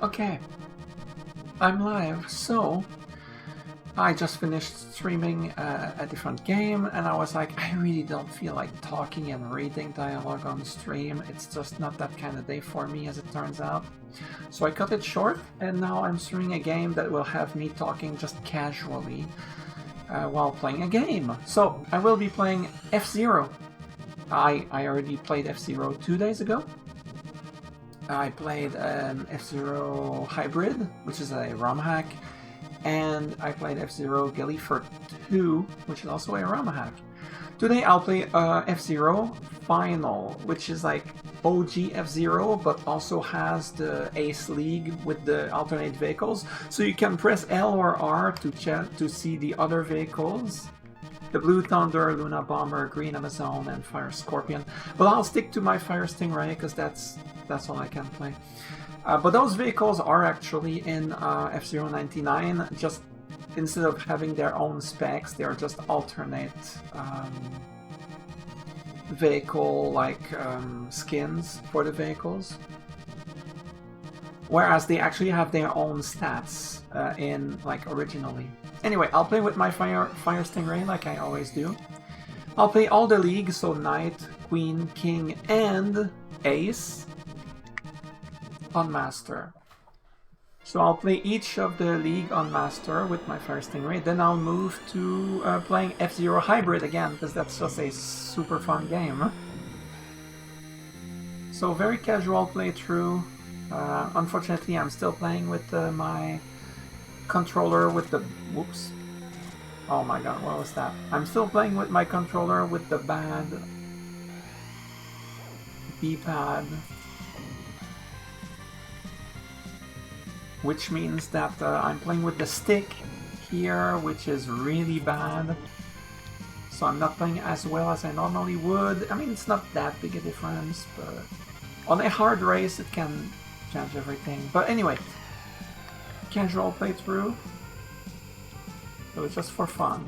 Okay, I'm live. So, I just finished streaming a different game, and I was like, I really don't feel like talking and reading dialogue on stream. It's just not that kind of day for me, as it turns out. So I cut it short, and now I'm streaming a game that will have me talking just casually while playing a game. So, I will be playing F-Zero. I already played F-Zero 2 days ago. I played an F-Zero Hybrid, which is a ROM hack, and I played F-Zero Galliford 2, which is also a ROM hack. Today I'll play F-Zero Final, which is like OG F-Zero, but also has the Ace League with the alternate vehicles, so you can press L or R to see the other vehicles. The Blue Thunder, Luna Bomber, Green Amazon, and Fire Scorpion. But I'll stick to my Fire Stingray because that's all I can play. But those vehicles are actually in F-Zero 99. Just instead of having their own specs, they are just alternate vehicle-like skins for the vehicles. Whereas they actually have their own stats in like originally. Anyway, I'll play with my Fire Stingray like I always do. I'll play all the league, so Knight, Queen, King, and Ace on Master. So I'll play each of the league on Master with my Fire Stingray, then I'll move to playing F-Zero Hybrid again, because that's just a super fun game. So very casual playthrough. Unfortunately, I'm still playing with my controller with the... Whoops. Oh my god, what was that? I'm still playing with my controller with the bad D-pad. Which means that I'm playing with the stick here, which is really bad. So I'm not playing as well as I normally would. I mean, it's not that big a difference, but on a hard race it can change everything. But anyway, casual playthrough, so it's just for fun.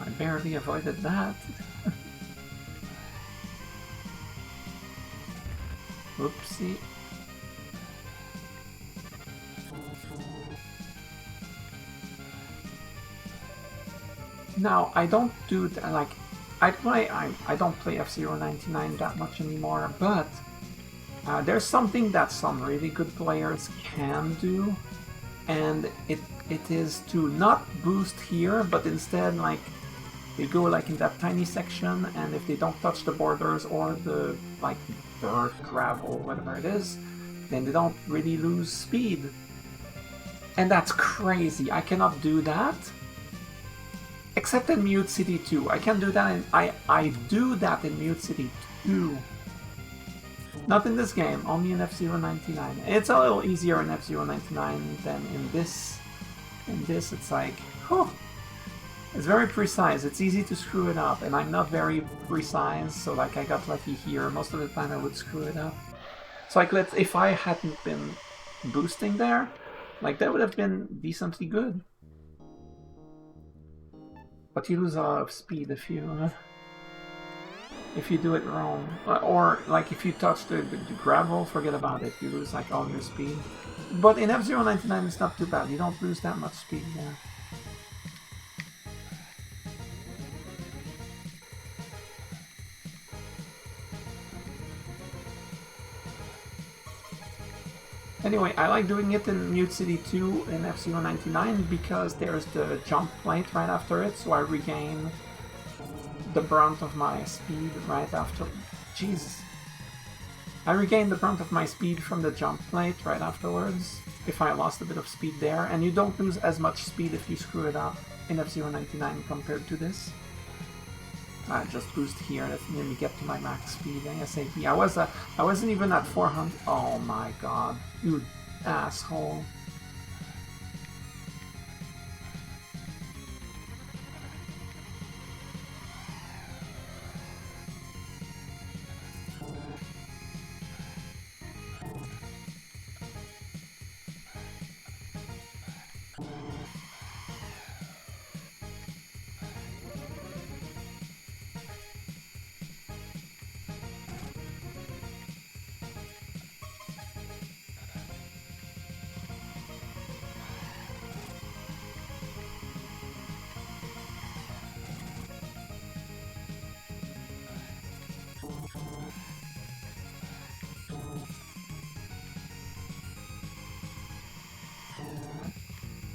I barely avoided that. Oopsie. Now, I don't do that, like, I don't play F-Zero 99 that much anymore, but there's something that some really good players can do, and it is to not boost here, but instead, like, they go like in that tiny section, and if they don't touch the borders or the like dirt, gravel, whatever it is, then they don't really lose speed. And that's crazy. I cannot do that. Except in Mute City 2. I can do that in, I do that in Mute City 2. Not in this game, only in F-Zero 99. It's a little easier in F-Zero 99 than in this. In this it's like, whew. It's very precise, it's easy to screw it up, and I'm not very precise, so like I got lucky here. Most of the time I would screw it up. So like, if I hadn't been boosting there, like that would have been decently good. But you lose a lot of speed if you do it wrong. Or like if you touch the gravel, forget about it, you lose like all your speed. But in F-Zero 99 it's not too bad, you don't lose that much speed there. Anyway, I like doing it in Mute City 2 in F-Zero 99 because there's the jump plate right after it, so I regain the brunt of my speed right after... Jesus. I regain the brunt of my speed from the jump plate right afterwards, if I lost a bit of speed there, and you don't lose as much speed if you screw it up in F-Zero 99 compared to this. I just boost here, let me get to my max speed ASAP. I wasn't even at 400. Oh my god, you asshole.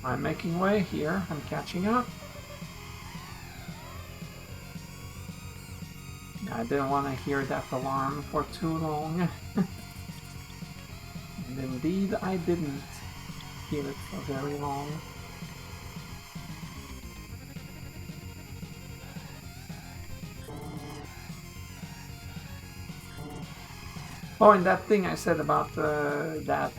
I'm making way here. I'm catching up. I didn't want to hear that alarm for too long. And indeed, I didn't hear it for very long. Oh, and that thing I said about that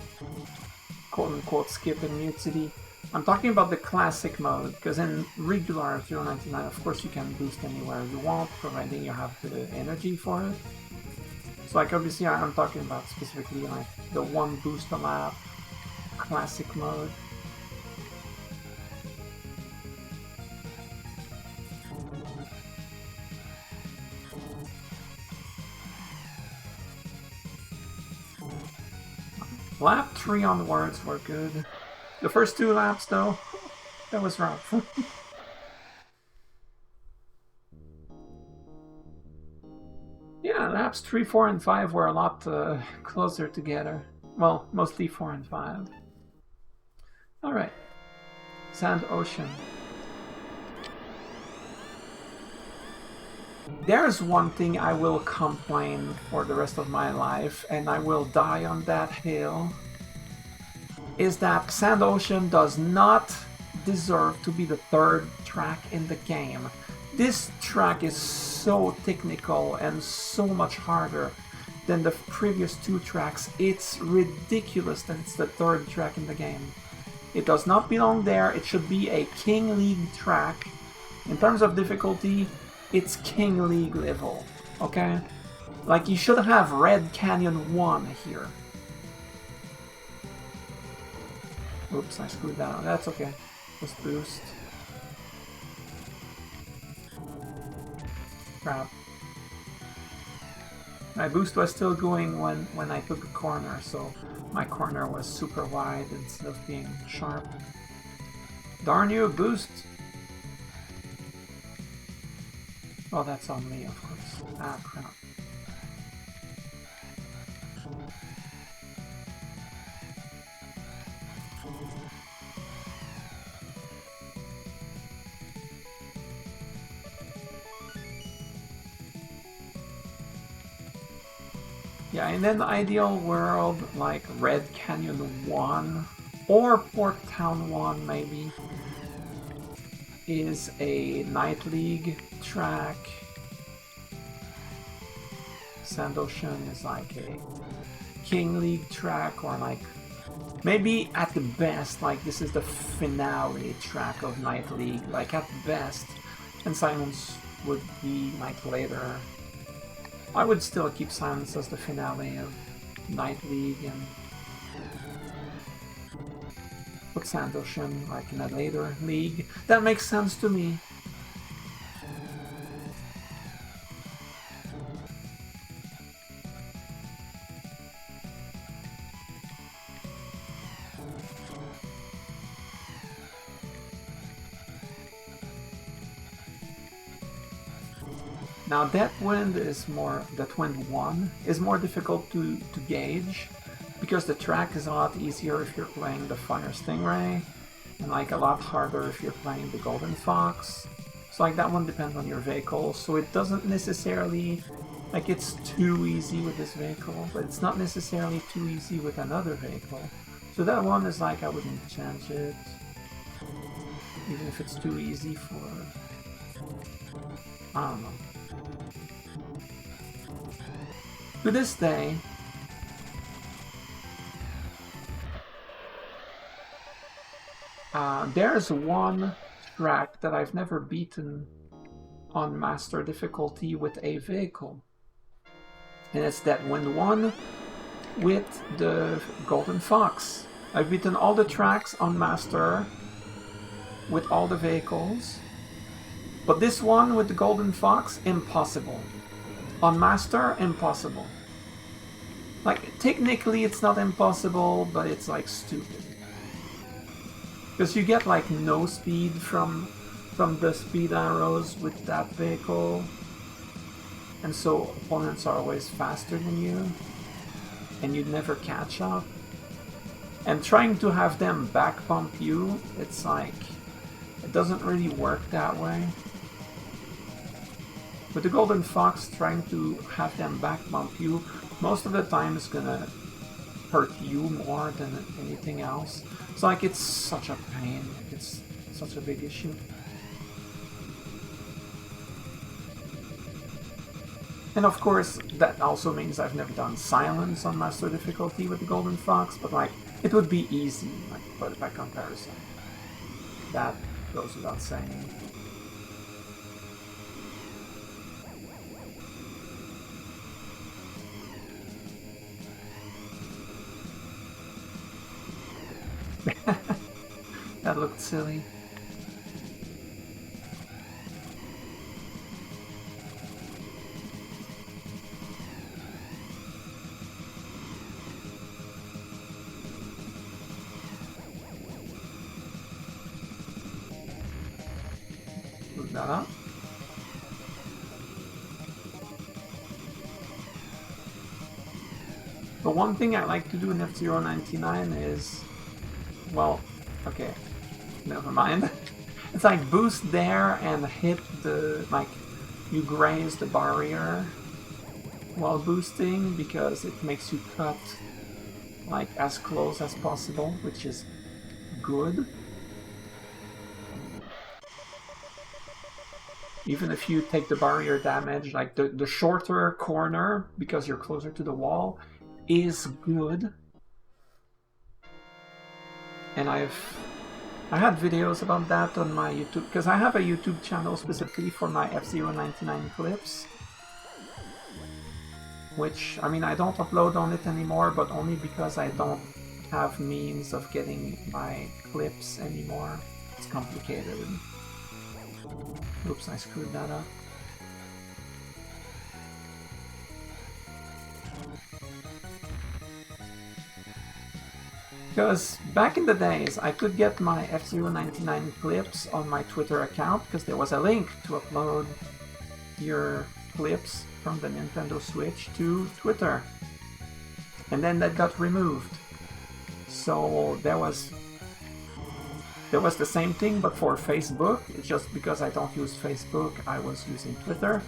quote-unquote skip in Mute City, I'm talking about the classic mode, because in regular 099, of course you can boost anywhere you want, providing you have the energy for it. So like obviously I'm talking about specifically like the one boost a lap classic mode. Lap 3 onwards were good. The first 2 laps though, that was rough. Yeah, laps 3, 4, and 5 were a lot closer together. Well, mostly 4 and 5. Alright. Sand Ocean. There's one thing I will complain for the rest of my life, and I will die on that hill, is that Sand Ocean does not deserve to be the 3rd track in the game. This track is so technical and so much harder than the previous 2 tracks. It's ridiculous that it's the 3rd track in the game. It does not belong there. It should be a King League track. In terms of difficulty, it's King League level, okay? Like, you should have Red Canyon 1 here. Oops, I screwed that up. That's okay. Just boost. Crap. My boost was still going when I took a corner, so my corner was super wide instead of being sharp. Darn you, boost! Oh, that's on me, of course. Ah, crap. Yeah, in an ideal world, like Red Canyon 1, or Port Town 1 maybe, is a Night League track. Sand Ocean is like a King League track, or like maybe at the best, like this is the finale track of Night League, like at best, and Silence would be like later. I would still keep Silence as the finale of Night League and put Sand Ocean like in a later league. That makes sense to me. Now that wind is more, that wind 1 is more difficult to gauge, because the track is a lot easier if you're playing the Fire Stingray, and like a lot harder if you're playing the Golden Fox. So like that one depends on your vehicle, so it doesn't necessarily, like it's too easy with this vehicle, but it's not necessarily too easy with another vehicle. So that one is like, I wouldn't change it, even if it's too easy for, I don't know. To this day, there's one track that I've never beaten on Master difficulty with a vehicle. And it's that wind 1 with the Golden Fox. I've beaten all the tracks on Master with all the vehicles. But this one with the Golden Fox, impossible. On Master, impossible. Like, technically it's not impossible, but it's like stupid. Because you get like no speed from the speed arrows with that vehicle. And so opponents are always faster than you. And you'd never catch up. And trying to have them back bump you, it's like, it doesn't really work that way. With the Golden Fox, trying to have them back bump you, most of the time is gonna hurt you more than anything else. It's like, it's such a pain, it's such a big issue. And of course, that also means I've never done silence on master difficulty with the Golden Fox, but like, it would be easy, like, but by comparison. That goes without saying. That looked silly. Move that up. The one thing I like to do in F-Zero 99 is, well, okay, never mind. It's like boost there and hit the, like, you graze the barrier while boosting, because it makes you cut like as close as possible, which is good. Even if you take the barrier damage, like the shorter corner, because you're closer to the wall, is good. And I had videos about that on my YouTube, because I have a YouTube channel specifically for my F-Zero 99 clips. Which, I mean, I don't upload on it anymore, but only because I don't have means of getting my clips anymore. It's complicated. Oops, I screwed that up. Because back in the days, I could get my F-Zero 99 clips on my Twitter account, because there was a link to upload your clips from the Nintendo Switch to Twitter. And then that got removed. So there was the same thing, but for Facebook. It's just because I don't use Facebook, I was using Twitter.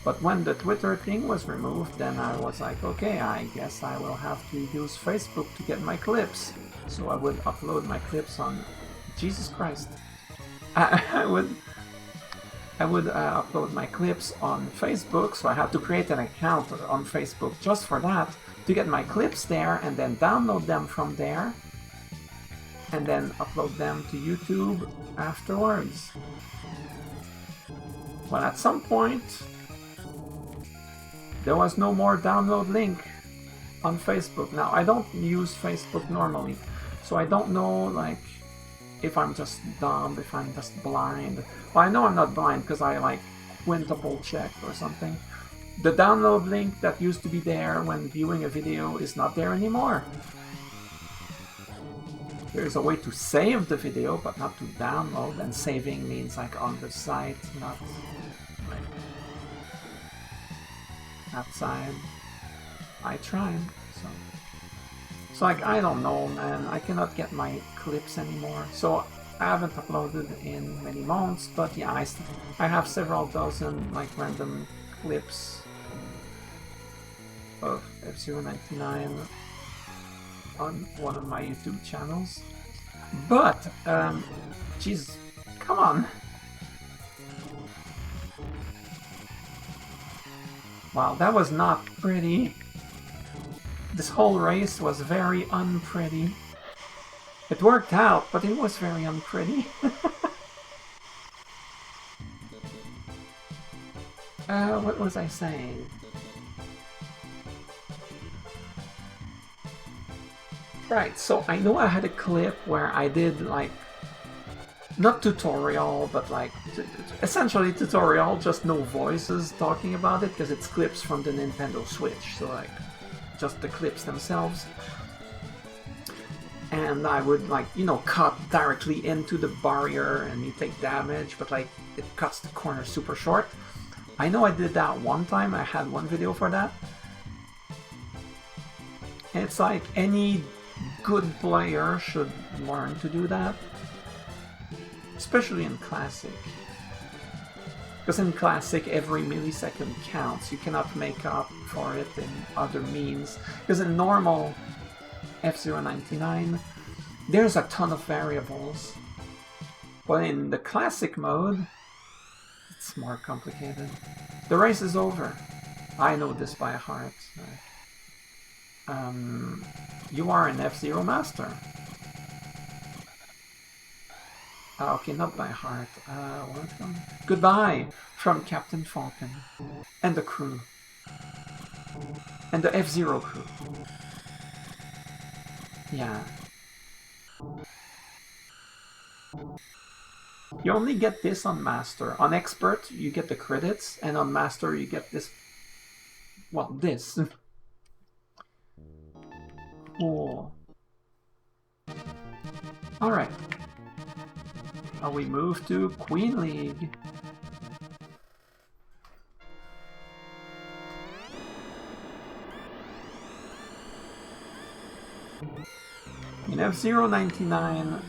But when the Twitter thing was removed, then I was like, okay, I guess I will have to use Facebook to get my clips. So I would upload my clips on... Jesus Christ. I would upload my clips on Facebook, so I had to create an account on Facebook just for that, to get my clips there and then download them from there, and then upload them to YouTube afterwards. Well, at some point, there was no more download link on Facebook. Now, I don't use Facebook normally, so I don't know, like, if I'm just dumb, if I'm just blind. Well, I know I'm not blind because I, like, quintuple checked or something. The download link that used to be there when viewing a video is not there anymore. There's a way to save the video, but not to download, and saving means, like, on the site, not, like, outside. I tried, so... So, like, I don't know, man, I cannot get my clips anymore, so I haven't uploaded in many months, but yeah, I have several dozen, like, random clips of F-Zero 99 on one of my YouTube channels. But, jeez, come on! Wow, that was not pretty. This whole race was very unpretty. It worked out, but it was very unpretty. What was I saying? Right, so I know I had a clip where I did, like, not tutorial, but like, essentially tutorial, just no voices talking about it, because it's clips from the Nintendo Switch, so like, just the clips themselves. And I would, like, you know, cut directly into the barrier and you take damage, but like, it cuts the corner super short. I know I did that one time, I had one video for that. And it's like any good player should learn to do that. Especially in Classic. Because in Classic, every millisecond counts. You cannot make up for it in other means. Because in normal F-Zero 99, there's a ton of variables. But in the Classic mode, it's more complicated. The race is over. I know this by heart. You are an F-Zero master. Okay, not by heart. Welcome. Goodbye from Captain Falcon and the crew. And the F-Zero crew. Yeah. You only get this on Master. On Expert, you get the credits, and on Master, you get this. Well, this. Cool. Alright. Now we move to Queen League. In F-Zero 99,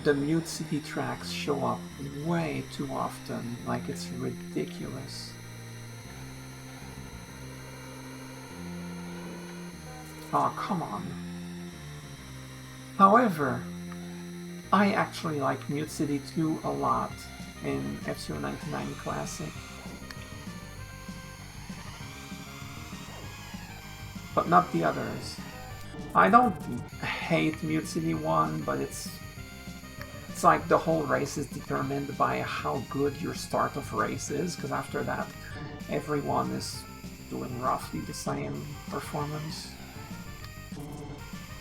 the Mute City tracks show up way too often, like it's ridiculous. Oh, come on. However, I actually like Mute City 2 a lot in F-Zero 99 Classic. But not the others. I don't hate Mute City 1, but it's like the whole race is determined by how good your start of race is, because after that, everyone is doing roughly the same performance.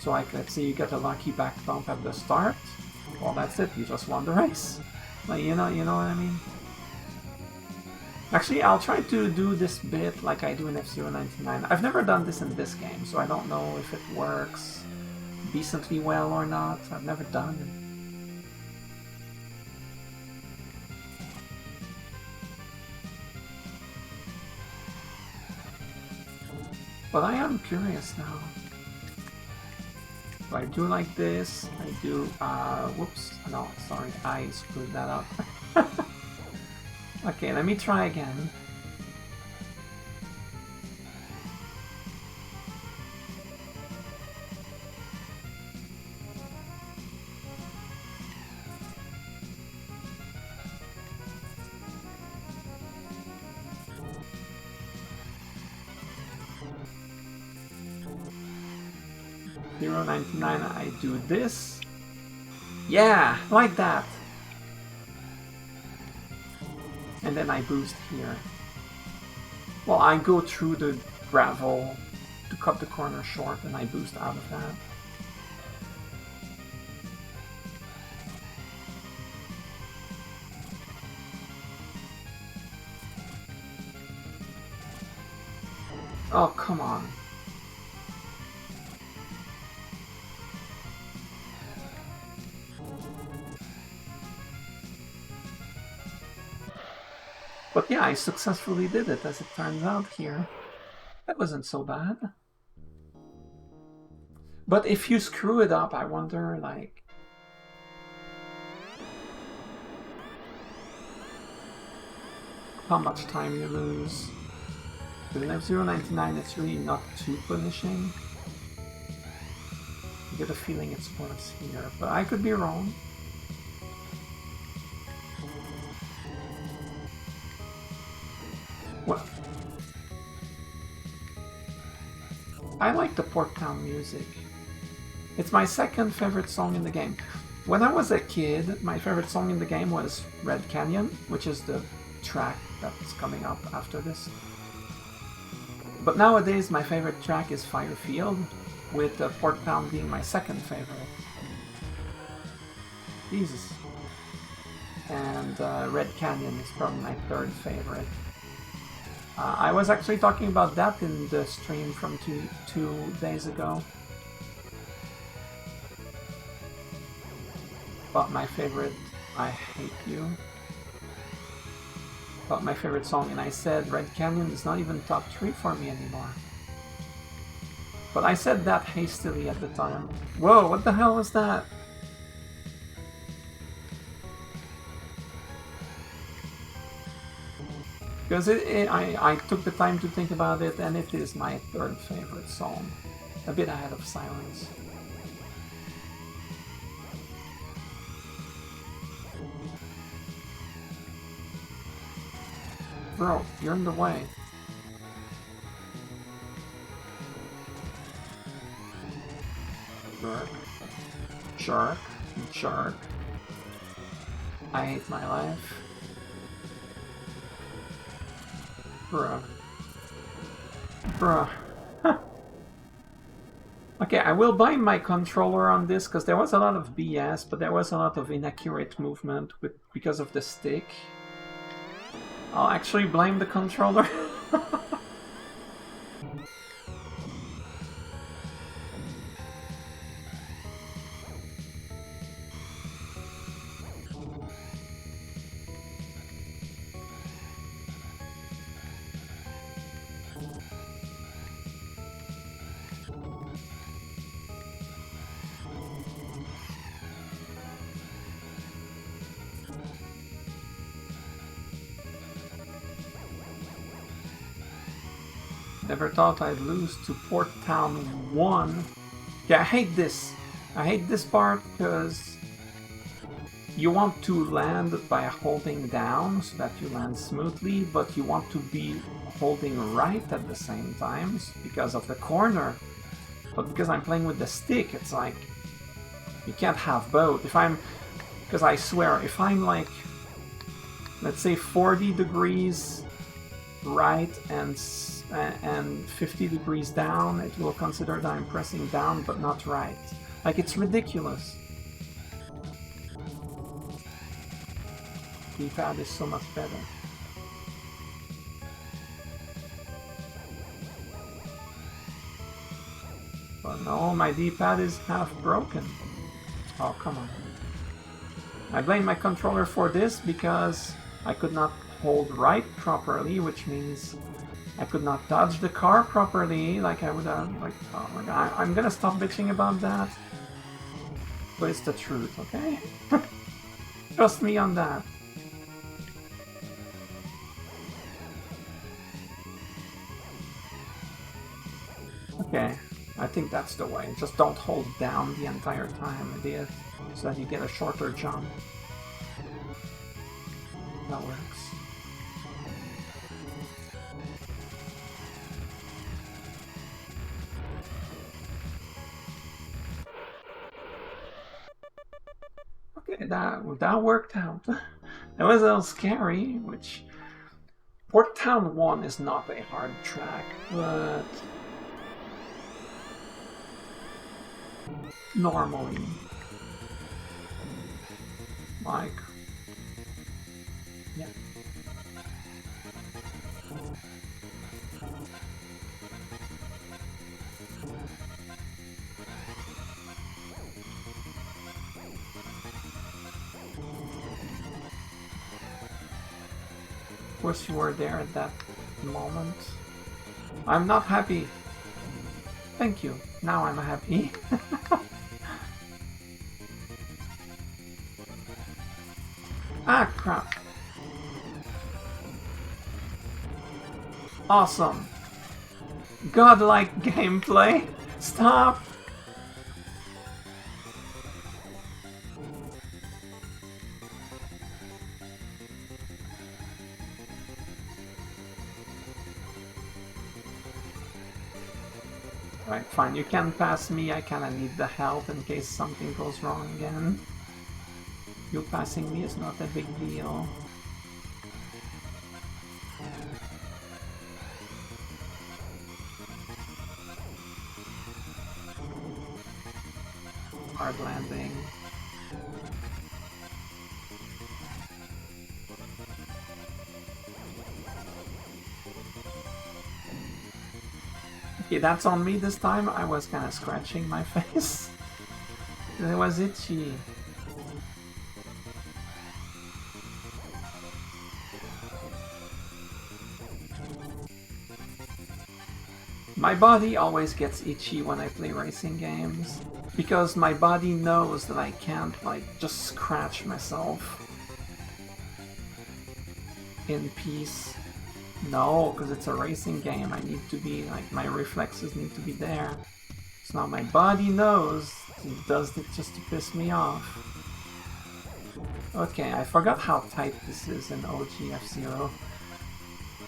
So like, let's say you get a lucky back bump at the start, well that's it, you just won the race. Like, you know what I mean? Actually, I'll try to do this bit like I do in F-Zero 99. I've never done this in this game, so I don't know if it works decently well or not. I've never done it. But I am curious now. So I do like this, I do, whoops, no, sorry, I screwed that up. Okay, let me try again. $0.99, I do this. Yeah, like that. And then I boost here. Well, I go through the gravel to cut the corner short and I boost out of that. Oh, come on. But yeah, I successfully did it, as it turns out here. That wasn't so bad. But if you screw it up, I wonder, like... how much time you lose. But in F-Zero 99, it's really not too punishing. I get a feeling it's worse here, but I could be wrong. Well, I like the Port Town music. It's my second favorite song in the game. When I was a kid, my favorite song in the game was Red Canyon, which is the track that's coming up after this. But nowadays, my favorite track is Fire Field, with Port Town being my second favorite. Jesus. And Red Canyon is probably my third favorite. I was actually talking about that in the stream from two days ago. But my favorite, I Hate You. But my favorite song, and I said Red Canyon is not even top 3 for me anymore. But I said that hastily at the time. Whoa, what the hell was that? Because I took the time to think about it, and it is my third favorite song. A bit ahead of Silence. Bro, you're in the way. Jerk. Jerk. Jerk. I hate my life. Bruh. Bruh. Okay, I will buy my controller on this because there was a lot of BS, but there was a lot of inaccurate movement because of the stick. I'll actually blame the controller. Never thought I'd lose to Port Town 1. Yeah, I hate this. I hate this part because you want to land by holding down so that you land smoothly, but you want to be holding right at the same time because of the corner. But because I'm playing with the stick, it's like you can't have both. Because I swear, if I'm like, let's say 40 degrees right and 50 degrees down, it will consider that I'm pressing down but not right. Like, it's ridiculous. D-pad is so much better. But no, my D-pad is half broken. Oh, come on. I blame my controller for this because I could not hold right properly, which means I could not dodge the car properly like I would have. Like, oh my god, I'm gonna stop bitching about that. But it's the truth, okay? Trust me on that. Okay, I think that's the way. Just don't hold down the entire time, idiot, so that you get a shorter jump. That works. Okay, that worked out. It was a little scary, which... Port Town 1 is not a hard track, but... normally... like... yeah. Of course you were there at that moment. I'm not happy. Thank you. Now I'm happy. Ah, crap. Awesome. Godlike gameplay. Stop. Right, fine, you can pass me, I kinda need the help in case something goes wrong again. You passing me is not a big deal. Hard landing. Okay, that's on me this time. I was kind of scratching my face. It was itchy. My body always gets itchy when I play racing games, because my body knows that I can't, like, just scratch myself in peace. No, because it's a racing game, I need to be, like, my reflexes need to be there. So now my body knows it does it just to piss me off. Okay, I forgot how tight this is in OG F-Zero.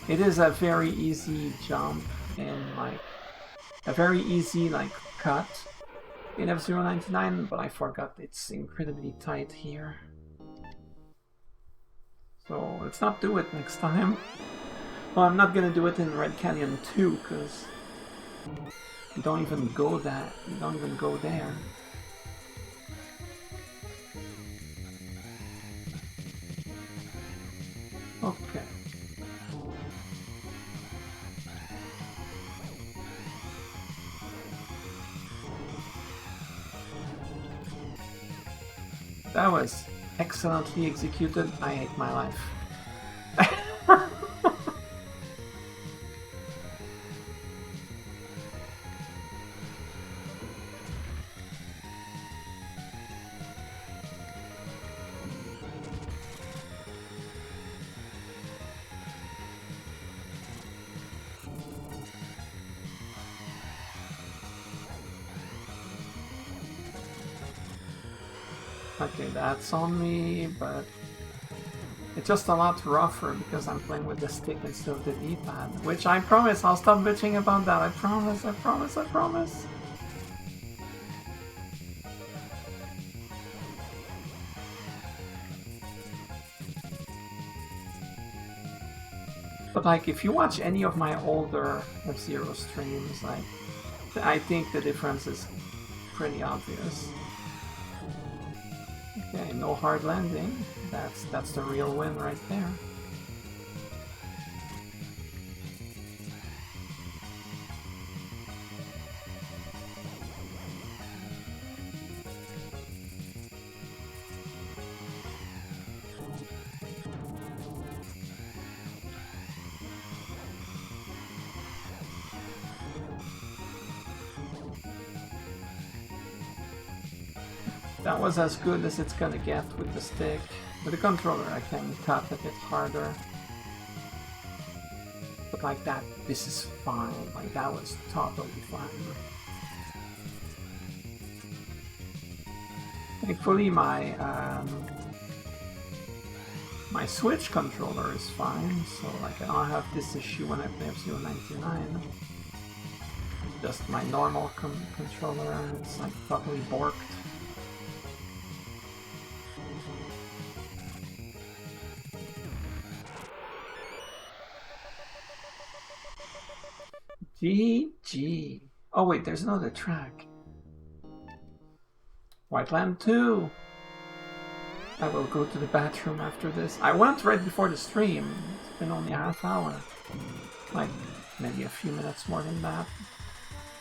It is a very easy jump in, like, a very easy, like, cut in F-Zero 99, but I forgot it's incredibly tight here. So let's not do it next time. Well, I'm not gonna do it in Red Canyon 2, because you don't even go there. Okay. That was excellently executed. I hate my life. Okay, that's on me, but it's just a lot rougher because I'm playing with the stick instead of the D-pad, which I promise I'll stop bitching about that. I promise, I promise, I promise. But like, if you watch any of my older F-Zero streams, like, I think the difference is pretty obvious. Okay, no hard landing. That's the real win right there. That was as good as it's gonna get with the stick. With the controller I can tap a bit harder. But like that, this is fine. Like that was totally fine. Thankfully my my Switch controller is fine, so like I don't have this issue when I play F-Zero 99. Just my normal controller, it's like totally borked. GG. Oh wait, there's another track. Whiteland 2. I will go to the bathroom after this. I went right before the stream. It's been only a half hour. Like, maybe a few minutes more than that.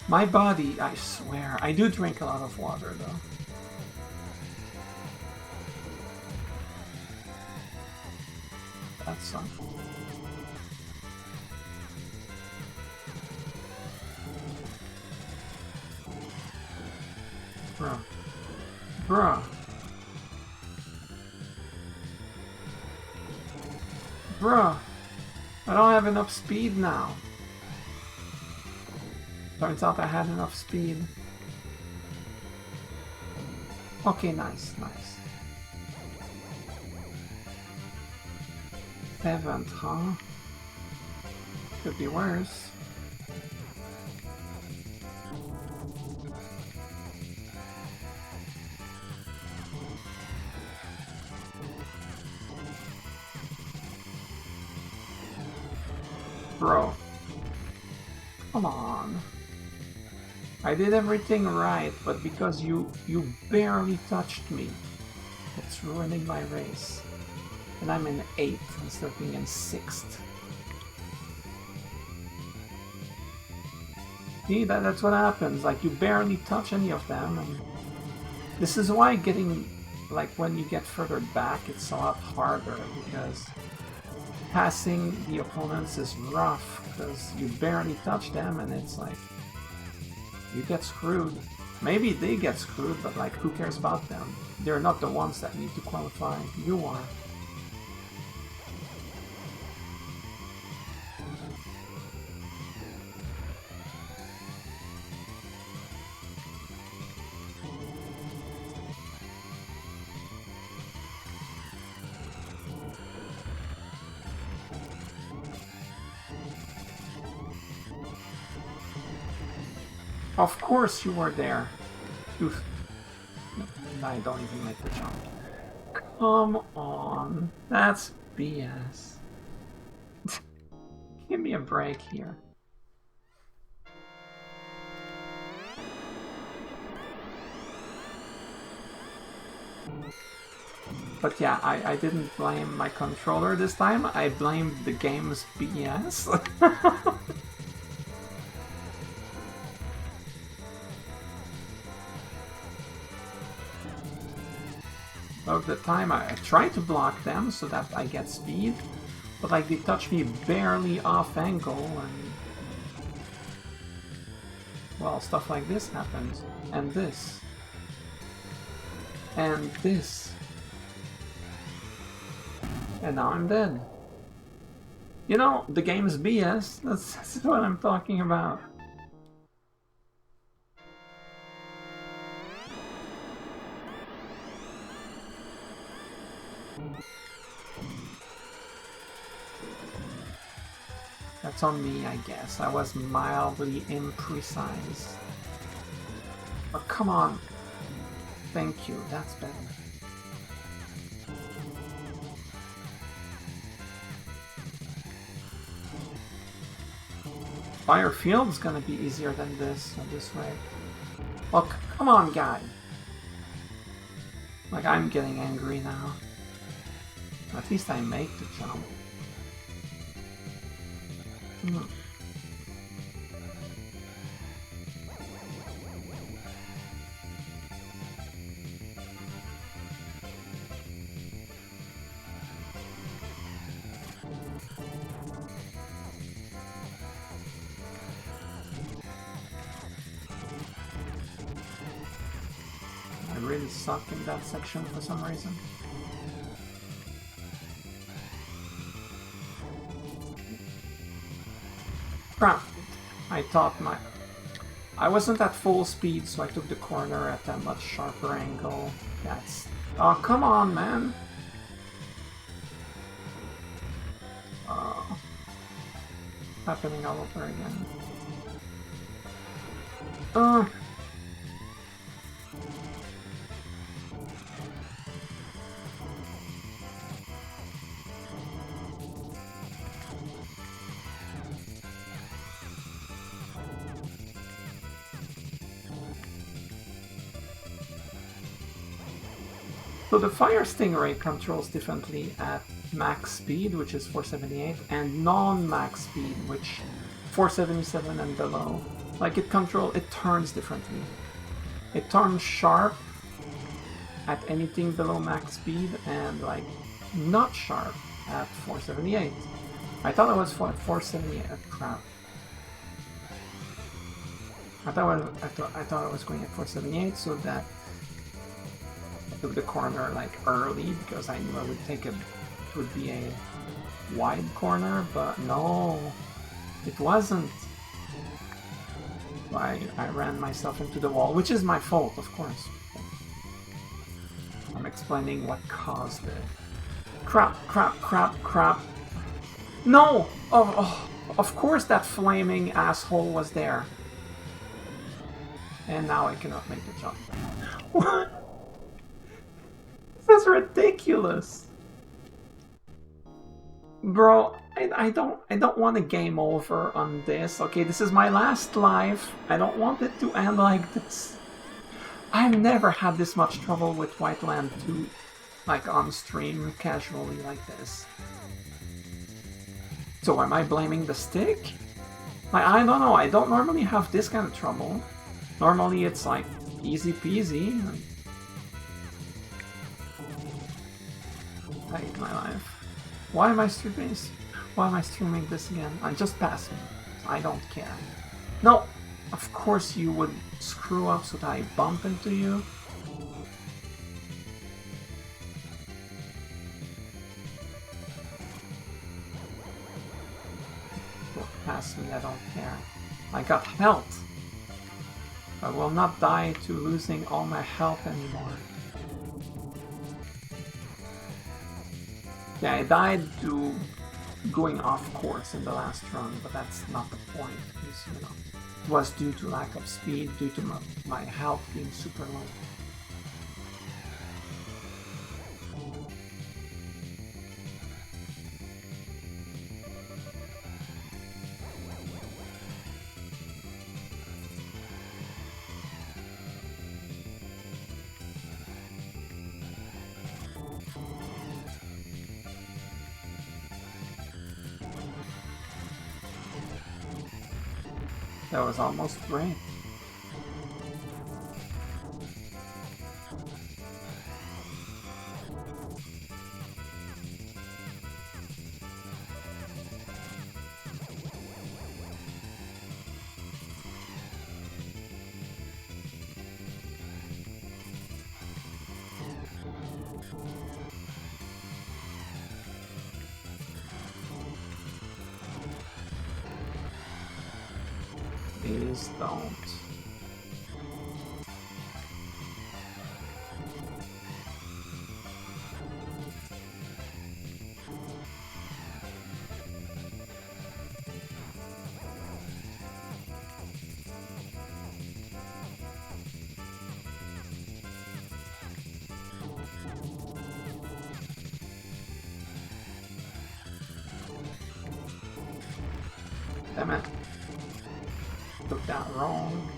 My body, I swear, I do drink a lot of water though. That's something. Bruh. Bruh. Bruh. I don't have enough speed now. Turns out I had enough speed. Okay, nice, nice. 7th, huh? Could be worse. Bro. Come on. I did everything right, but because you barely touched me, it's ruining my race. And I'm in 8th instead of being in 6th. See, that's what happens. Like, you barely touch any of them. And this is why getting, like, when you get further back, it's a lot harder, because passing the opponents is rough because you barely touch them and it's like you get screwed. Maybe they get screwed, but like who cares about them? They're not the ones that need to qualify. You are. Of course you were there. Oof. I don't even make the jump. Come on. That's BS. Give me a break here. But yeah, I didn't blame my controller this time. I blamed the game's BS. Of the time I try to block them so that I get speed, but like they touch me barely off angle and well, stuff like this happens. And this. And this. And now I'm dead. You know, the game's BS. That's what I'm talking about. That's on me, I guess. I was mildly imprecise. But come on. Thank you, that's better. Fire Field's gonna be easier than this, this way. Oh, come on, guy. Like, I'm getting angry now. At least I make the jump. I really suck in that section for some reason. Crap! I thought I wasn't at full speed, so I took the corner at a much sharper angle. That's... Oh, come on, man! Happening all over again. So the Fire Stingray controls differently at max speed, which is 478, and non-max speed, which 477 and below. Like it turns differently. It turns sharp at anything below max speed and like not sharp at 478. I thought it was at 478. Crap. I thought I was going at 478 so that I took the corner like early because I knew I would take it would be a wide corner, but no, it wasn't. I ran myself into the wall, which is my fault, of course. I'm explaining what caused it. Crap, crap, crap, crap. No! Oh, of course that flaming asshole was there. And now I cannot make the jump. What? This is ridiculous. Bro, I don't want a game over on this. Okay, this is my last life. I don't want it to end like this. I've never had this much trouble with White Land 2, like on stream, casually like this. So am I blaming the stick? Like, I don't know, I don't normally have this kind of trouble. Normally it's like easy peasy. I hate my life. Why am I streaming? Why am I streaming this again? Just pass me. I don't care. No! Of course you would screw up so that I bump into you. Pass me, I don't care. I got health. I will not die to losing all my health anymore. Yeah, I died to going off course in the last run, but that's not the point, because, you know, it was due to lack of speed, due to my health being super low. That was almost great. Please don't. Damn it. Took that wrong.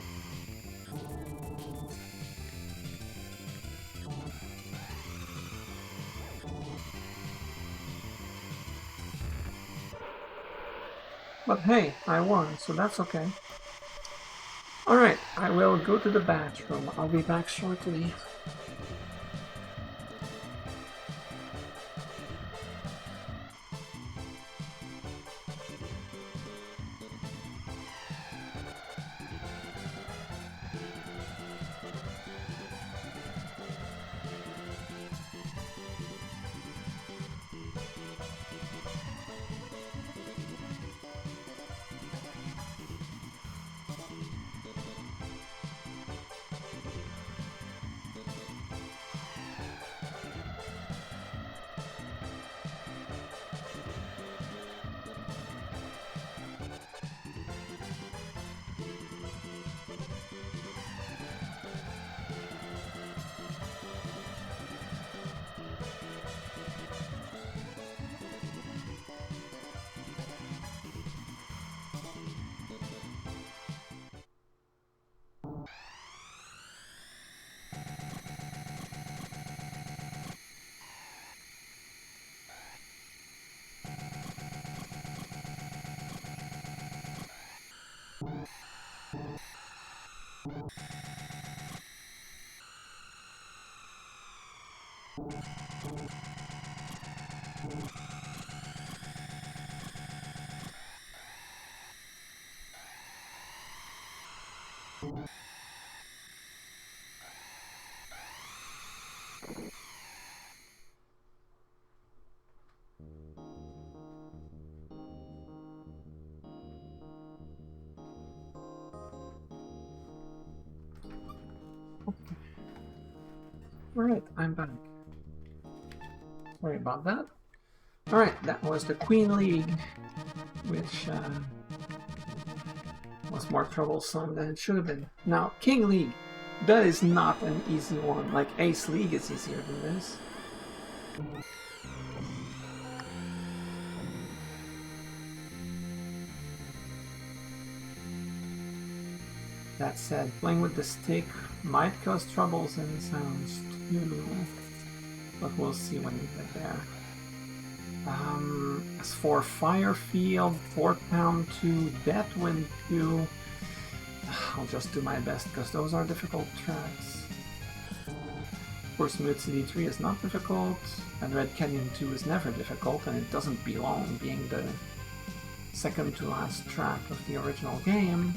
But hey, I won, so that's okay. Alright, I will go to the bathroom. I'll be back shortly. Alright, I'm back. Sorry about that. Alright, that was the Queen League, which was more troublesome than it should have been. Now, King League, that is not an easy one. Like, Ace League is easier than this. That said, playing with the stick might cause troubles in sounds too, but we'll see when we get there. As for Fire Field, 4 Pound 2, Deathwind 2, I'll just do my best because those are difficult tracks. Of course, Smooth City 3 is not difficult, and Red Canyon 2 is never difficult, and it doesn't belong being the second to last track of the original game.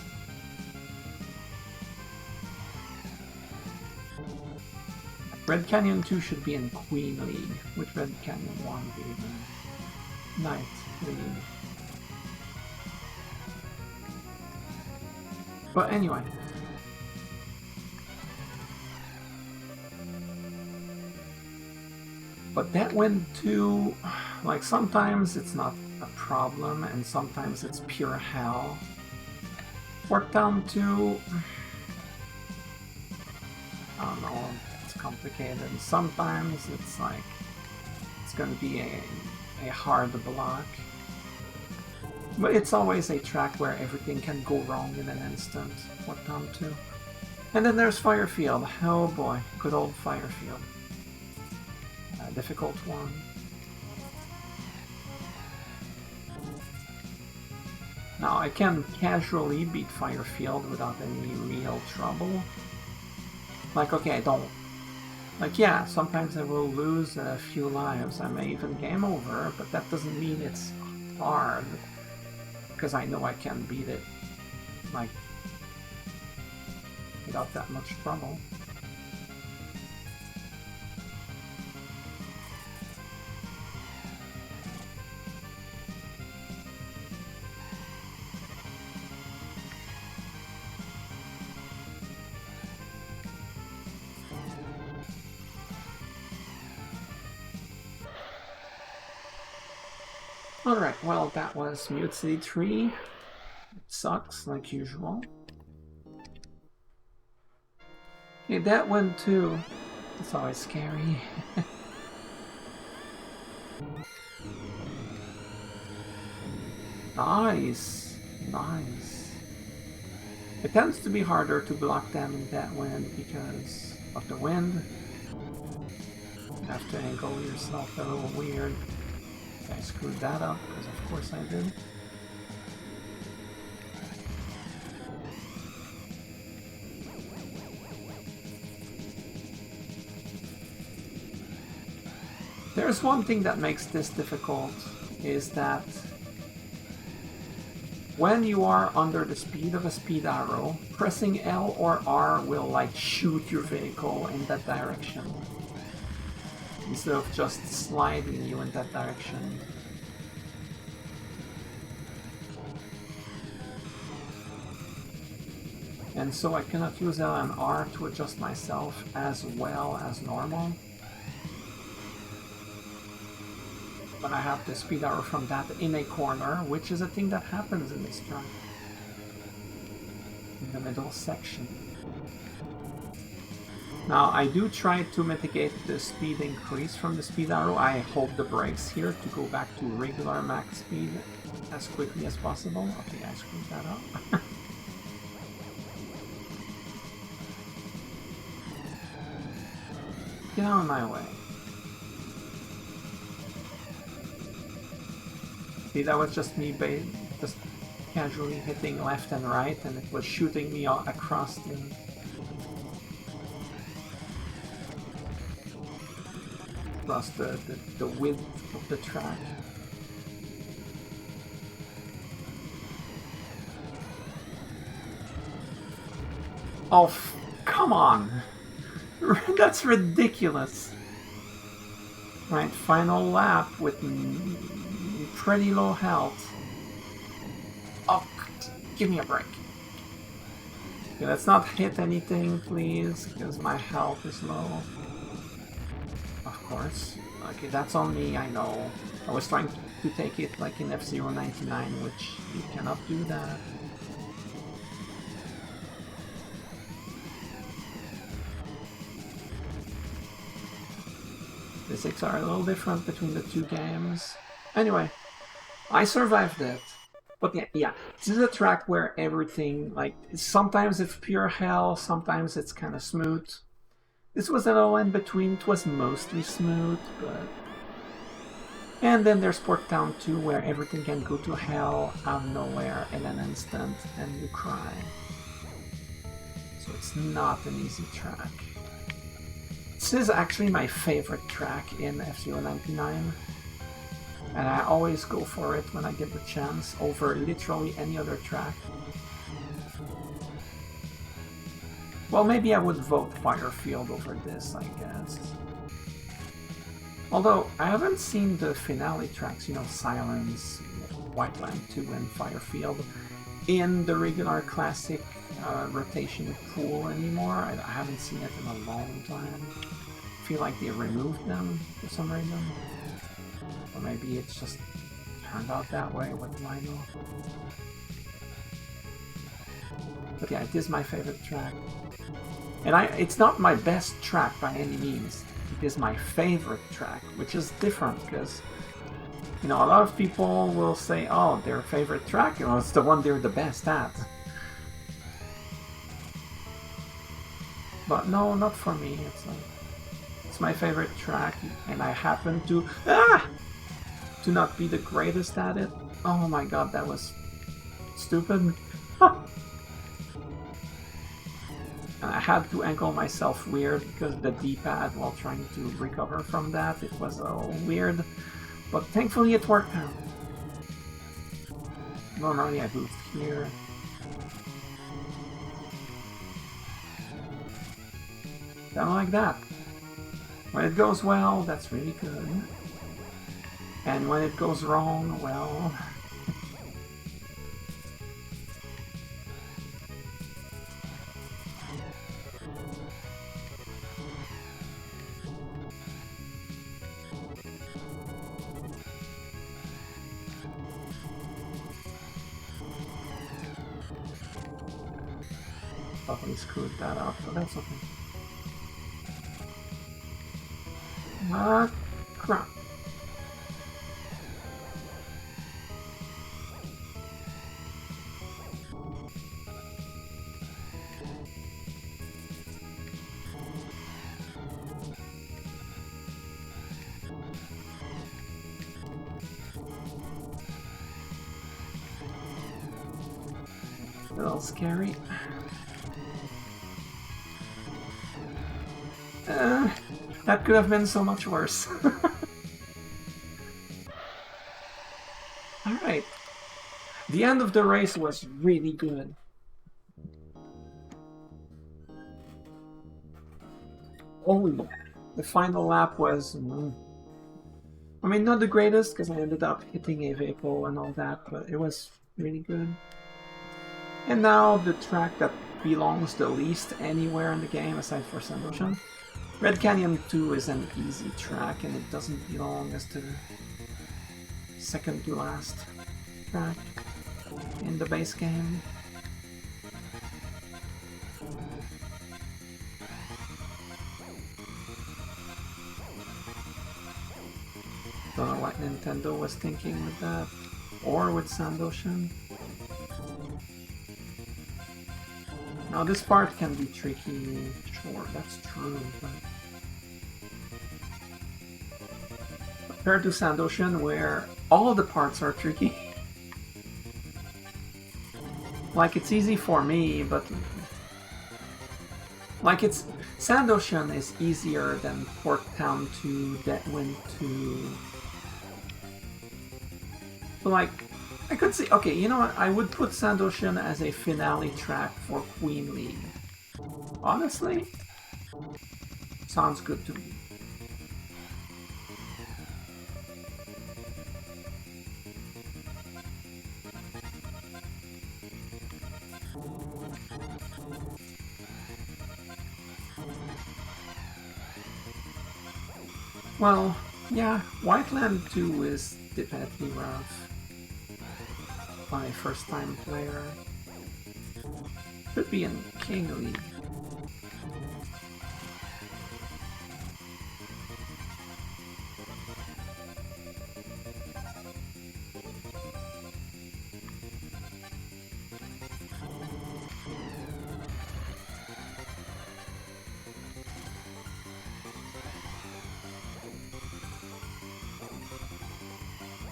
Red Canyon 2 should be in Queen League, with Red Canyon 1 being Knight League. But anyway. But that went to, like, sometimes it's not a problem and sometimes it's pure hell. Worked down to, I don't know, it's complicated. Sometimes it's like, it's gonna be a hard block. But it's always a track where everything can go wrong in an instant. Worked down to. And then there's Firefield. Oh boy, good old Firefield. A difficult one. Now I can casually beat Firefield without any real trouble. Like, okay, I don't... Like, yeah, sometimes I will lose a few lives. I may even game over, but that doesn't mean it's hard. Because I know I can beat it, like, without that much trouble. Alright, well, that was Mute City 3. It sucks, like usual. Okay, that one too. It's always scary. Nice! Nice. It tends to be harder to block them in that wind because of the wind. You have to angle yourself a little weird. I screwed that up, because of course I did. There's one thing that makes this difficult, is that when you are under the speed of a speed arrow, pressing L or R will like shoot your vehicle in that direction, instead of just sliding you in that direction. And so I cannot use L and R to adjust myself as well as normal. But I have the speed arrow from that in a corner, which is a thing that happens in this track. In the middle section. Now I do try to mitigate the speed increase from the speed arrow. I hold the brakes here to go back to regular max speed as quickly as possible. Okay, I screwed that up. Get out of my way. See, that was just me just casually hitting left and right, and it was shooting me across the width of the track. Oh, come on! That's ridiculous! Right, final lap with pretty low health. Oh, give me a break. Okay, let's not hit anything, please, because my health is low. Of course. Okay, that's on me, I know. I was trying to take it like in F-Zero 99, which you cannot do that. Physics are a little different between the two games. Anyway, I survived it. But yeah, this is a track where everything, like, sometimes it's pure hell, sometimes it's kind of smooth. This was a little in between, it was mostly smooth, but... And then there's Porktown 2, where everything can go to hell out of nowhere in an instant, and you cry. So it's not an easy track. This is actually my favorite track in F-Zero 99. And I always go for it when I get the chance over literally any other track. Well, maybe I would vote Firefield over this, I guess. Although, I haven't seen the finale tracks, you know, Silence, Whiteland 2 and Firefield, in the regular classic rotation pool anymore. I haven't seen it in a long time. I feel like they removed them for some reason. Or maybe it's just turned out that way, what do I know? But yeah, it is my favorite track. And it's not my best track by any means. It is my favorite track, which is different because, you know, a lot of people will say, oh, their favorite track, you know, it's the one they're the best at. But no, not for me. It's my favorite track, and I happen to not be the greatest at it. Oh my god, that was stupid. I had to angle myself weird because the D-pad, while trying to recover from that, it was weird. But thankfully it worked out. Normally I moved here. Kind of like that. When it goes well, that's really good. And when it goes wrong, well... Probably screwed that up, but that's okay. Ah, crap. A little scary. That could have been so much worse. Alright. The end of the race was really good. Oh yeah. The final lap was... I mean, not the greatest, because I ended up hitting a Vapo and all that, but it was really good. And now the track that belongs the least anywhere in the game, aside for Sand Ocean. Red Canyon 2 is an easy track, and it doesn't belong as the second to last track in the base game. Don't know what Nintendo was thinking with that, or with Sand Ocean. Now this part can be tricky, sure, that's true, but... Compared to Sand Ocean, where all of the parts are tricky. Like, it's easy for me, but... Like, it's... Sand Ocean is easier than Port Town 2, Deadwind 2... But like... I could see, okay, you know what, I would put Sand Ocean as a finale track for Queen League. Honestly? Sounds good to me. Well, yeah, Whiteland 2 is definitely rough. My first time player. Could be in King League.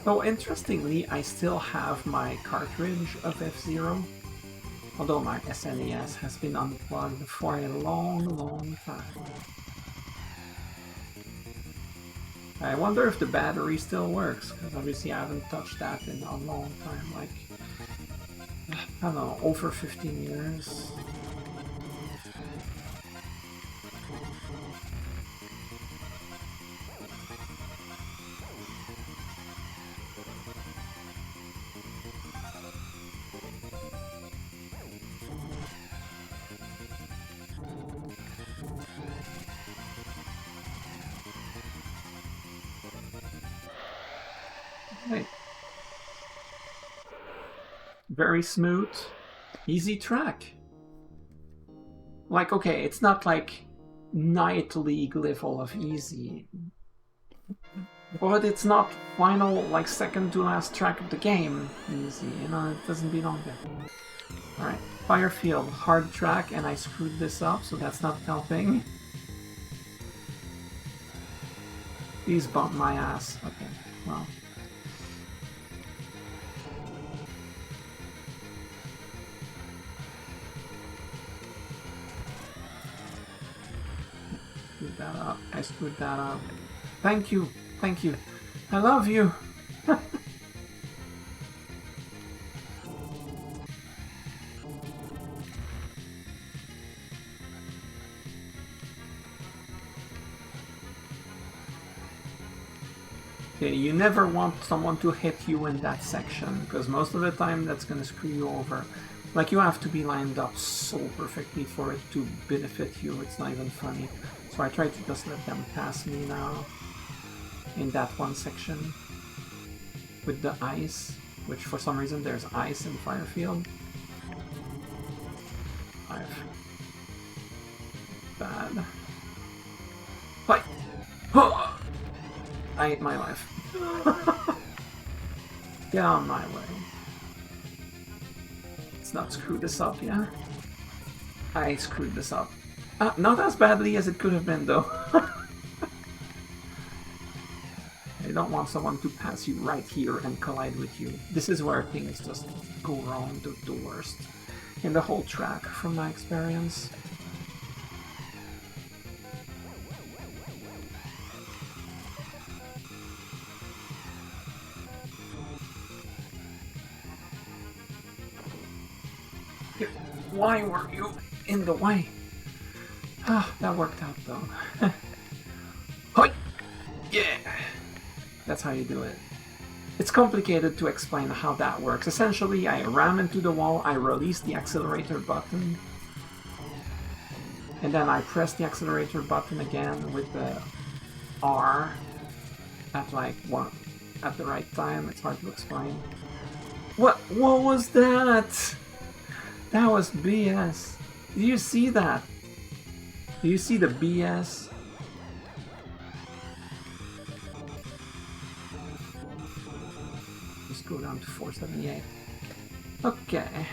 Though interestingly, I still have my cartridge of F-Zero, although my SNES has been unplugged for a long, long time. I wonder if the battery still works, because obviously I haven't touched that in a long time, like, I don't know, over 15 years. Right. Very smooth, easy track. Like, okay, it's not like Night League level of easy, but it's not final, like, second to last track of the game easy, you know, it doesn't belong there. Alright, Firefield, hard track, and I screwed this up, so that's not helping. These bumped my ass. Okay, well. Screwed that up. I screwed that up. Thank you. Thank you. I love you. Okay, you never want someone to hit you in that section, because most of the time that's gonna screw you over. Like, you have to be lined up so perfectly for it to benefit you, it's not even funny. So I try to just let them pass me now in that one section with the ice, which for some reason there's ice in Firefield. Bad. Hi! Oh! I hate my life. Get on my way. Let's not screw this up, yeah? I screwed this up. Not as badly as it could have been, though. I don't want someone to pass you right here and collide with you. This is where things just go wrong the worst in the whole track, from my experience. Why were you in the way? Ah, that worked out though. Hoi! Yeah! That's how you do it. It's complicated to explain how that works. Essentially, I ram into the wall, I release the accelerator button, and then I press the accelerator button again with the R at like at the right time. It's hard to explain. What was that? That was BS. Do you see that? Do you see the BS? Just go down to 478. Okay.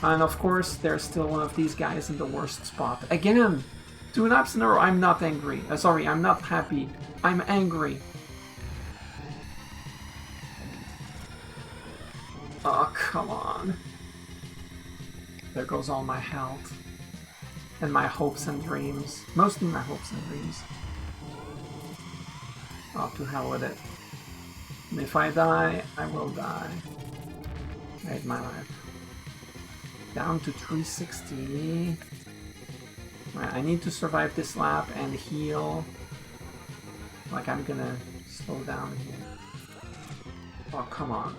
And of course, there's still one of these guys in the worst spot. Again! 2 laps in a row. I'm not angry. Sorry, I'm not happy. I'm angry. Oh, come on. There goes all my health. And my hopes and dreams. Mostly my hopes and dreams. Oh, to hell with it. And if I die, I will die. I hate my life. Down to 360. Right, I need to survive this lap and heal. Like, I'm gonna slow down here. Oh, come on.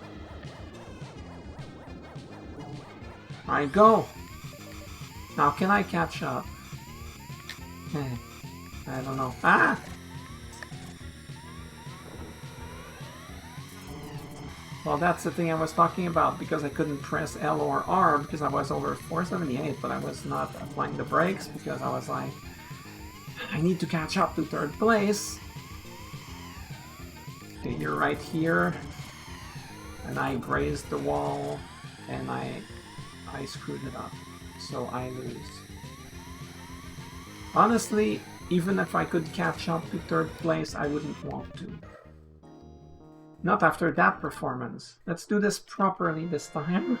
Alright, go! Now, can I catch up? I don't know. Ah! Well, that's the thing I was talking about, because I couldn't press L or R because I was over 478, but I was not applying the brakes because I was like, I need to catch up to 3rd place. Okay, you're right here. And I grazed the wall, and I screwed it up. So I lose. Honestly, even if I could catch up to 3rd place, I wouldn't want to. Not after that performance. Let's do this properly this time.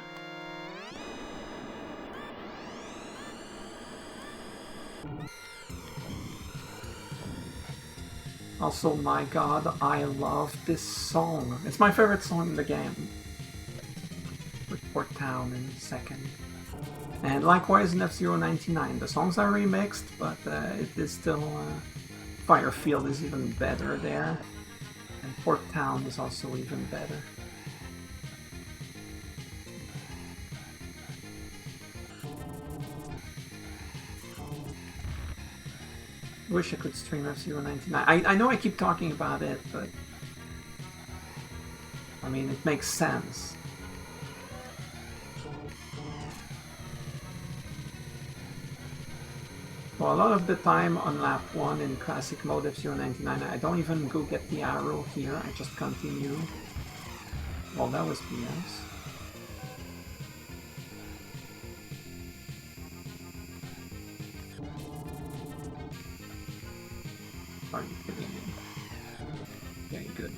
Also, my god, I love this song. It's my favorite song in the game. With Port Town in second. And likewise in F-Zero 99. The songs are remixed, but it is still... Firefield is even better there. And Port Town is also even better. Wish I could stream F-Zero 99. I know I keep talking about it, but... I mean, it makes sense. Well, a lot of the time on lap 1 in classic mode F-Zero 99, I don't even go get the arrow here, I just continue. Well, that was BS. Are you kidding me? Okay, good.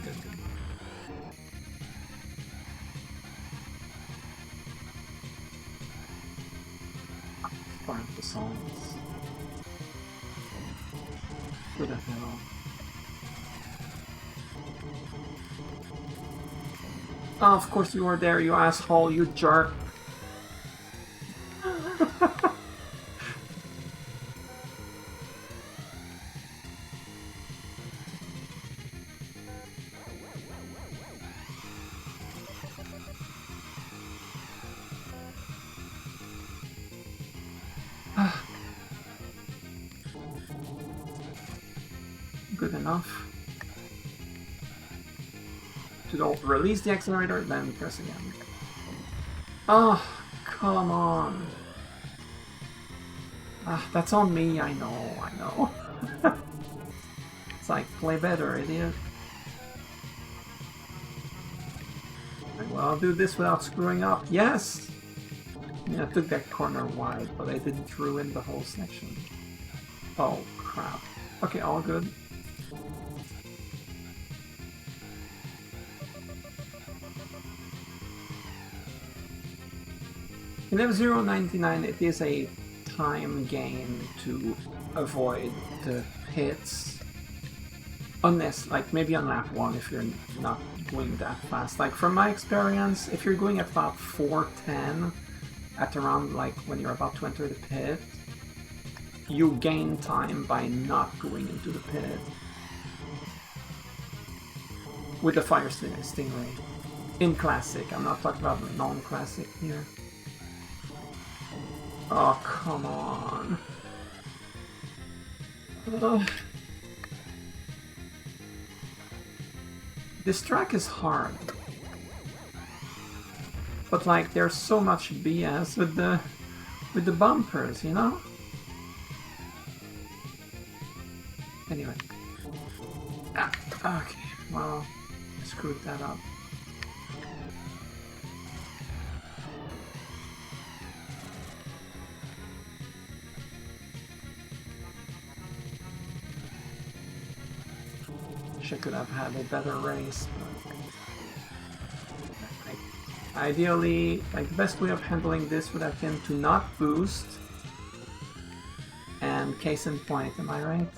Part of the songs. Who the hell? Oh, of course you were there, you asshole, you jerk. Good enough. To go release the accelerator, then press again. Oh, come on. That's on me, I know. It's like, play better, idiot. Well, I'll do this without screwing up. Yes! I mean, I took that corner wide, but I didn't ruin the whole section. Oh, crap. Okay, all good. In F-Zero 99, it is a time game to avoid the pits. Unless, like, maybe on lap 1 if you're not going that fast. Like, from my experience, if you're going at about 4:10, at around, like, when you're about to enter the pit, you gain time by not going into the pit. With the Fire Stingray. In Classic, I'm not talking about non-Classic here. Oh, come on. This track is hard. But like, there's so much BS with the bumpers, you know? Anyway. Okay, well, I screwed that up. I could have had a better race, but ideally, like, the best way of handling this would have been to not boost, and case in point, am I right?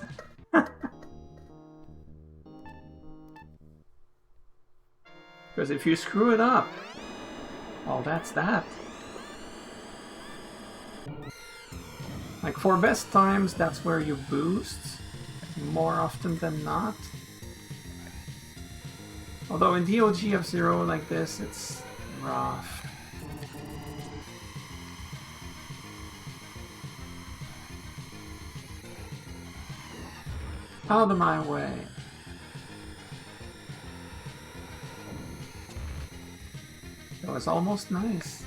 Because if you screw it up, well, that's that. Like, for best times, that's where you boost, more often than not. Although in DOG F-Zero like this, it's rough. Out of my way. That was almost nice.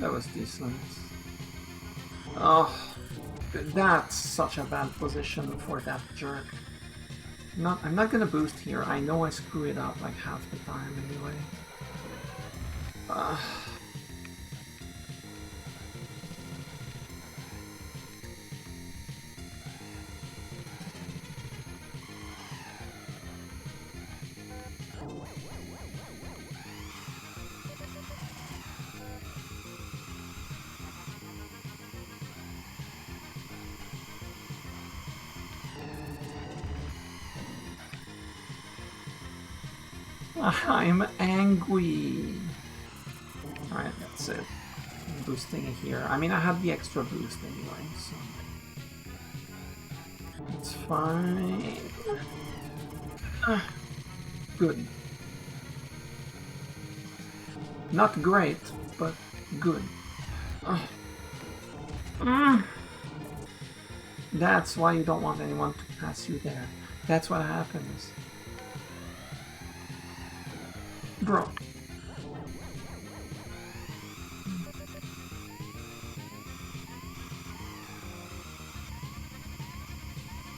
That was decent. Oh, that's such a bad position for that jerk. I'm not gonna boost here. I know I screw it up like half the time anyway. I'm angry. Alright, that's it. I'm boosting it here. I mean, I had the extra boost anyway, so... It's fine. Good. Not great, but good. That's why you don't want anyone to pass you there. That's what happens. Bro.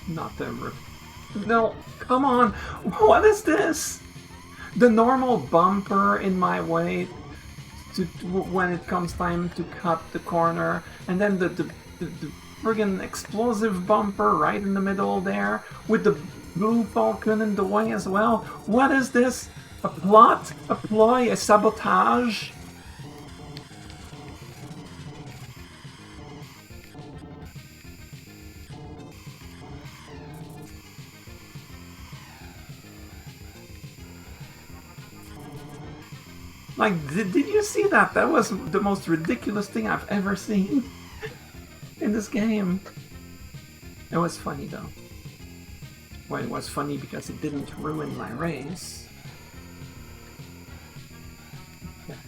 Not the... No, come on! What is this? The normal bumper in my way when it comes time to cut the corner, and then the friggin' explosive bumper right in the middle there, with the blue falcon in the way as well. What is this? A plot? A ploy? A sabotage? Like, did you see that? That was the most ridiculous thing I've ever seen in this game. It was funny though. Well, it was funny because it didn't ruin my race. Okay.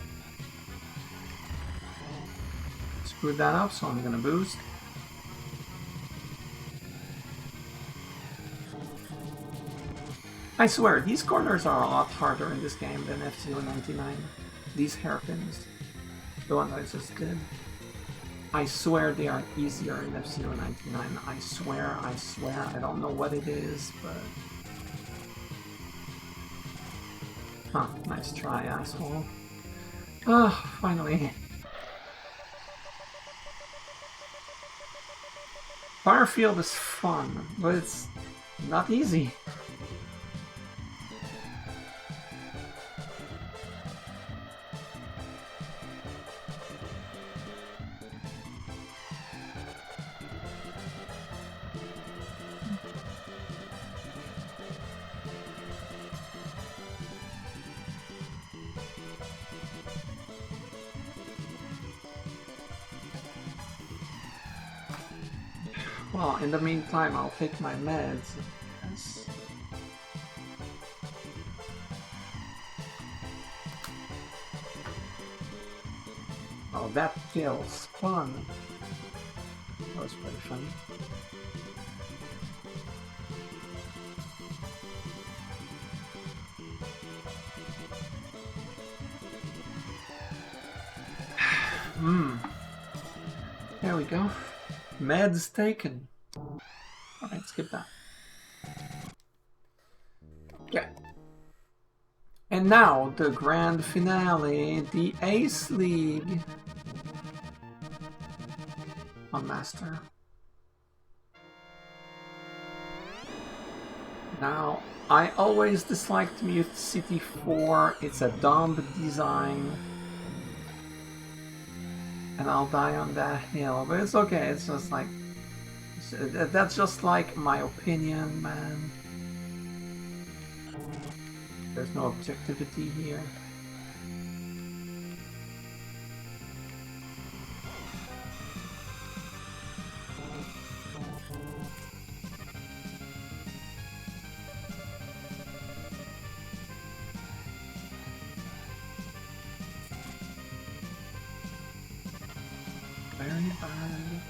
Screwed that up, so I'm gonna boost. I swear, these corners are a lot harder in this game than F-099. These hairpins. The one I just did. I swear they are easier in F-099. I swear, I don't know what it is, but... Huh, nice try, asshole. Ah, finally. Firefield is fun, but it's not easy. Well, in the meantime, I'll take my meds. Yes. Oh, that feels fun. That was pretty funny. There we go. Meds taken. Alright, skip that. Okay. And now, the grand finale, the Ace League. On Master. Now, I always disliked Mute City 4. It's a dumb design. And I'll die on that hill, but it's okay, it's just like... That's just like my opinion, man. There's no objectivity here. Very bad.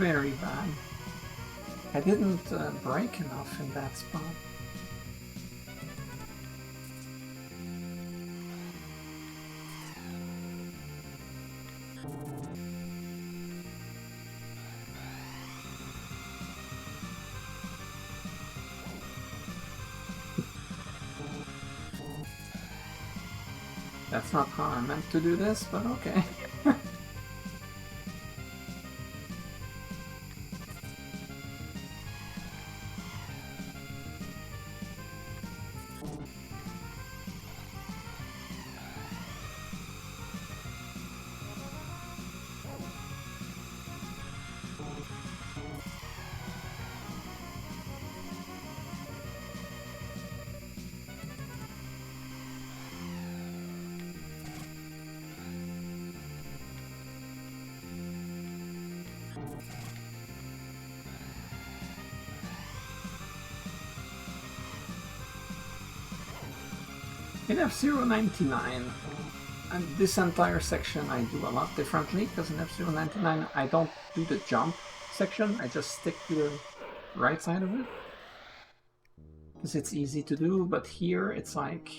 very bad. I didn't brake enough in that spot. That's not how I meant to do this, but okay. In F-Zero 99, and this entire section I do a lot differently, because in F-Zero 99 I don't do the jump section, I just stick to the right side of it. Because it's easy to do, but here it's like,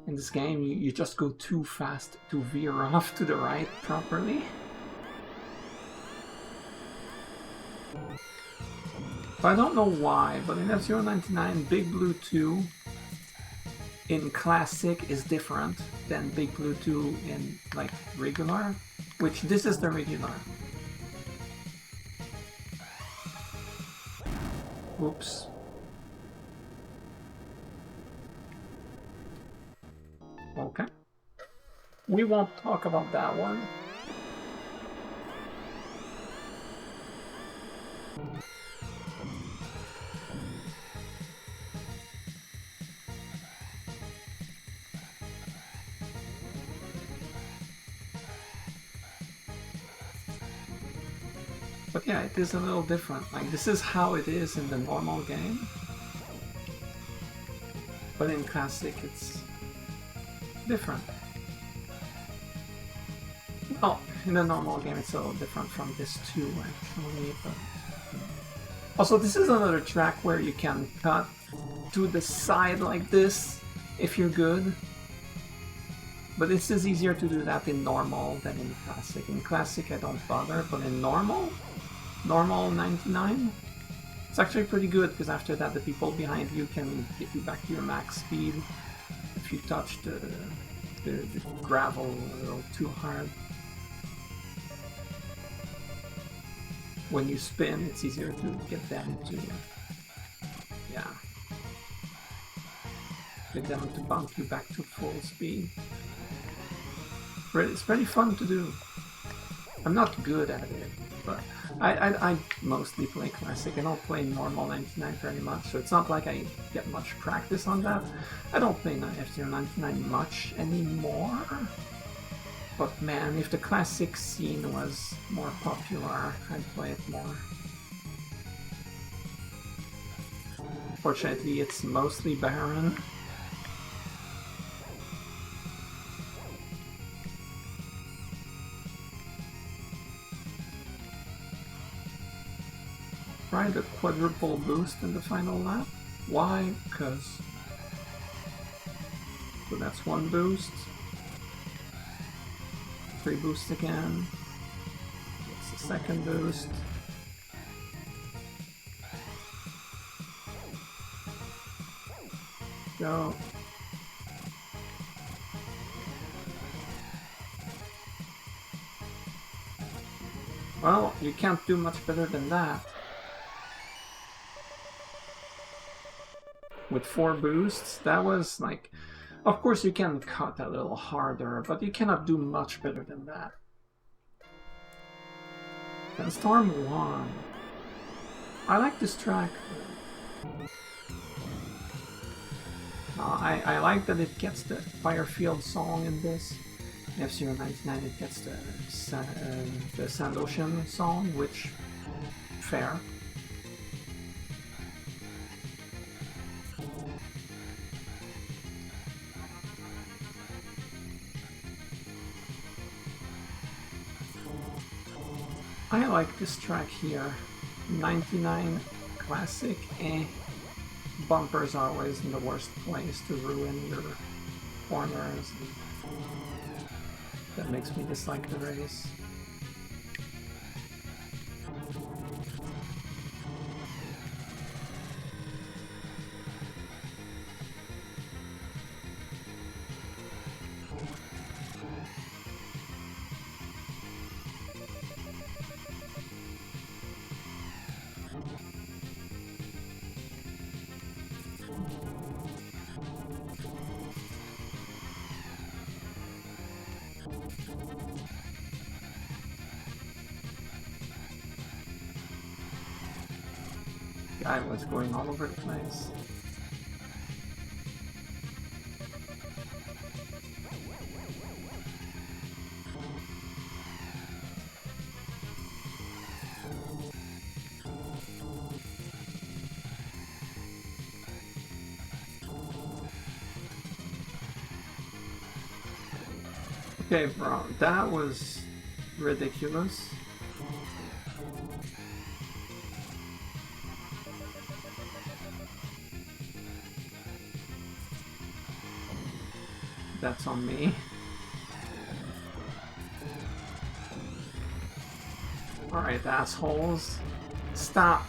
in this game you just go too fast to veer off to the right properly. So I don't know why, but in F-Zero 99, Big Blue 2 in Classic is different than Big Blue 2 in like regular, which this is the regular. Oops. Okay. We won't talk about that one. But yeah, it is a little different. Like, this is how it is in the normal game. But in Classic, it's different. Oh, in the normal game, it's a little different from this too, actually. But also, this is another track where you can cut to the side like this if you're good. But it's just easier to do that in normal than in Classic. In Classic, I don't bother, but in normal 99, it's actually pretty good, because after that the people behind you can get you back to your max speed if you touch the gravel a little too hard. When you spin, it's easier to get them to, yeah, get them to bump you back to full speed. It's pretty fun to do. I'm not good at it, but I mostly play Classic. I don't play normal 99 very much, so it's not like I get much practice on that. I don't play F-Zero 99 much anymore. But man, if the Classic scene was more popular, I'd play it more. Fortunately, it's mostly barren. Try the quadruple boost in the final lap. Why? Because... So that's one boost. 3 boosts again. It's the second boost. Go. Well, you can't do much better than that. With 4 boosts, that was like... Of course you can cut a little harder, but you cannot do much better than that. And Storm 1. I like this track. I like that it gets the Firefield song in this. In F-Zero 99 it gets the Sand Ocean song, which... fair. I like this track here. 99 classic, Bumpers are always in the worst place to ruin your corners. That makes me dislike the race. I was going all over the place. Okay, bro, that was ridiculous. That's on me. Alright, assholes. Stop.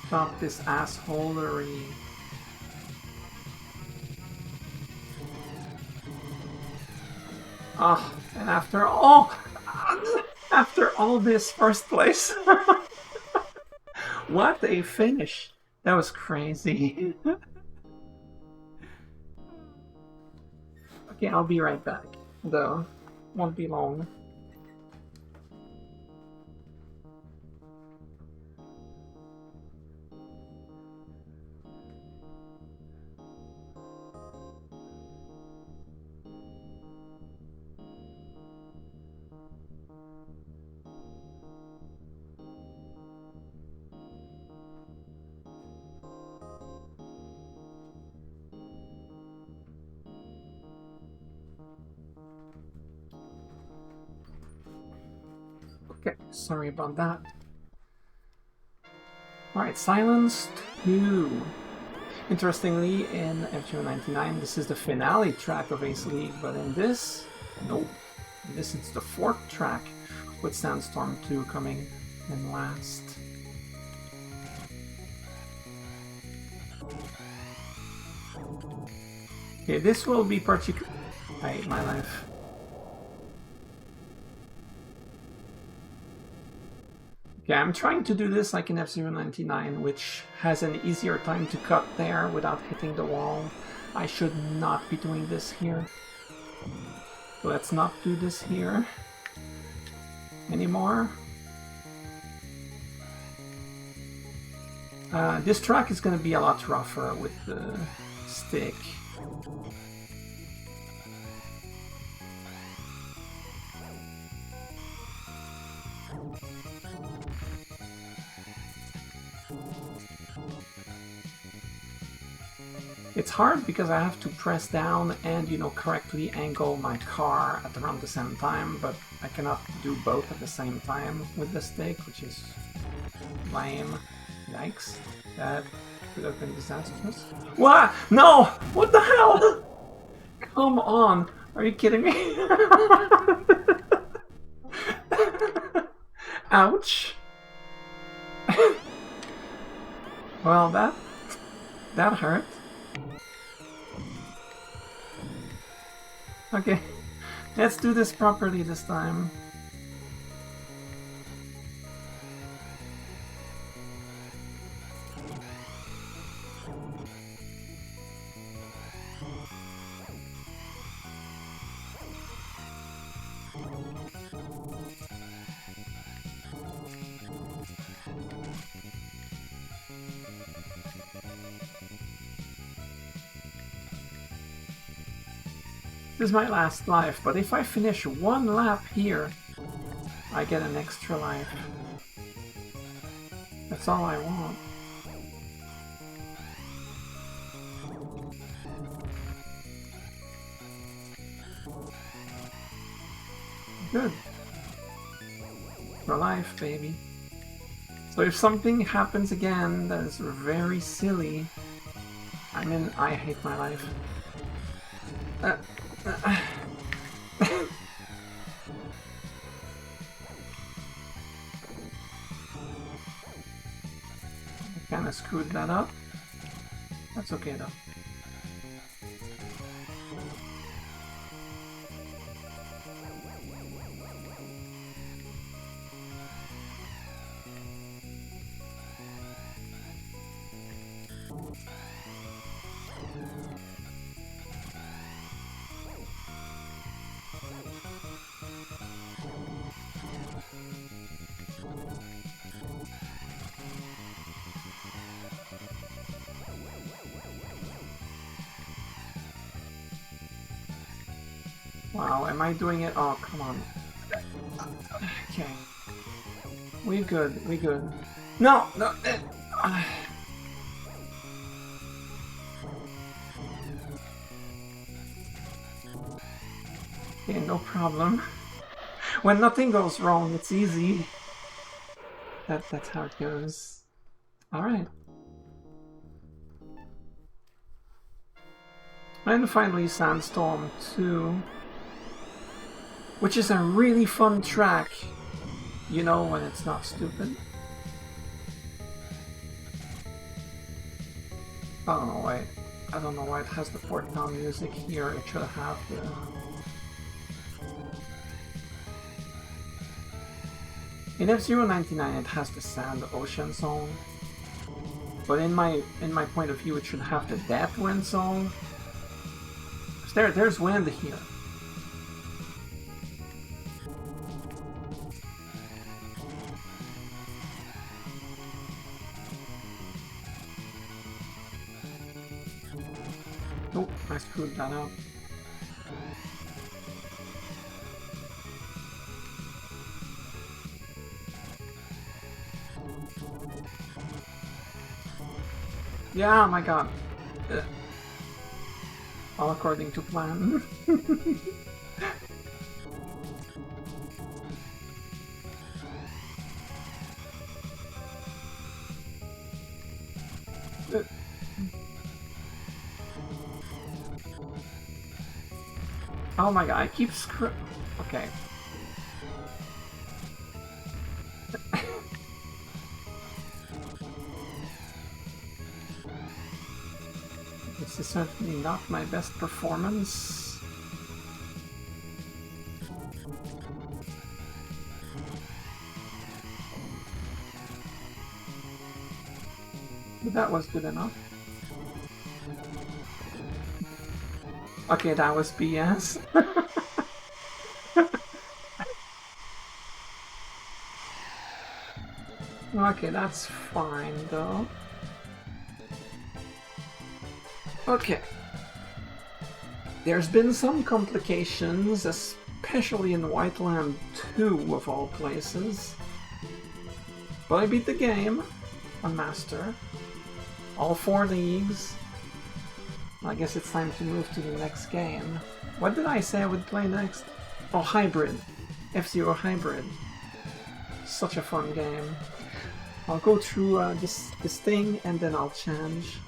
Stop this assholery. Oh, and after all this, first place. What a finish. That was crazy. Okay, I'll be right back, though. Won't be long. Okay, sorry about that. Alright, Silence 2. Interestingly, in F-99, this is the finale track of Ace League, but in this, nope. In this, it's the fourth track, with Sandstorm 2 coming in last. Okay, this will be particular. I hate my life. Okay, I'm trying to do this like in F-099, which has an easier time to cut there without hitting the wall. I should not be doing this here. So let's not do this here anymore. This track is going to be a lot rougher with the stick. It's hard because I have to press down and, you know, correctly angle my car at around the same time, but I cannot do both at the same time with the stick, which is lame. Yikes. That could have been disastrous. What? No! What the hell? Come on! Are you kidding me? Ouch! Well, that hurt. Okay, let's do this properly this time. This is my last life, but if I finish one lap here, I get an extra life. That's all I want. Good. For life, baby. So if something happens again that is very silly, I mean, I hate my life. I kinda screwed that up. That's okay though. Wow, am I doing it? Oh, come on. Okay. We good, we good. No, no. Okay, no problem. When nothing goes wrong, it's easy. That's how it goes. Alright. And finally Sandstorm 2. Which is a really fun track. You know, when it's not stupid. I don't know why. I don't know why it has the Fortnite music here. It should have the... In F-Zero 99 it has the Sand Ocean song. But in my point of view it should have the Death Wind song. There's wind here. Oh, I screwed that up. Yeah, my god. All according to plan. Oh my god, I keep Okay. This is certainly not my best performance. But that was good enough. Okay, that was BS. Okay, that's fine though. Okay. There's been some complications, especially in Whiteland 2 of all places. But I beat the game on Master. All 4 leagues. I guess it's time to move to the next game. What did I say I would play next? Oh, Hybrid. F-Zero Hybrid. Such a fun game. I'll go through this thing and then I'll change.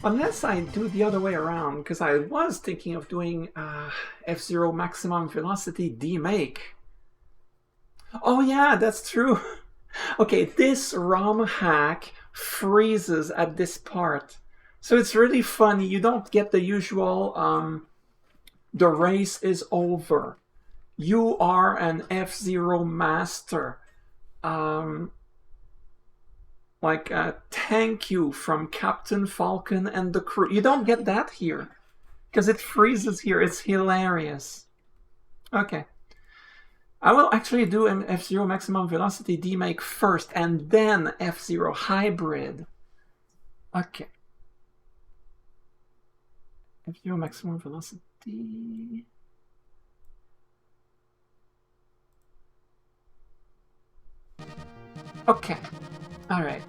Unless I do the other way around, because I was thinking of doing F-Zero Maximum Velocity Demake. Oh yeah, that's true. Okay, this ROM hack freezes at this part. So it's really funny. You don't get the usual, the race is over. You are an F-Zero master. Like thank you from Captain Falcon and the crew. You don't get that here because it freezes here. It's hilarious. Okay, I will actually do an F-Zero Maximum Velocity Demake first and then F-Zero Hybrid. Okay. F0 maximum velocity. Okay. All right.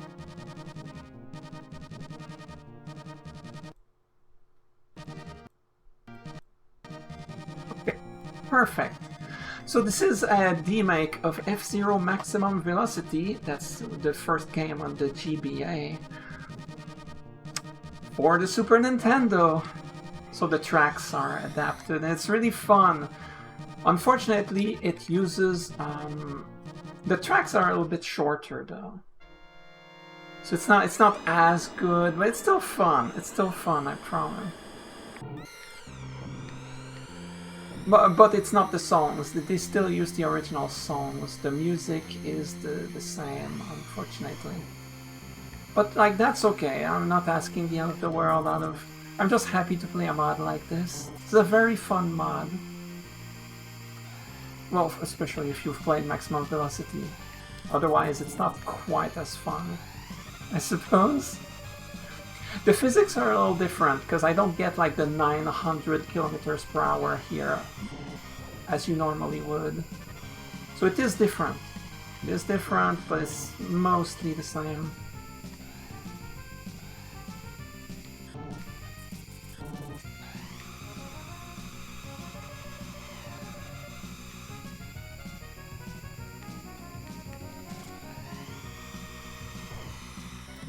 Okay. Perfect. So this is a demake of F-Zero Maximum Velocity. That's the first game on the GBA for the Super Nintendo. So the tracks are adapted, and it's really fun. Unfortunately, it uses... the tracks are a little bit shorter, though. So it's not as good, but it's still fun. It's still fun, I promise. But it's not the songs. They still use the original songs. The music is the same, unfortunately. But, like, that's okay. I'm not asking the end of the world out of... I'm just happy to play a mod like this. It's a very fun mod. Well, especially if you've played Maximum Velocity. Otherwise, it's not quite as fun, I suppose. The physics are a little different, because I don't get like the 900 kilometers per hour here, as you normally would. So it is different. It is different, but it's mostly the same.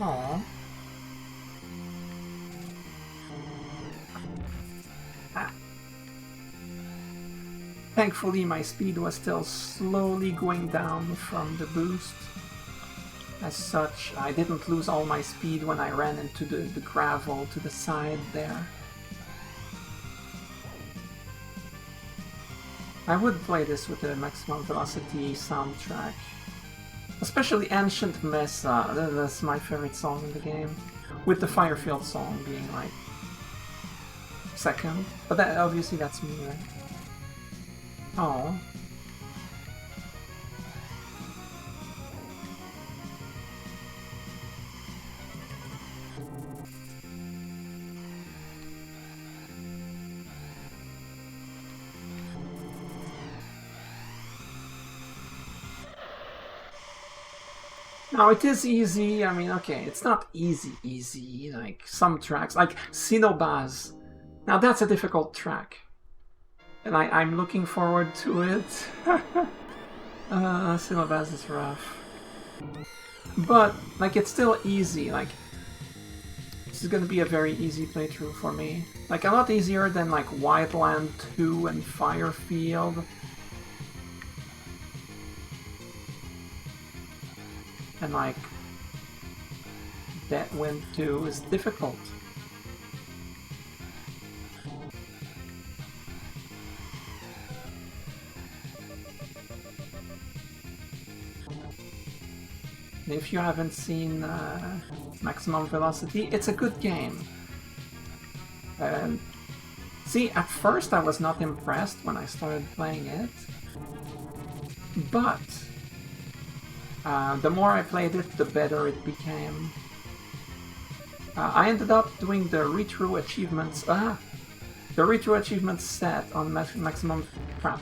Aww. Thankfully, my speed was still slowly going down from the boost. As such, I didn't lose all my speed when I ran into the gravel to the side there. I would play this with the Maximum Velocity soundtrack. Especially Ancient Mesa, that's my favorite song in the game. With the Firefield song being like second. But that, obviously that's me, right? Oh. No, it is easy. I mean, okay, it's not easy, like some tracks, like Sinobaz. Now that's a difficult track. And I'm looking forward to it. Sinobaz is rough. But, like, it's still easy, like, this is gonna be a very easy playthrough for me. Like, a lot easier than, like, Wildland 2 and Firefield. And, like, Deadwind 2 is difficult. If you haven't seen Maximum Velocity, it's a good game. See, at first I was not impressed when I started playing it, but the more I played it, the better it became. I ended up doing the read-through achievements, the read-through achievements set on Maximum... crap.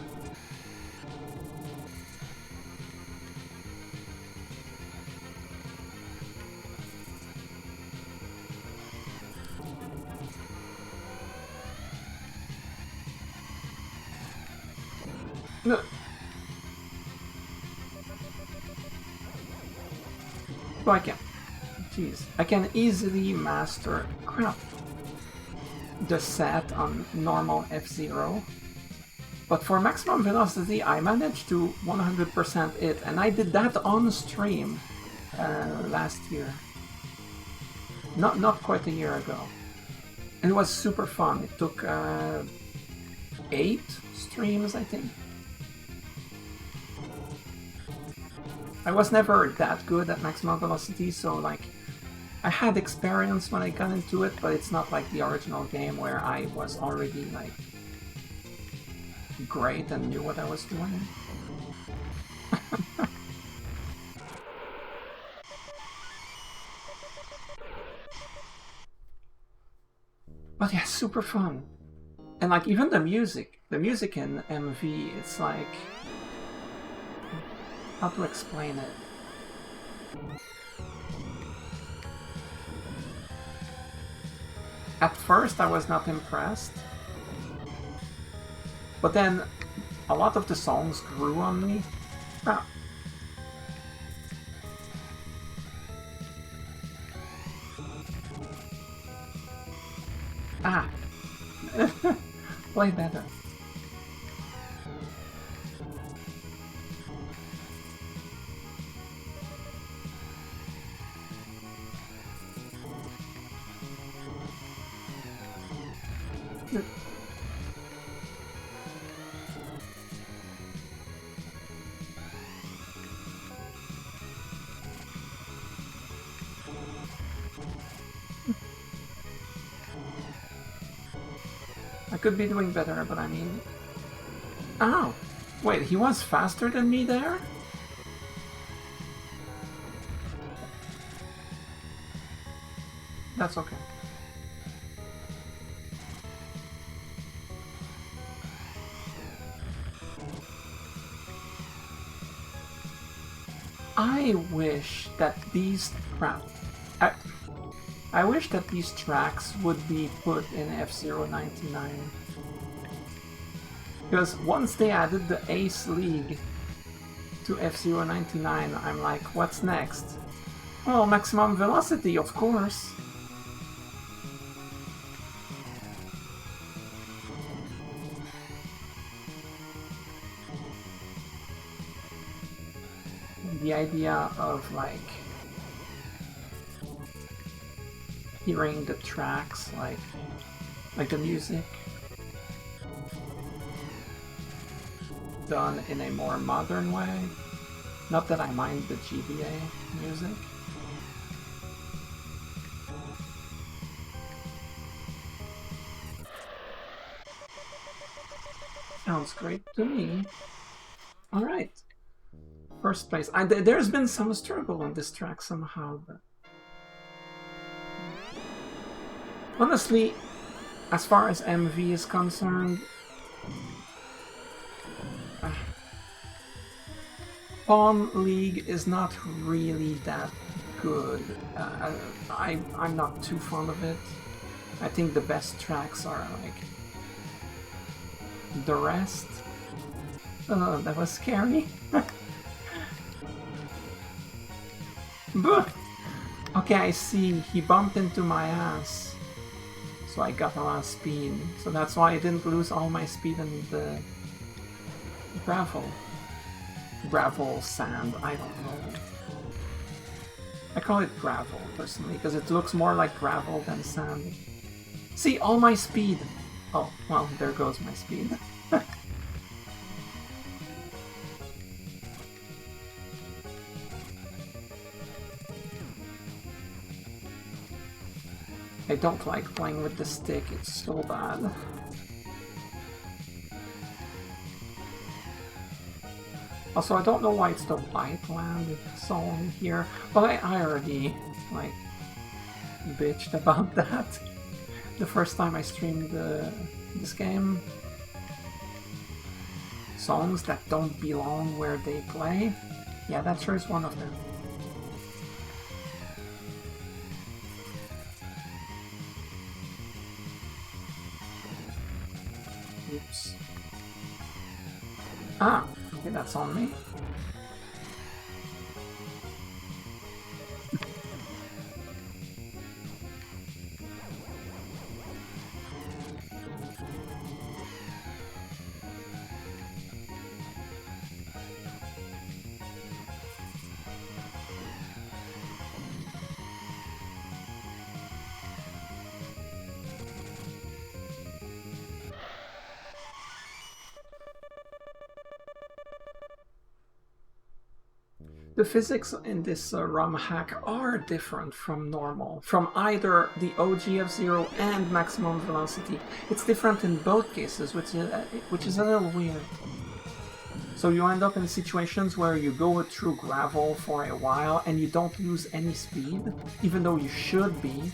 No. So I can... Jeez. I can easily master... crap. The set on normal F-Zero. But for Maximum Velocity, I managed to 100% it, and I did that on stream last year. Not quite a year ago. And it was super fun. It took 8 streams, I think. I was never that good at Maximum Velocity, so like I had experience when I got into it, but it's not like the original game where I was already like great and knew what I was doing. But yeah, super fun. And like even the music in MV, it's like, how to explain it? At first I was not impressed, but then a lot of the songs grew on me. Ah. Ah. Play better. I could be doing better, but I mean... Oh! Wait, he was faster than me there? That's okay. I wish that these... I wish that these tracks would be put in F-Zero 99. Because once they added the Ace League to F-Zero 99, I'm like, what's next? Well, Maximum Velocity, of course. The idea of like hearing the tracks, like the music done in a more modern way. Not that I mind the GBA music. Sounds great to me. Alright. First place. There's been some struggle on this track somehow, but... Honestly, as far as MV is concerned, Pawn League is not really that good. I'm not too fond of it. I think the best tracks are like the rest. Oh, that was scary. Okay, I see. He bumped into my ass. So I got a lot of speed. So that's why I didn't lose all my speed in the gravel. Gravel, sand, I don't know. I call it gravel, personally, because it looks more like gravel than sand. See, all my speed! Oh, well, there goes my speed. I don't like playing with the stick, it's so bad. Also, I don't know why it's the White Land song here, but I already, like, bitched about that the first time I streamed this game. Songs that don't belong where they play. Yeah, that sure is one of them. Oops. Ah, okay, that's on me. The physics in this ROM hack are different from normal, from either the OG F-Zero and Maximum Velocity. It's different in both cases, which is a little weird. So you end up in situations where you go through gravel for a while and you don't lose any speed, even though you should be.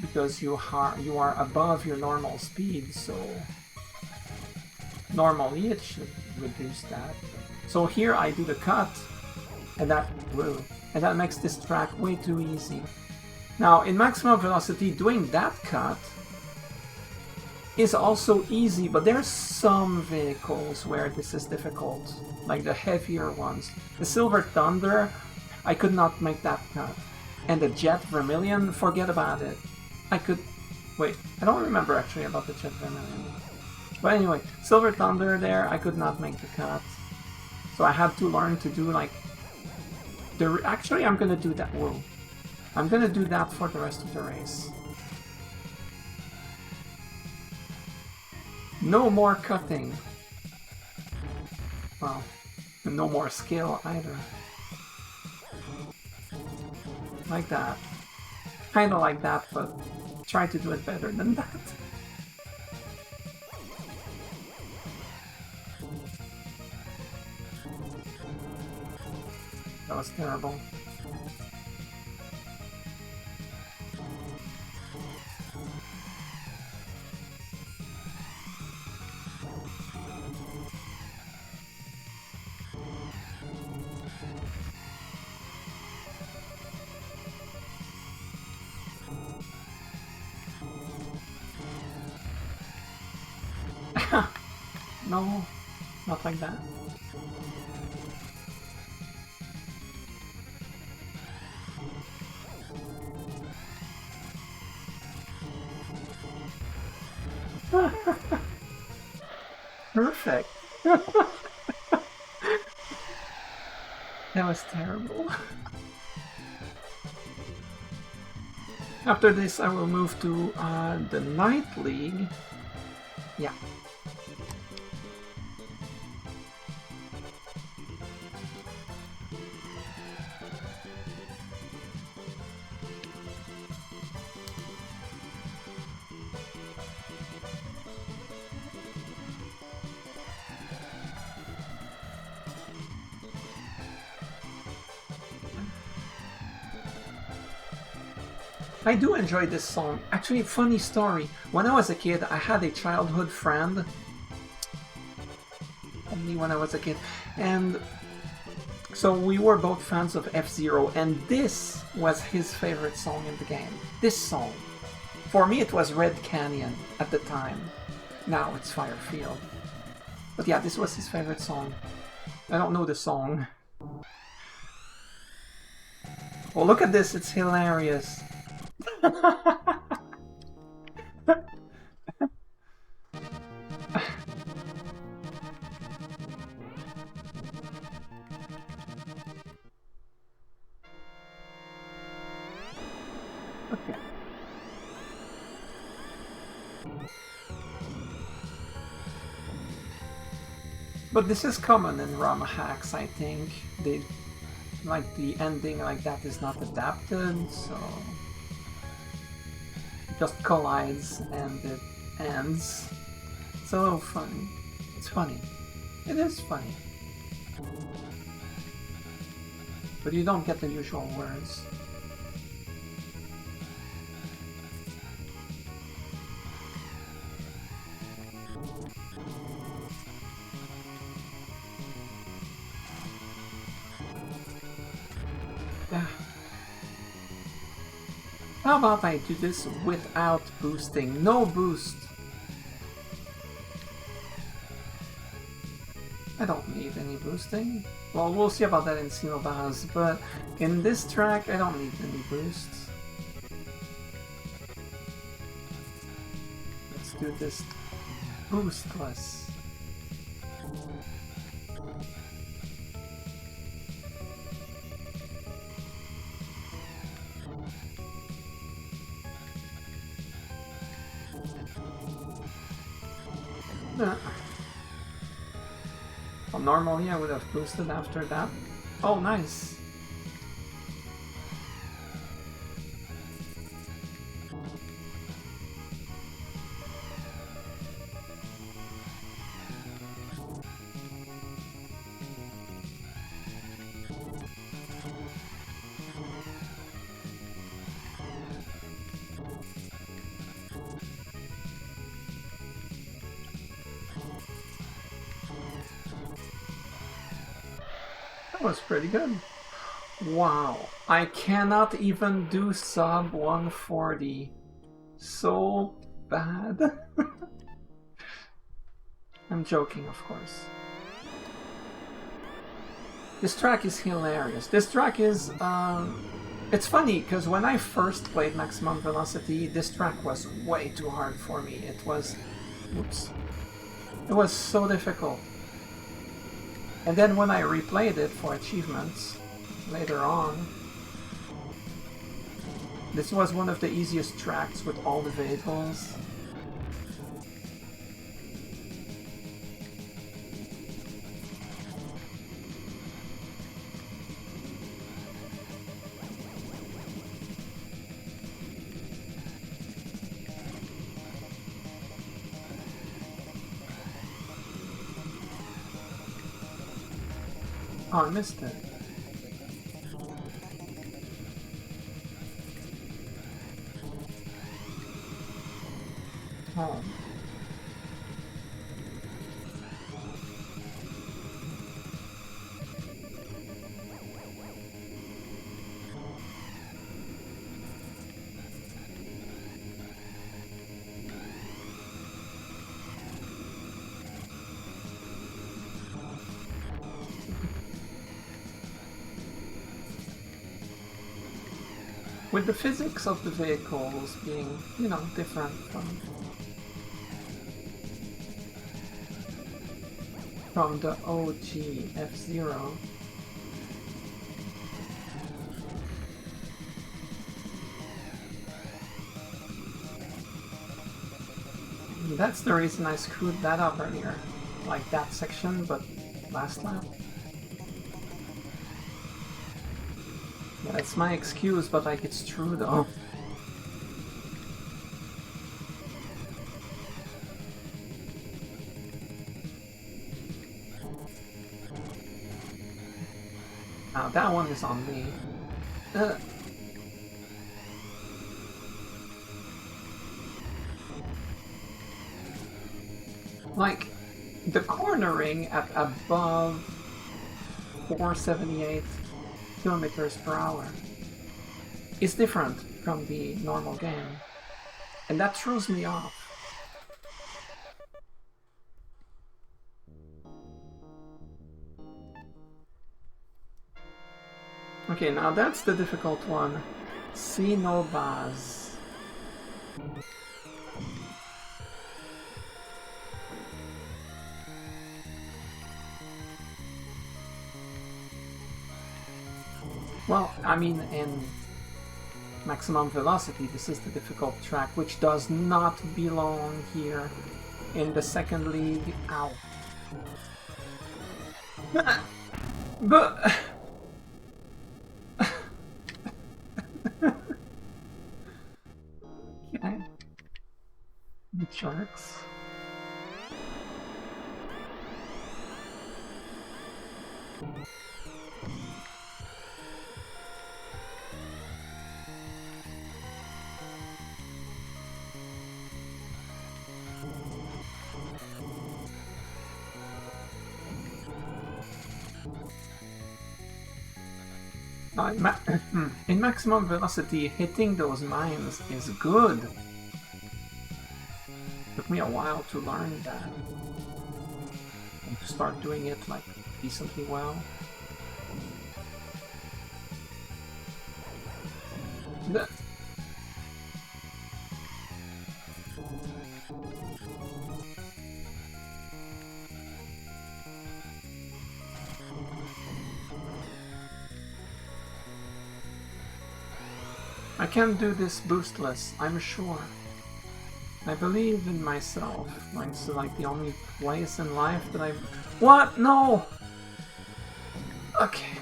because you are above your normal speed, so normally it should reduce that. So here I do the cut, and that makes this track way too easy. Now in Maximum Velocity, doing that cut is also easy, but there's some vehicles where this is difficult, like the heavier ones. The Silver Thunder, I could not make that cut. And the Jet Vermilion, forget about it. Wait, I don't remember actually about the Jet Vermilion. But anyway, Silver Thunder there, I could not make the cut. So I had to learn to do like... Actually, I'm gonna do that. Whoa. I'm gonna do that for the rest of the race. No more cutting. Well, no more skill either. Like that. Kinda like that, but try to do it better than that. That was terrible. No, not like that. Perfect. That was terrible. After this, I will move to the Night League. Yeah. I do enjoy this song. Actually, funny story. When I was a kid, I had a childhood friend. Only when I was a kid. And so we were both fans of F-Zero, and this was his favorite song in the game. This song. For me, it was Red Canyon at the time. Now it's Firefield. But yeah, this was his favorite song. I don't know the song. Oh, look at this. It's hilarious. Okay. But this is common in ROM hacks, I think. They like the ending like that is not adapted, so it just collides and it ends. It's a little funny. It's funny. It is funny. But you don't get the usual words. How about I do this without boosting? No boost! I don't need any boosting. Well, we'll see about that in Xenobaz, but in this track I don't need any boosts. Let's do this boostless. Well, normally I would have boosted after that. Oh, nice! That was pretty good. Wow, I cannot even do sub 140. So bad. I'm joking, of course. This track is hilarious. This track is, it's funny, because when I first played Maximum Velocity, this track was way too hard for me. It was, oops. It was so difficult. And then when I replayed it for achievements, later on, this was one of the easiest tracks with all the vehicles. Oh, I missed it. Oh. With the physics of the vehicles being, you know, different from the OG F-Zero. That's the reason I screwed that up earlier. Like that section, but last lap. Yeah, it's my excuse, but like it's true though. Now that one is on me. Like, the cornering at above 478 kilometers per hour is different from the normal game, and that throws me off. Okay, now that's the difficult one. See no baz. Well, I mean, in Maximum Velocity, this is the difficult track, which does not belong here in the second league. Ow. But... okay. The sharks. In Maximum Velocity, hitting those mines is good. Took me a while to learn that. And to start doing it like decently well. I can do this boostless, I'm sure. I believe in myself. It's like the only place in life that I... What? No! Okay.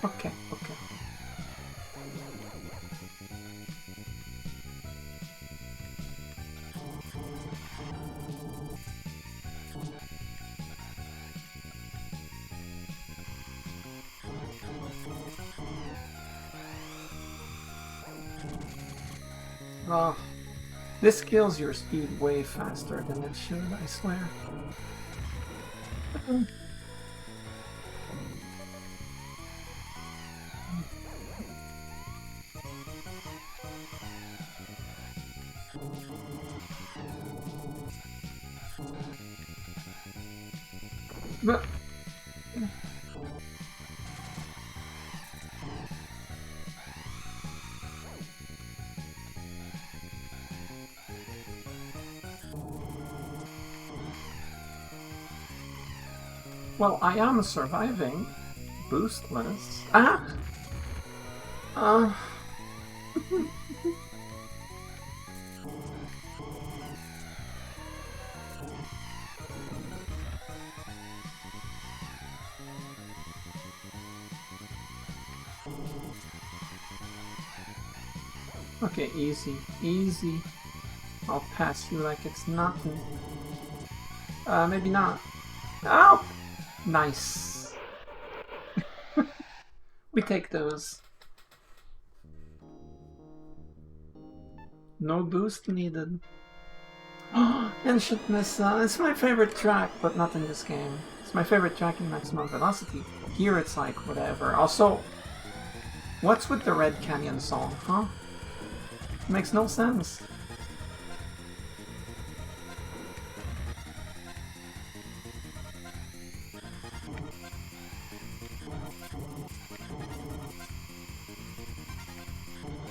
Okay. Oh, this kills your speed way faster than it should, I swear. But... Well, I am surviving. Boostless. Ah! Okay, easy. Easy. I'll pass you like it's nothing. Maybe not. Ow! Nice. We take those. No boost needed. Ancient Missa. It's my favorite track, but not in this game. It's my favorite track in Maximum Velocity. Here it's like whatever. Also, what's with the Red Canyon song, huh? Makes no sense.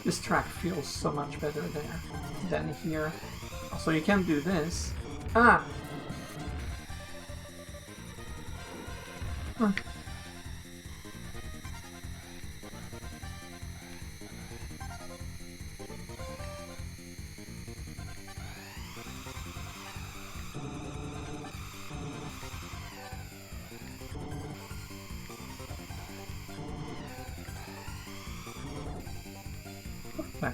This track feels so much better there than here. So you can do this. Ah! Huh. Okay.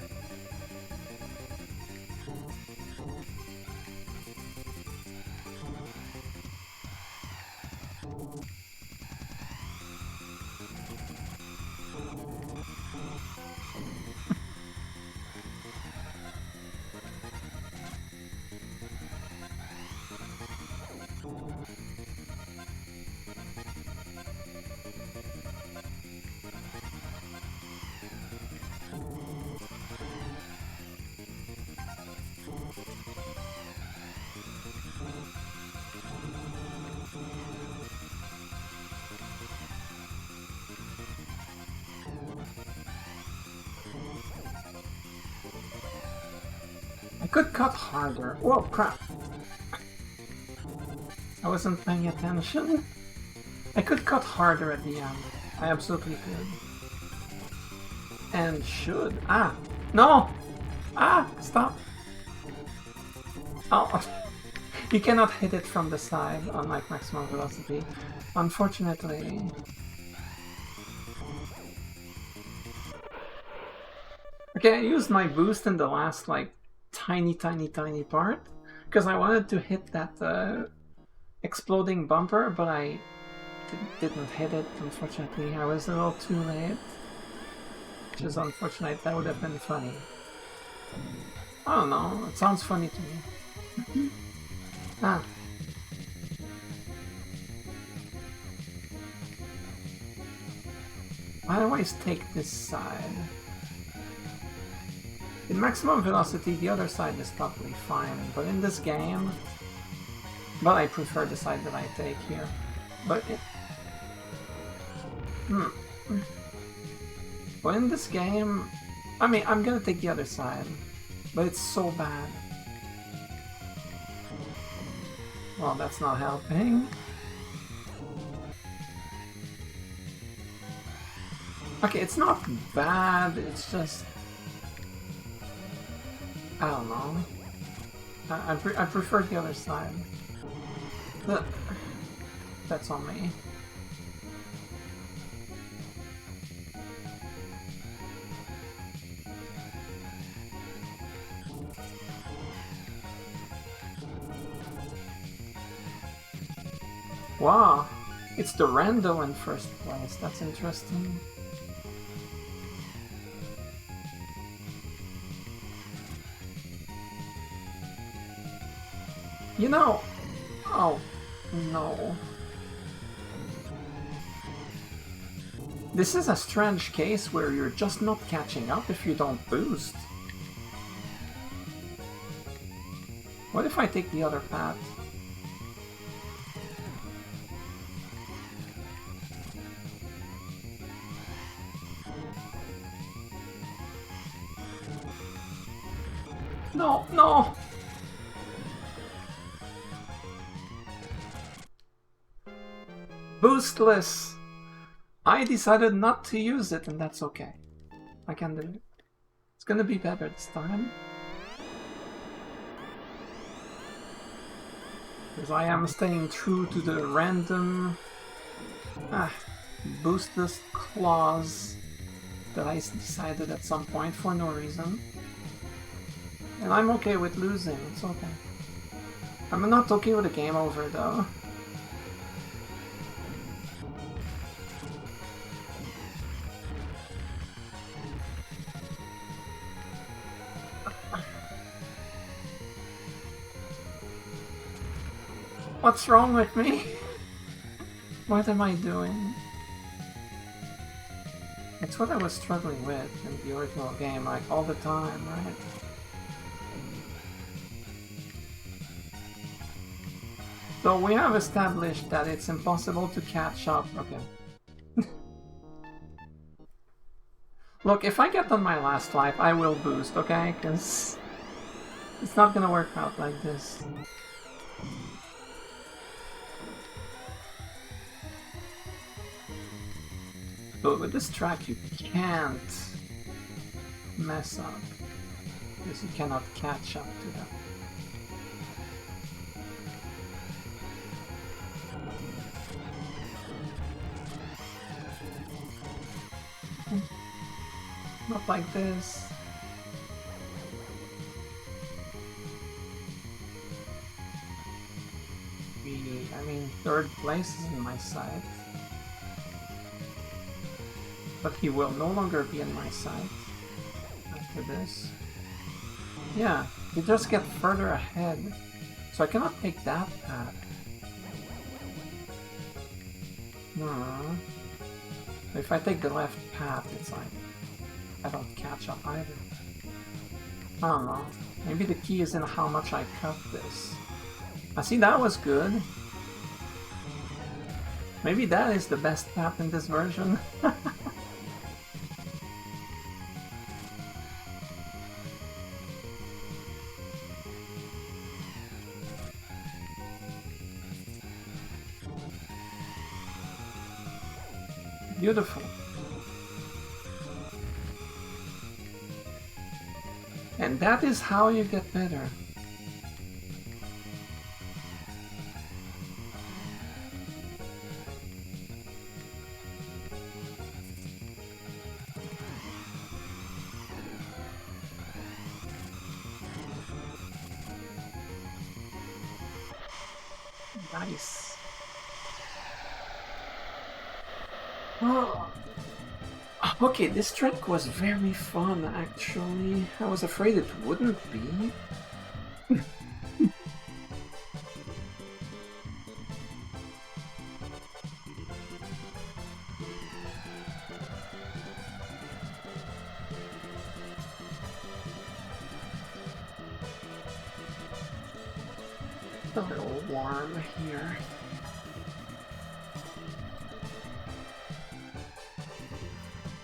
I could cut harder. Whoa, crap. I wasn't paying attention. I could cut harder at the end. I absolutely could. And should. Ah! No! Ah! Stop! Oh! You cannot hit it from the side, unlike Maximum Velocity. Unfortunately. Okay, I used my boost in the last, like, tiny part, because I wanted to hit that exploding bumper, but I didn't hit it, unfortunately. I was a little too late, which is unfortunate. That would have been funny. I don't know, it sounds funny to me. Ah. I always take this side. In Maximum Velocity, the other side is probably fine, but in this game... But I prefer the side that I take here. But it... But in this game... I mean, I'm gonna take the other side, but it's so bad. Well, that's not helping. Okay, it's not bad, it's just... I don't know. I prefer the other side. But that's on me. Wow, it's the rando in first place. That's interesting. You know... Oh, no. This is a strange case where you're just not catching up if you don't boost. What if I take the other path? No! Boostless! I decided not to use it, and that's okay. I can do it. It's gonna be better this time. Because I am staying true to the random boostless clause that I decided at some point for no reason. And I'm okay with losing, it's okay. I'm not okay with the game over though. What's wrong with me? What am I doing? It's what I was struggling with in the original game, like all the time, right? So we have established that it's impossible to catch up. Okay. Look, if I get on my last life, I will boost, okay? Because it's not gonna work out like this. But with this track, you can't mess up, because you cannot catch up to them. Not like this. I mean, third place is in my sight. But he will no longer be in my sight after this. Yeah, you just get further ahead. So I cannot take that path. If I take the left path, it's like I don't catch up either. I don't know. Maybe the key is in how much I cut this. I see, that was good. Maybe that is the best path in this version. Beautiful. And that is how you get better. Nice. Oh. Okay, this track was very fun, actually. I was afraid it wouldn't be. A little warm here.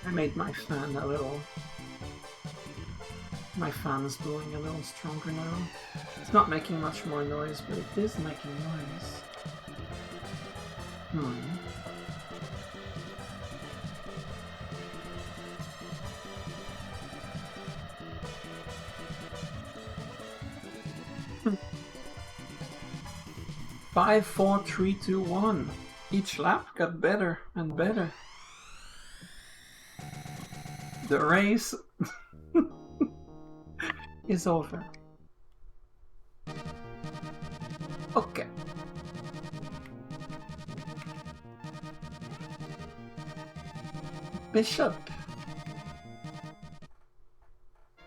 I made my fan a little... My fan is blowing a little stronger now. It's not making much more noise, but it is making noise. 5, 4, 3, 2, 1. Each lap got better and better. The race is over. Okay. Bishop.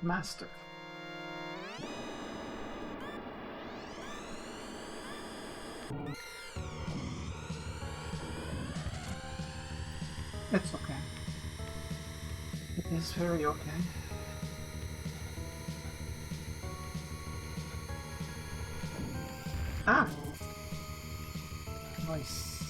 Master. It's okay. It is very okay. Ah! Nice.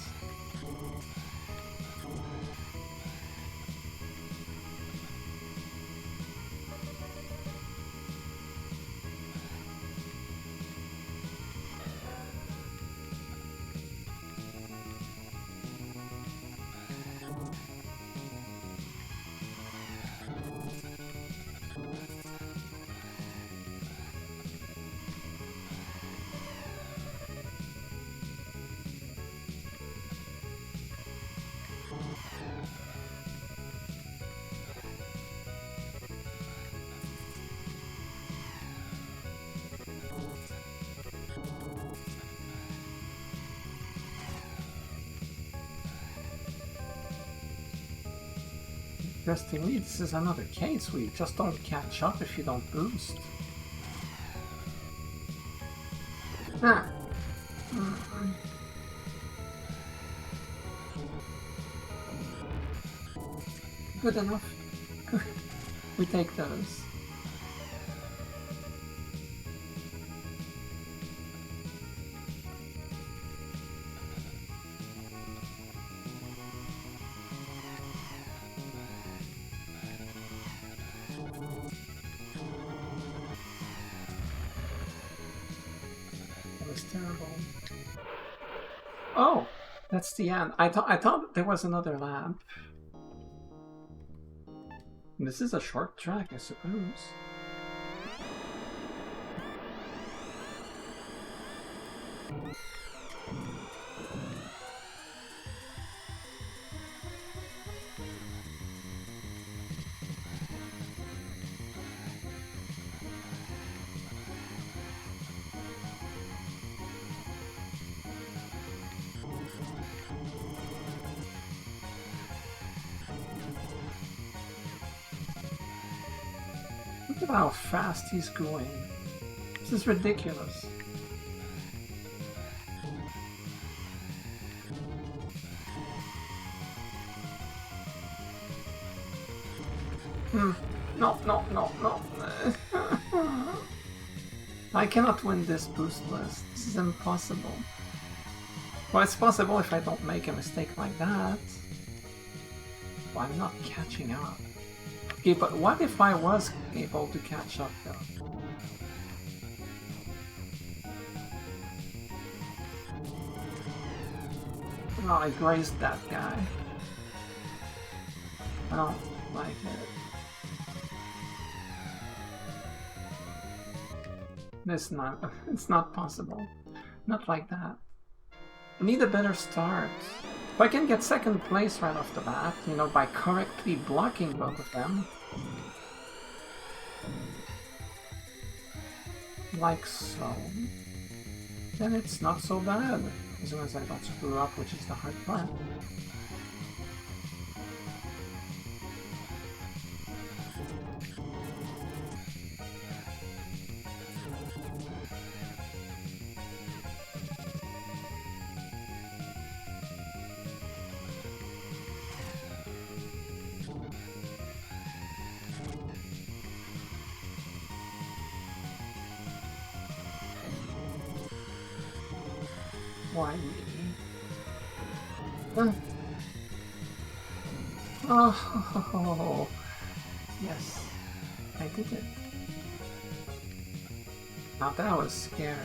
Interestingly, this is another case where you just don't catch up if you don't boost. Ah. Good enough. We take those. Terrible. Oh, that's the end. I thought there was another lab. This is a short track, I suppose. Look at how fast he's going. This is ridiculous. No, no, no, no. I cannot win this boostless. This is impossible. Well, it's possible if I don't make a mistake like that. Well, I'm not catching up. Okay, but what if I was able to catch up though? Oh, I grazed that guy. I don't like it. It's not possible. Not like that. I need a better start. If I can get second place right off the bat, you know, by correctly blocking both of them. Like so. Then it's not so bad. As long as I don't screw up, which is the hard part. Why me? Oh, yes, I did it. Now that was scary.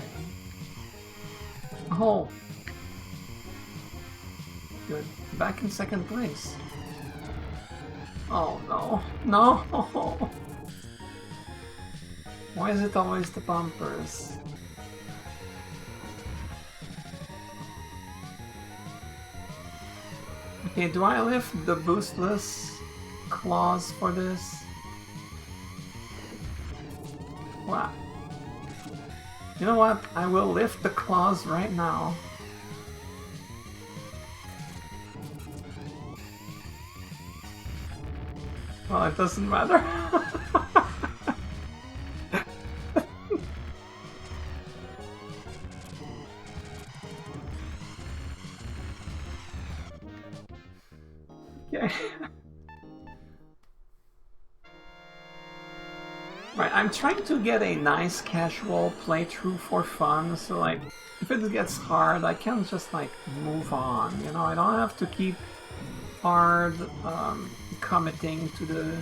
Oh, good. Back in second place. Oh no, no! Why is it always the bumpers? Okay, do I lift the boostless claws for this? Wow. You know what? I will lift the claws right now. Well, it doesn't matter. Okay. Right, I'm trying to get a nice casual playthrough for fun, so like, if it gets hard, I can just like move on, you know, I don't have to keep hard committing to the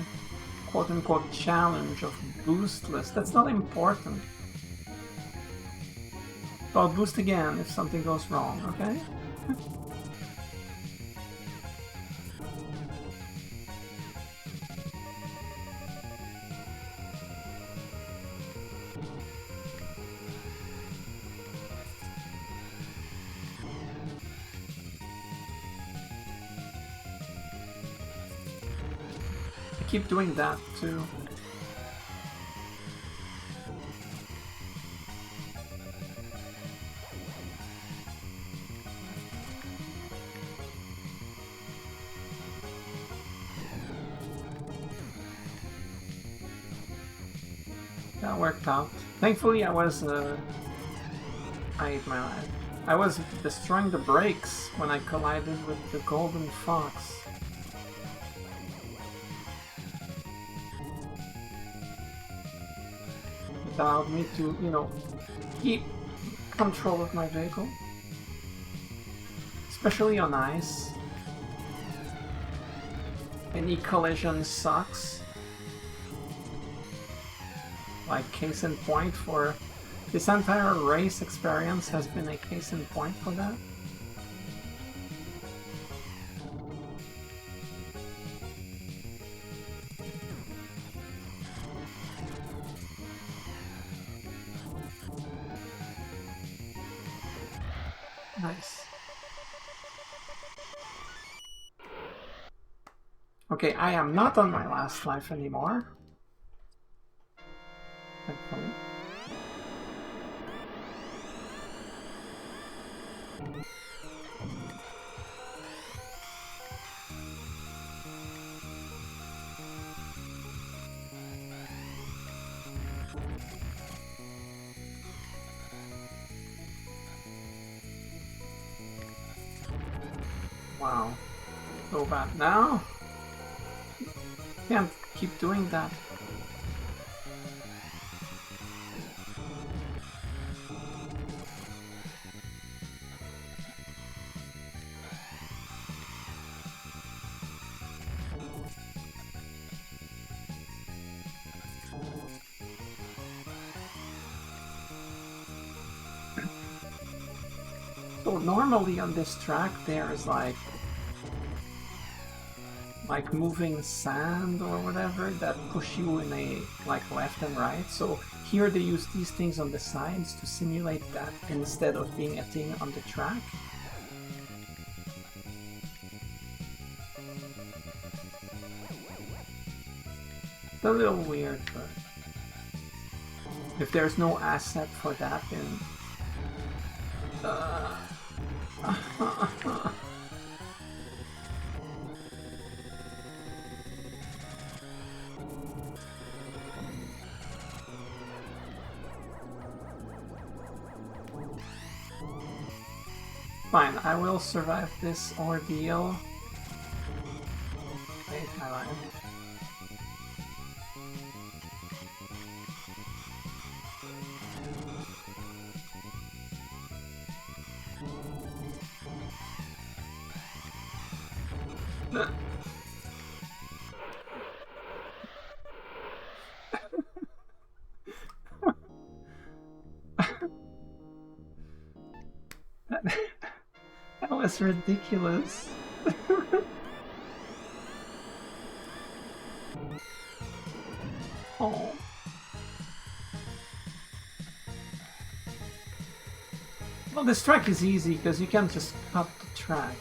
quote-unquote challenge of boostless. That's not important. So I'll boost again if something goes wrong, okay? Keep doing that too. that worked out. Thankfully, I ate my life. I was destroying the brakes when I collided with the golden fox. It allowed me to, you know, keep control of my vehicle. Especially on ice. Any collision sucks. Like, case in point for... This entire race experience has been a case in point for that. Nice. Okay, I am not on my last life anymore. Thankfully. Wow. So bad now. Can't keep doing that. So normally on this track there's like moving sand or whatever that push you in a like left and right. So here they use these things on the sides to simulate that instead of being a thing on the track. It's a little weird, but if there's no asset for that, then fine, I will survive this ordeal. Wait, I lied. That was ridiculous. Oh. Well, this track is easy because you can just cut the track.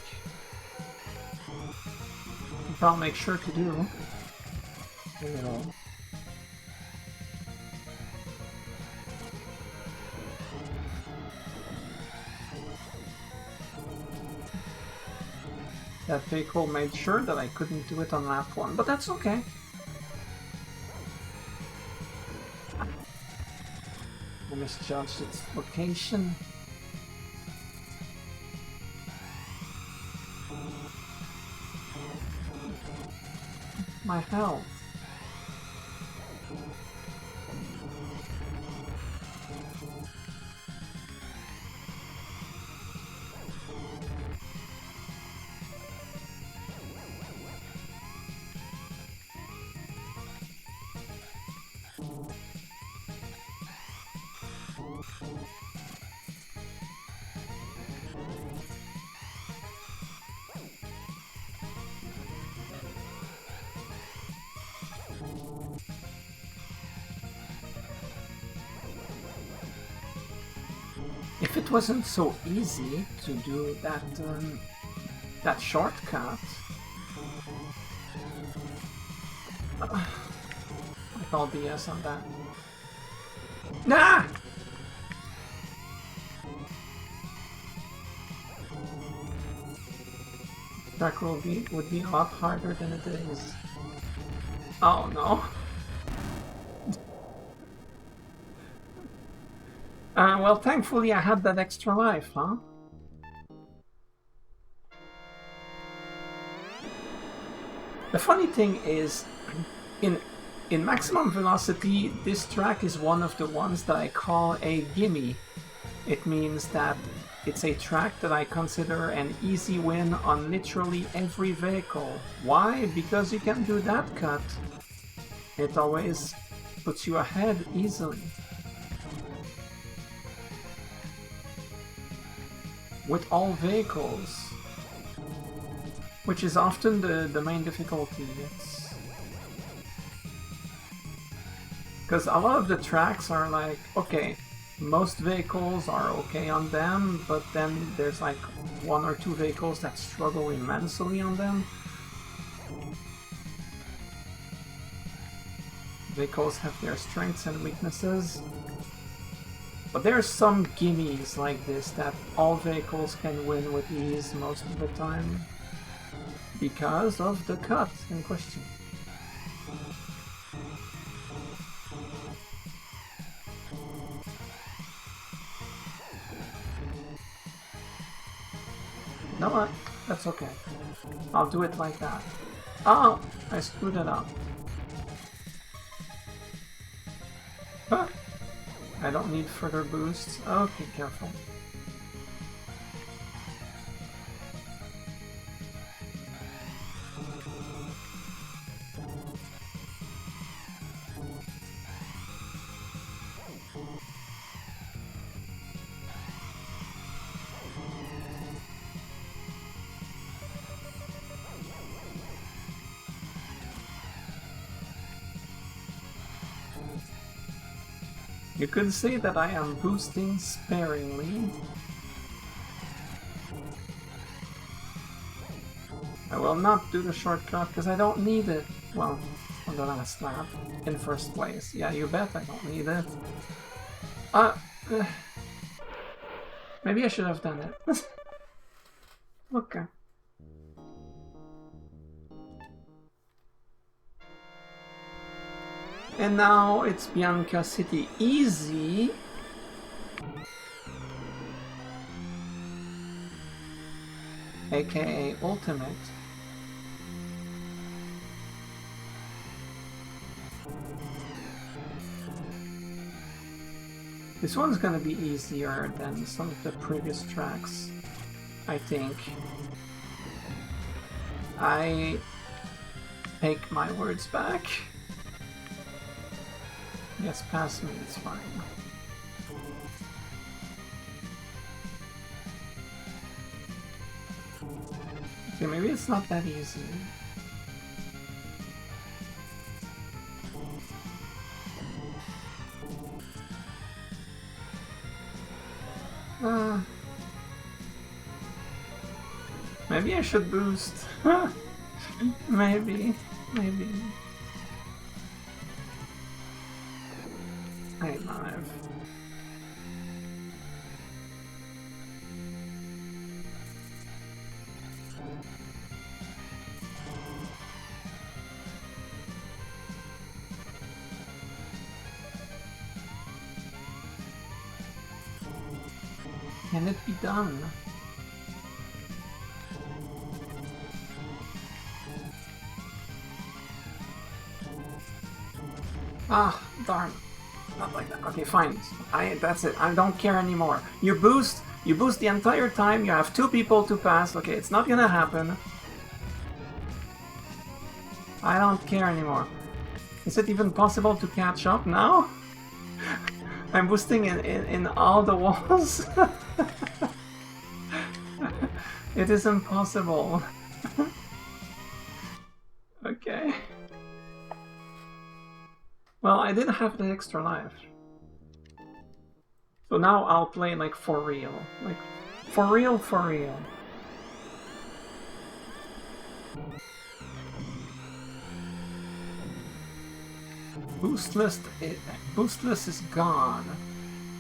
Which I'll make sure to do. You know. That vehicle made sure that I couldn't do it on lap 1, but that's okay. I misjudged its location. My health. If it wasn't so easy to do that that shortcut, I call BS on that. Nah! Track would be a lot harder than it is. Oh no. Well, thankfully I had that extra life, huh? The funny thing is, in Maximum Velocity, this track is one of the ones that I call a gimme. It means that it's a track that I consider an easy win on literally every vehicle. Why? Because you can do that cut. It always puts you ahead easily. With all vehicles. Which is often the main difficulty. Because a lot of the tracks are like, okay, most vehicles are okay on them, but then there's like one or two vehicles that struggle immensely on them. Vehicles have their strengths and weaknesses. But there are some gimmies like this that all vehicles can win with ease most of the time. Because of the cut in question. You know what? That's okay. I'll do it like that. Oh! I screwed it up. Huh? I don't need further boosts. Okay, careful. You could say that I am boosting sparingly. I will not do the shortcut because I don't need it. Well, on the last lap, in first place. Yeah, you bet I don't need it. Maybe I should have done it. Okay. And now it's Bianca City Easy. AKA Ultimate. This one's gonna be easier than some of the previous tracks, I think. I take my words back. Yes, pass me, it's fine. Okay, maybe it's not that easy. Maybe I should boost. Maybe. Hey, live. Can it be done? Ah, darn. Not like that. Okay, fine. That's it. I don't care anymore. You boost the entire time, you have two people to pass. Okay, it's not gonna happen. I don't care anymore. Is it even possible to catch up now? I'm boosting in all the walls. It is impossible. Okay. Well, I didn't have the extra life. So now I'll play like for real. Like, for real, for real. Boostless is gone.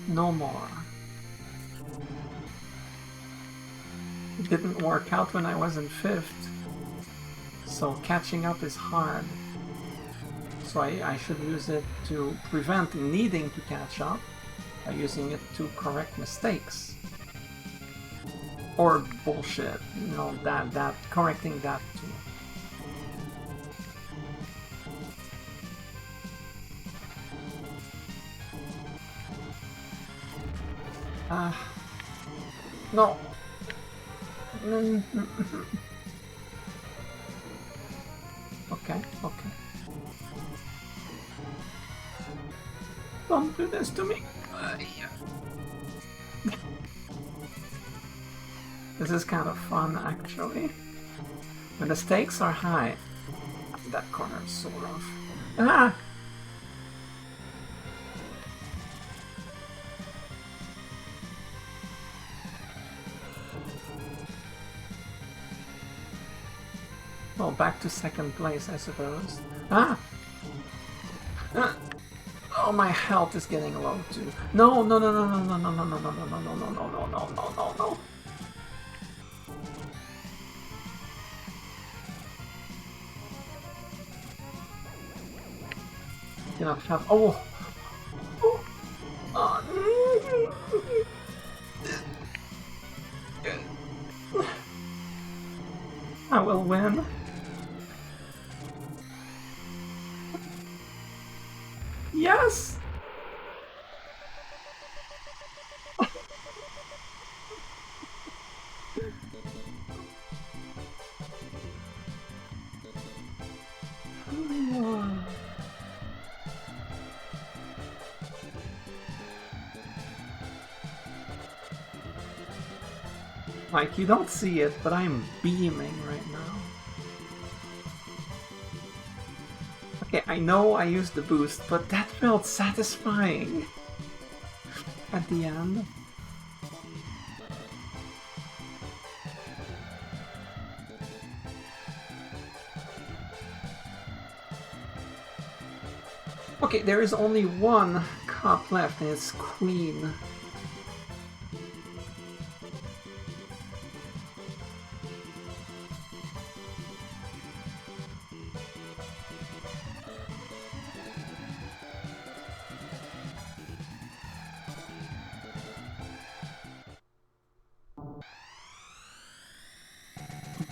No more. It didn't work out when I was in 5th. So catching up is hard. So I should use it to prevent needing to catch up. by using it to correct mistakes. Or bullshit, you know, that correcting that too. No. Okay, okay. Don't do this to me. Yeah. This is kind of fun, actually. When the stakes are high. That corner is so rough. Ah! Well, back to second place, I suppose. Ah! Oh, my health is getting low too. No, no, no, no, no, no, no, no, no, no, no, no, no, no, no, no, no, no, no. You know, have. Oh! I will win. Yes! Like, you don't see it, but I'm beaming right now. Okay, I know I used the boost, but that felt satisfying at the end. Okay, there is only one cup left, and it's Queen.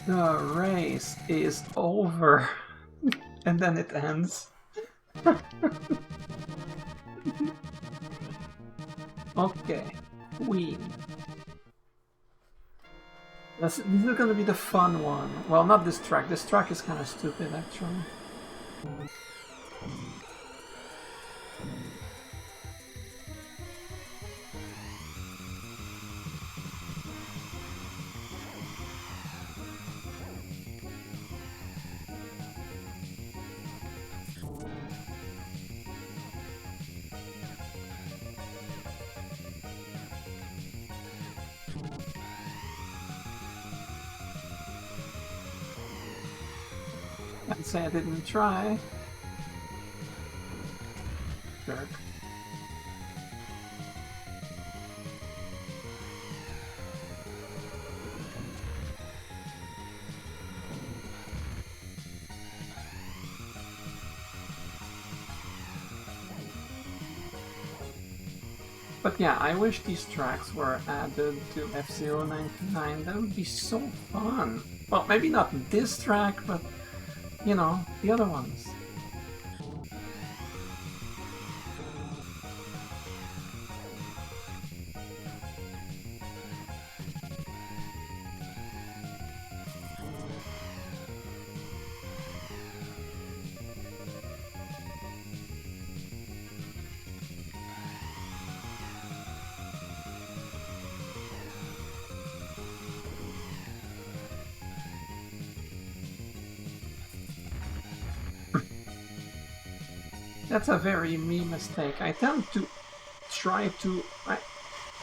The race is over. And then it ends. Okay, Queen. This is gonna be the fun one. Well, not this track. This track is kind of stupid, actually. I'd say I didn't try. Jerk. But yeah, I wish these tracks were added to F-Zero 99. That would be so fun. Well, maybe not this track, but you know, the other ones. That's a very me mistake. I tend to try to...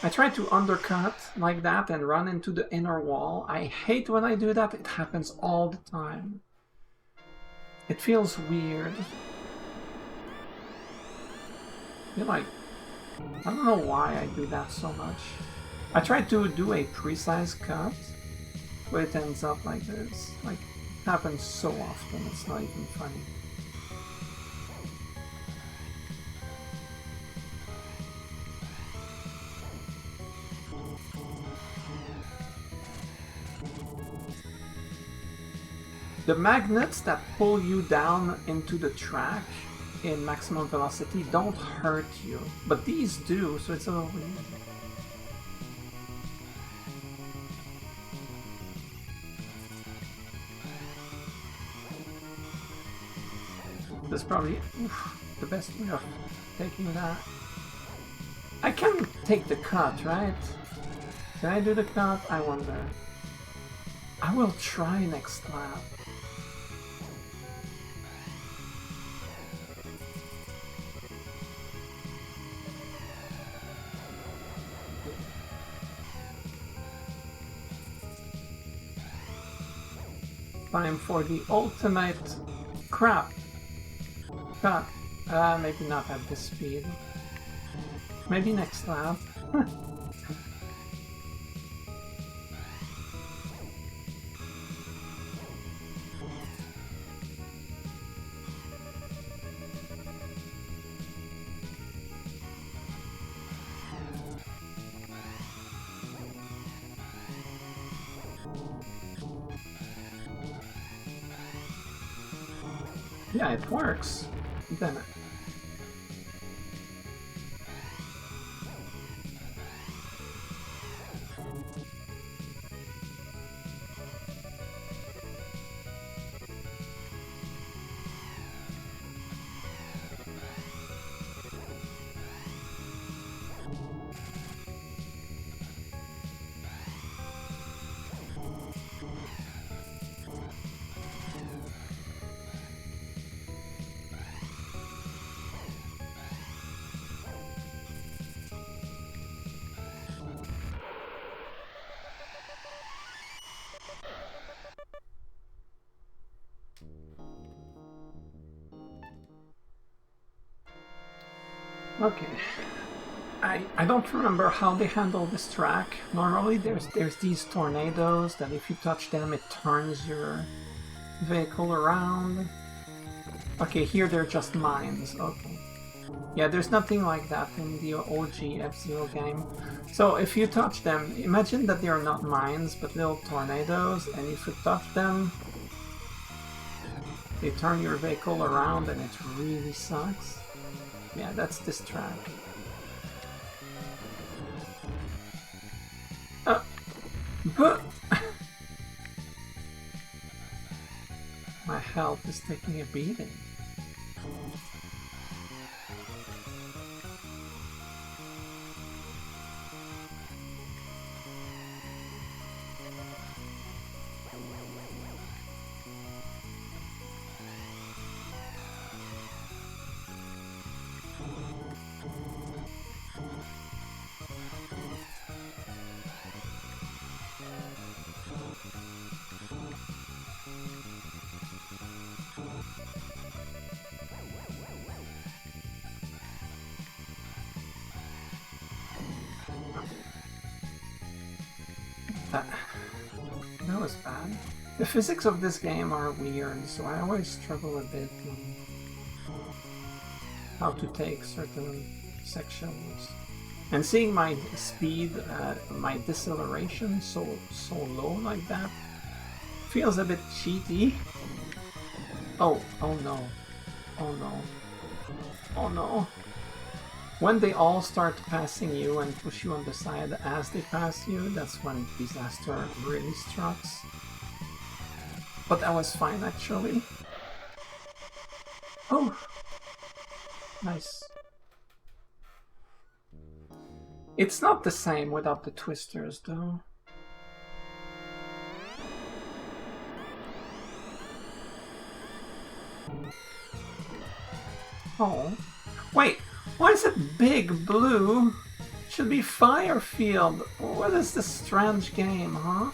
I try to undercut like that and run into the inner wall. I hate when I do that. It happens all the time. It feels weird. I feel like... I don't know why I do that so much. I try to do a precise cut, but it ends up like this. Like, it happens so often, it's not even funny. The magnets that pull you down into the track in Maximum Velocity don't hurt you, but these do, so it's a little weird. That's probably the best way of taking that. I can take the cut, right? Can I do the cut? I wonder. I will try next lap. Time for the ultimate crap. Cut. Maybe not at this speed. Maybe next lap. Yeah, it works. Then okay. I don't remember how they handle this track. Normally there's these tornadoes that if you touch them it turns your vehicle around. Okay, here they're just mines. Okay. Yeah, there's nothing like that in the OG F-Zero game. So if you touch them, imagine that they are not mines but little tornadoes, and if you touch them they turn your vehicle around and it really sucks. Yeah, that's this track. My health is taking a beating. That was bad. The physics of this game are weird, so I always struggle a bit on how to take certain sections. And seeing my speed, my deceleration so low like that feels a bit cheaty. Oh no. Oh no. Oh no. When they all start passing you and push you on the side as they pass you, that's when disaster really strikes. But that was fine actually. Oh! Nice. It's not the same without the twisters though. Oh. Wait! Why is it big blue? It should be Firefield. What is this strange game, huh?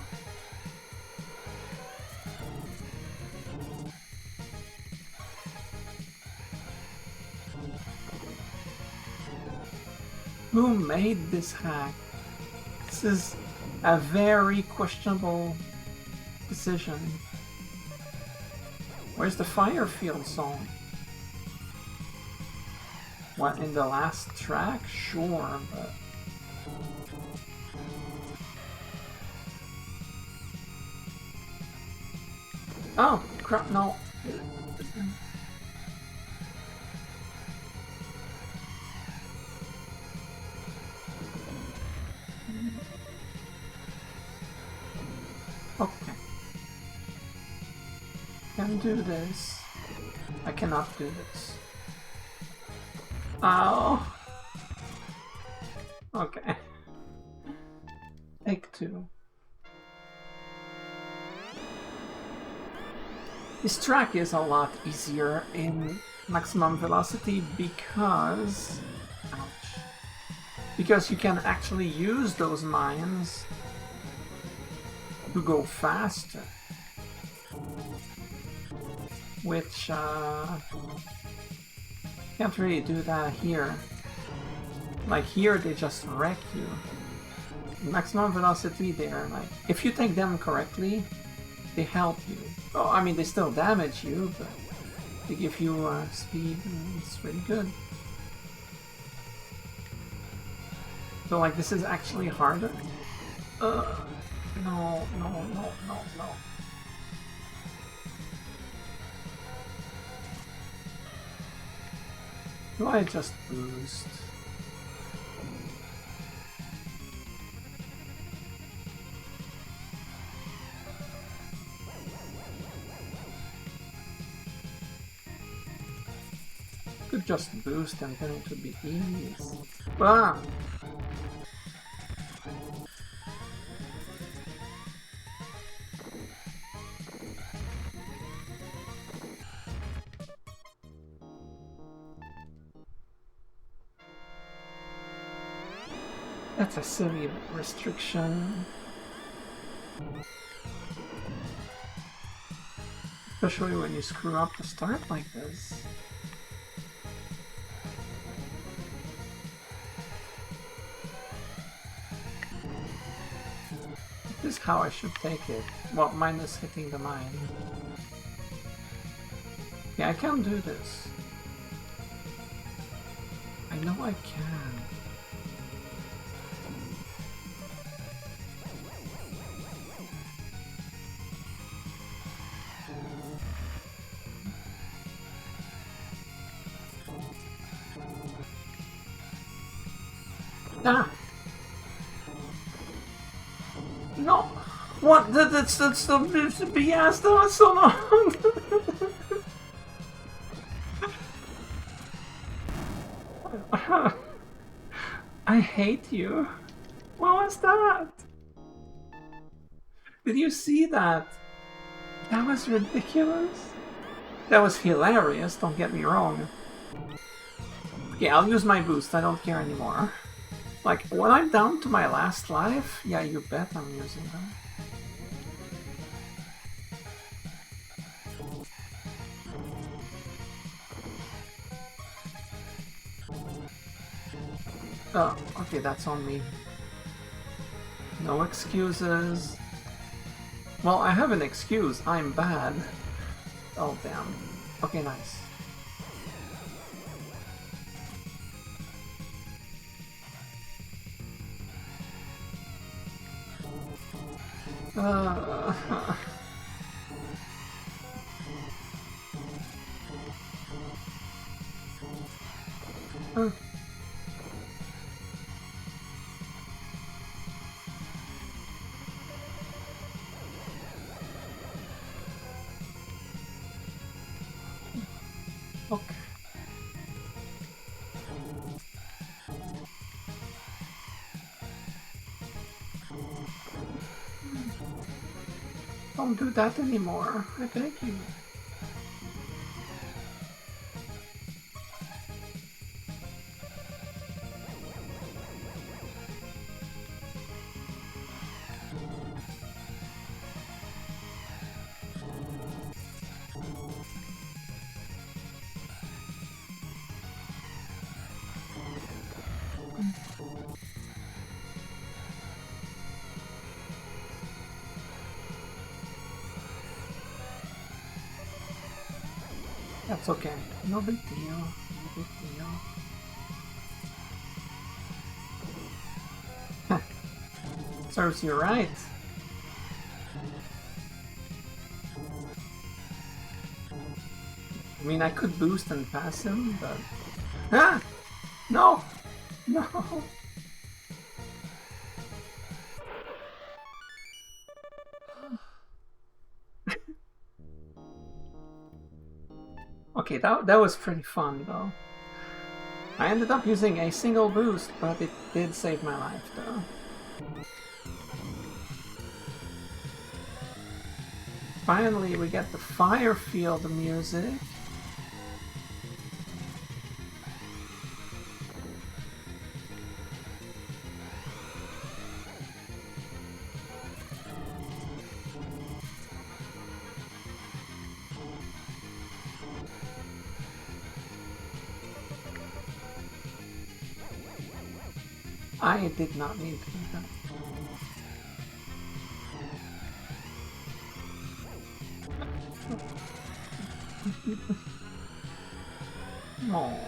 Who made this hack? This is a very questionable decision. Where's the Firefield song? What, in the last track? Sure, but... Oh, crap, no. Okay. Can do this. I cannot do this. Ow. Okay. Take 2. This track is a lot easier in Maximum Velocity because... Ouch. Because you can actually use those mines to go faster. Which, can't really do that here. Like here, they just wreck you. Maximum Velocity, they're like... If you take them correctly, they help you. Oh, I mean, they still damage you, but they give you speed, and it's really good. So, like, this is actually harder. No, no, no, no, no. Do I just boost? Could just boost and then it would be easy. Ah! That's a silly restriction. Especially when you screw up the start like this. This is how I should take it. Well, minus hitting the mine. Yeah, I can do this. I know I can. Ah! No! What? That's the BS, that was so long! I hate you. What was that? Did you see that? That was ridiculous. That was hilarious, don't get me wrong. Okay, I'll use my boost, I don't care anymore. Like, when I'm down to my last life, yeah, you bet I'm using them. Oh, okay, that's on me. No excuses. Well, I have an excuse. I'm bad. Oh, damn. Okay, nice. Okay. Don't do that anymore, I beg you. That's okay. No big deal. No big deal. Serves you right. I mean, I could boost and pass him, but... Ah! No! No! Okay, that was pretty fun, though. I ended up using a single boost, but it did save my life, though. Finally, we get the fire field music. I did not need to do that. No.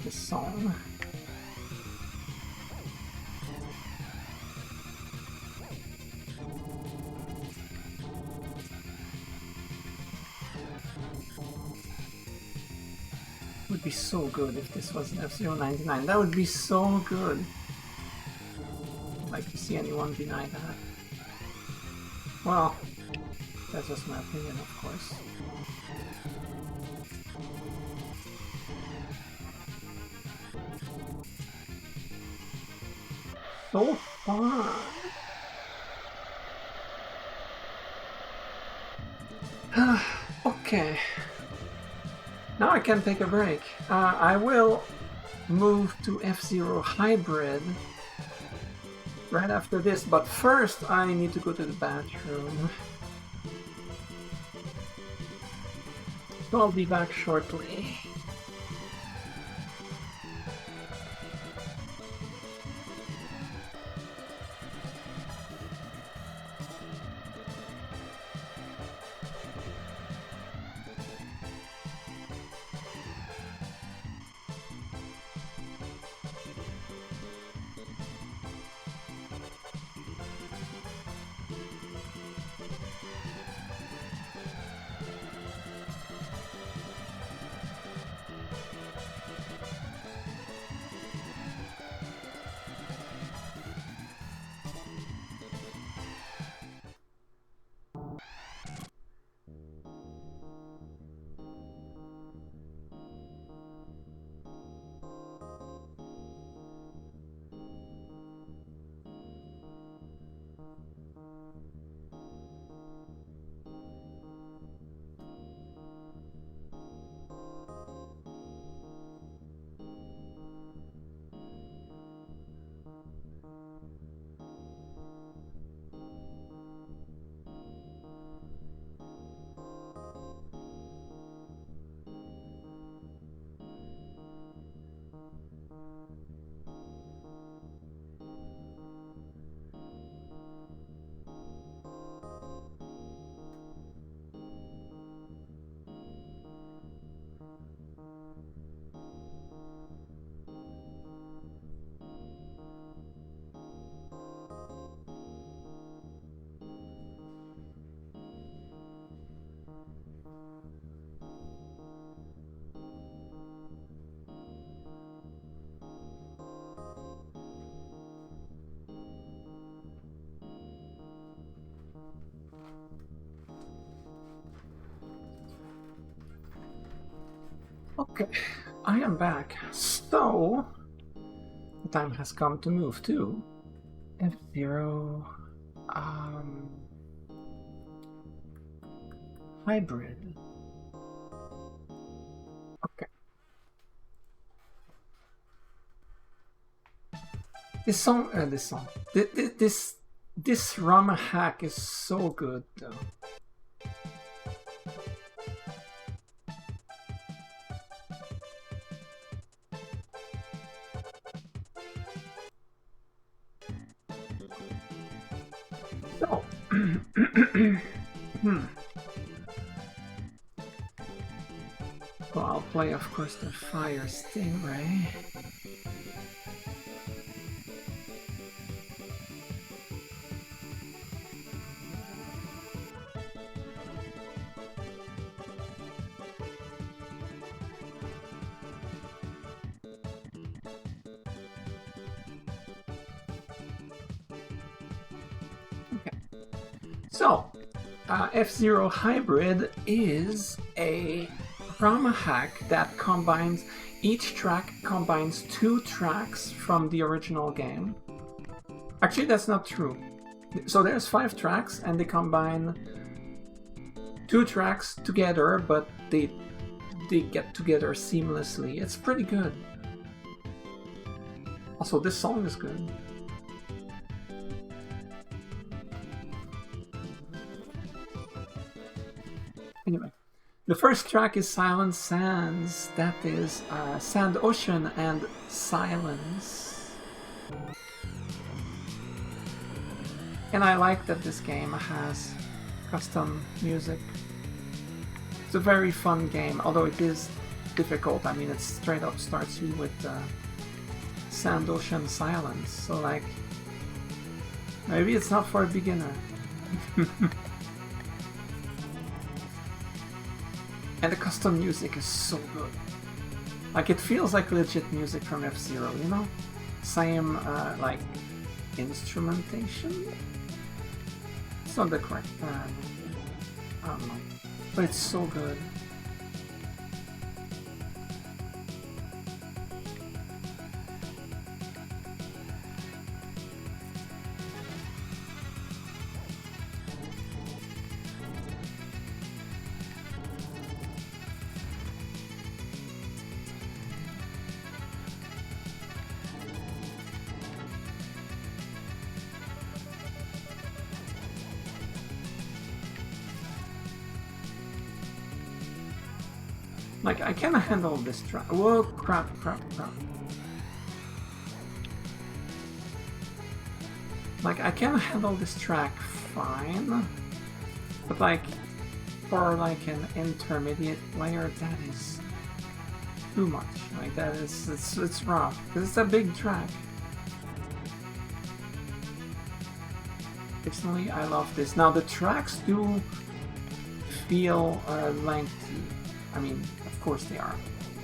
This song. Would be so good if this was an F-099. That would be so good. I'd like to see anyone deny that. Well, that's just my opinion, of course. So fun! Okay. Now I can take a break. I will move to F-Zero Hybrid right after this, but first I need to go to the bathroom. So I'll be back shortly. Okay, I am back. So, the time has come to move to F-Zero Hybrid. Okay. This Rama hack is so good though. So, well, I'll play, of course, the Fire Stingray. So, F-Zero Hybrid is a ROM hack that combines, each track combines 2 tracks from the original game. Actually, that's not true. So there's 5 tracks and they combine 2 tracks together, but they get together seamlessly. It's pretty good. Also, this song is good. Anyway, the first track is Silent Sands. That is Sand Ocean and Silence. And I like that this game has custom music. It's a very fun game, although it is difficult. I mean, it straight up starts you with Sand Ocean Silence. So like, maybe it's not for a beginner. And the custom music is so good. Like, it feels like legit music from F-Zero, you know? Same, like, instrumentation? It's not the correct term. I don't know. But it's so good. Like, I can handle this track. Whoa, crap. Like, I can handle this track fine. But like, for like an intermediate player, that is too much. Like, that is, it's rough. Because it's a big track. Personally, I love this. Now, the tracks do feel lengthy. I mean, of course they are.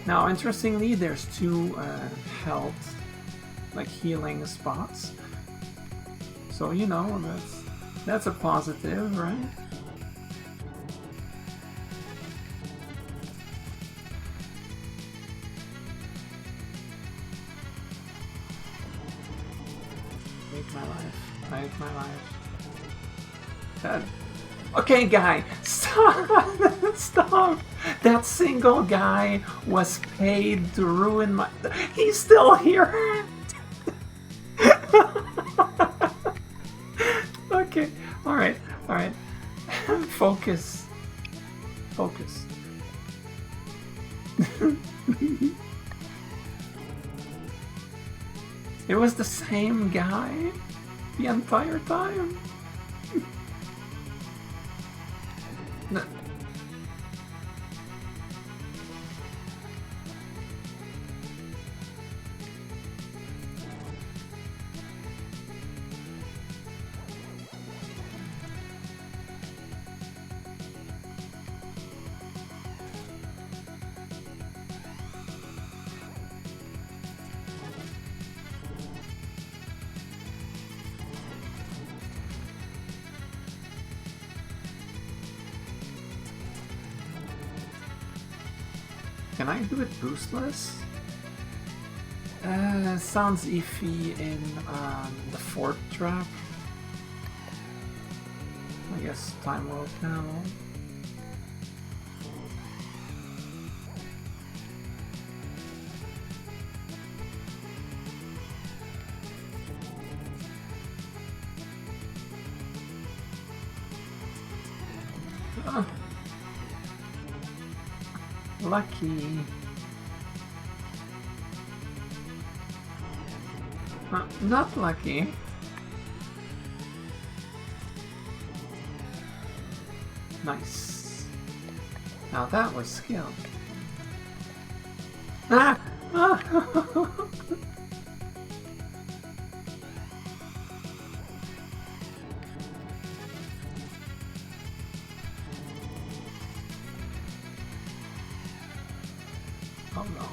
Now, interestingly, there's 2 health, like, healing spots. So, you know, that's a positive, right? Make my life. Okay, guy, stop! Stop! That single guy was paid to ruin my... He's still here! Okay, alright. Focus. It was the same guy the entire time. No. Can I do it boostless? Sounds iffy in the 4th track. I guess time will tell. Lucky. Not lucky. Nice. Now that was skill. Ah! Ah! Oh no.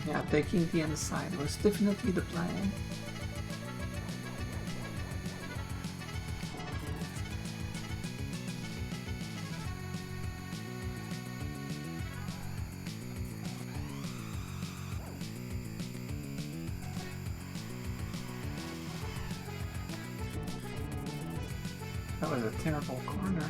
Yeah, taking the inside was definitely the plan. That was a terrible corner.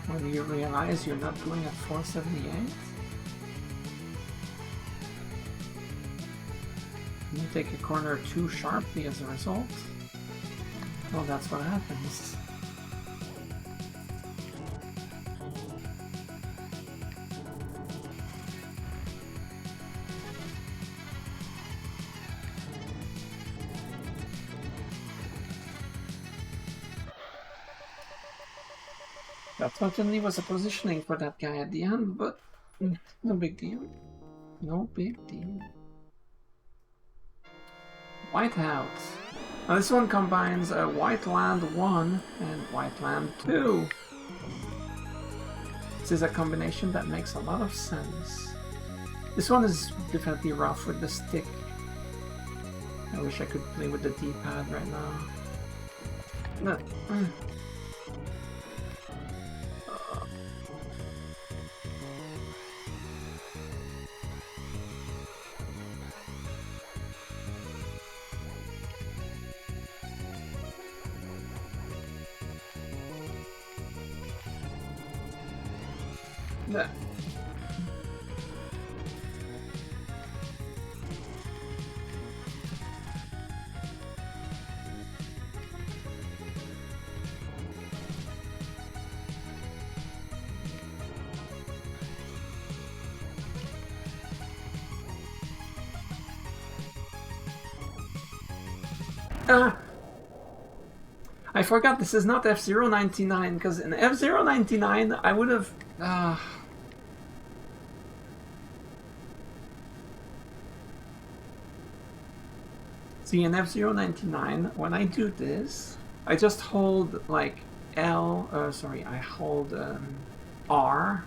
When you realize you're not going at 478, you take a corner too sharply as a result. Well, that's what happens. That certainly was a positioning for that guy at the end, but no big deal. No big deal. Whiteout. Now this one combines a White Land 1 and White Land 2. This is a combination that makes a lot of sense. This one is definitely rough with the stick. I wish I could play with the D-pad right now. No. I forgot this is not F-Zero 99, because in F-Zero 99 I would have... See, in F-Zero 99, when I do this, I just hold like I hold R,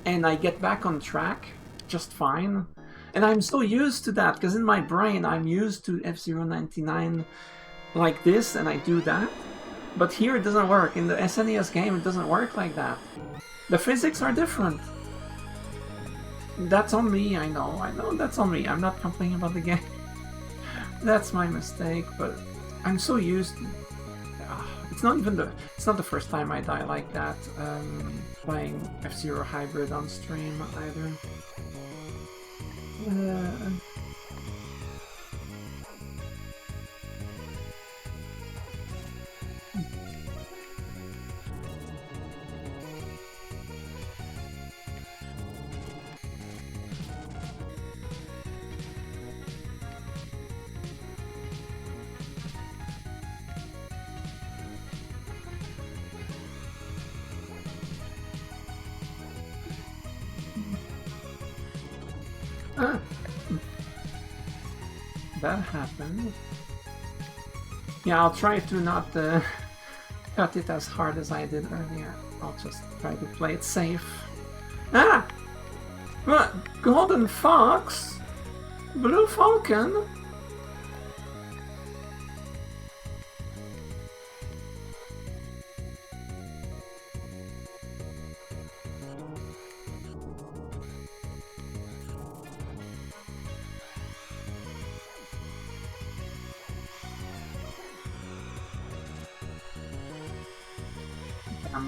and I get back on track just fine. And I'm so used to that, because in my brain I'm used to F-Zero 99 like this, and I do that. But here it doesn't work. In the SNES game it doesn't work like that. The physics are different. That's on me, I know that's on me. I'm not complaining about the game. That's my mistake, but I'm so used to... it's not the first time I die like that, playing F-Zero Hybrid on stream either. That happened. Yeah, I'll try to not cut it as hard as I did earlier. I'll just try to play it safe. Ah! What? Golden Fox? Blue Falcon?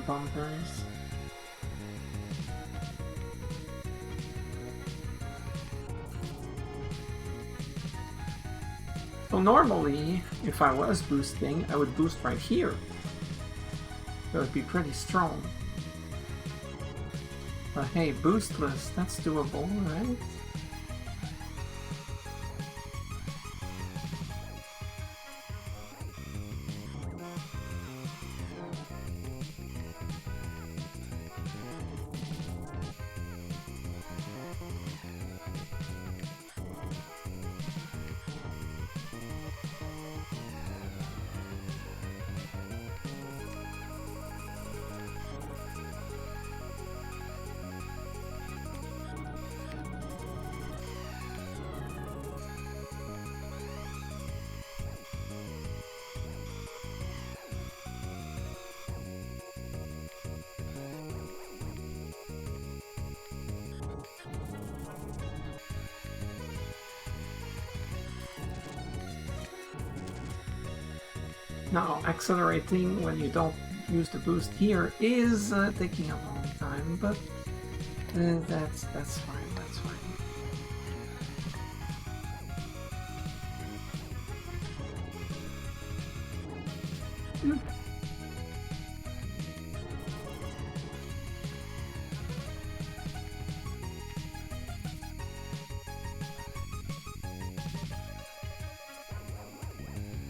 Bumpers. So normally, if I was boosting, I would boost right here. That would be pretty strong. But hey, boostless, that's doable, right? Now, accelerating when you don't use the boost here is taking a long time, but that's fine, that's fine.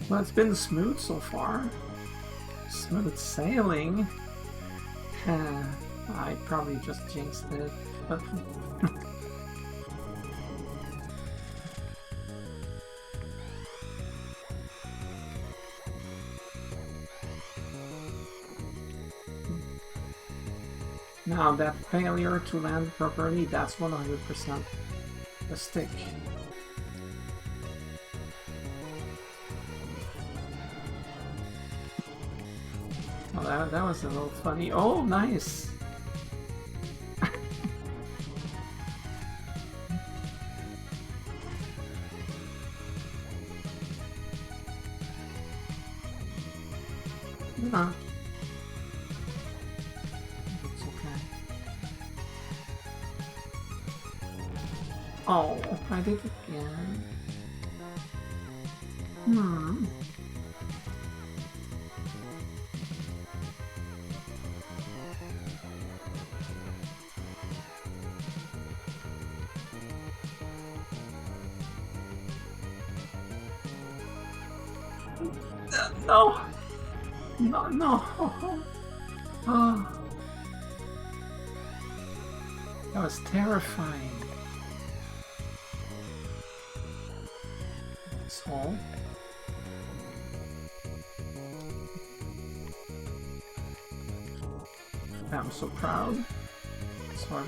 Well, it's been smooth so far. Smooth sailing. I probably just jinxed it, but... Now that failure to land properly, that's 100% a stick. Well, that was a little funny. Oh, nice! No. It's okay. Oh, I did it again. No! No, no! Oh. That was terrifying. Small. I'm so proud. Sorry.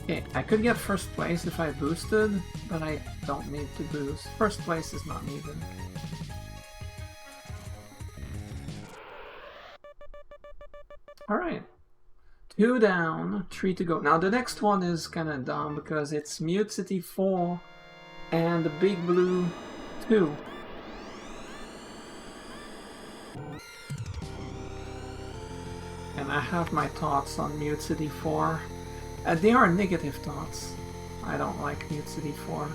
Okay, I could get first place if I boosted, but I don't need to boost. First place is not needed. Alright. 2 down, 3 to go. Now the next one is kinda dumb because it's Mute City 4 and the Big Blue 2. And I have my thoughts on Mute City 4. They are negative thoughts. I don't like Mute City 4.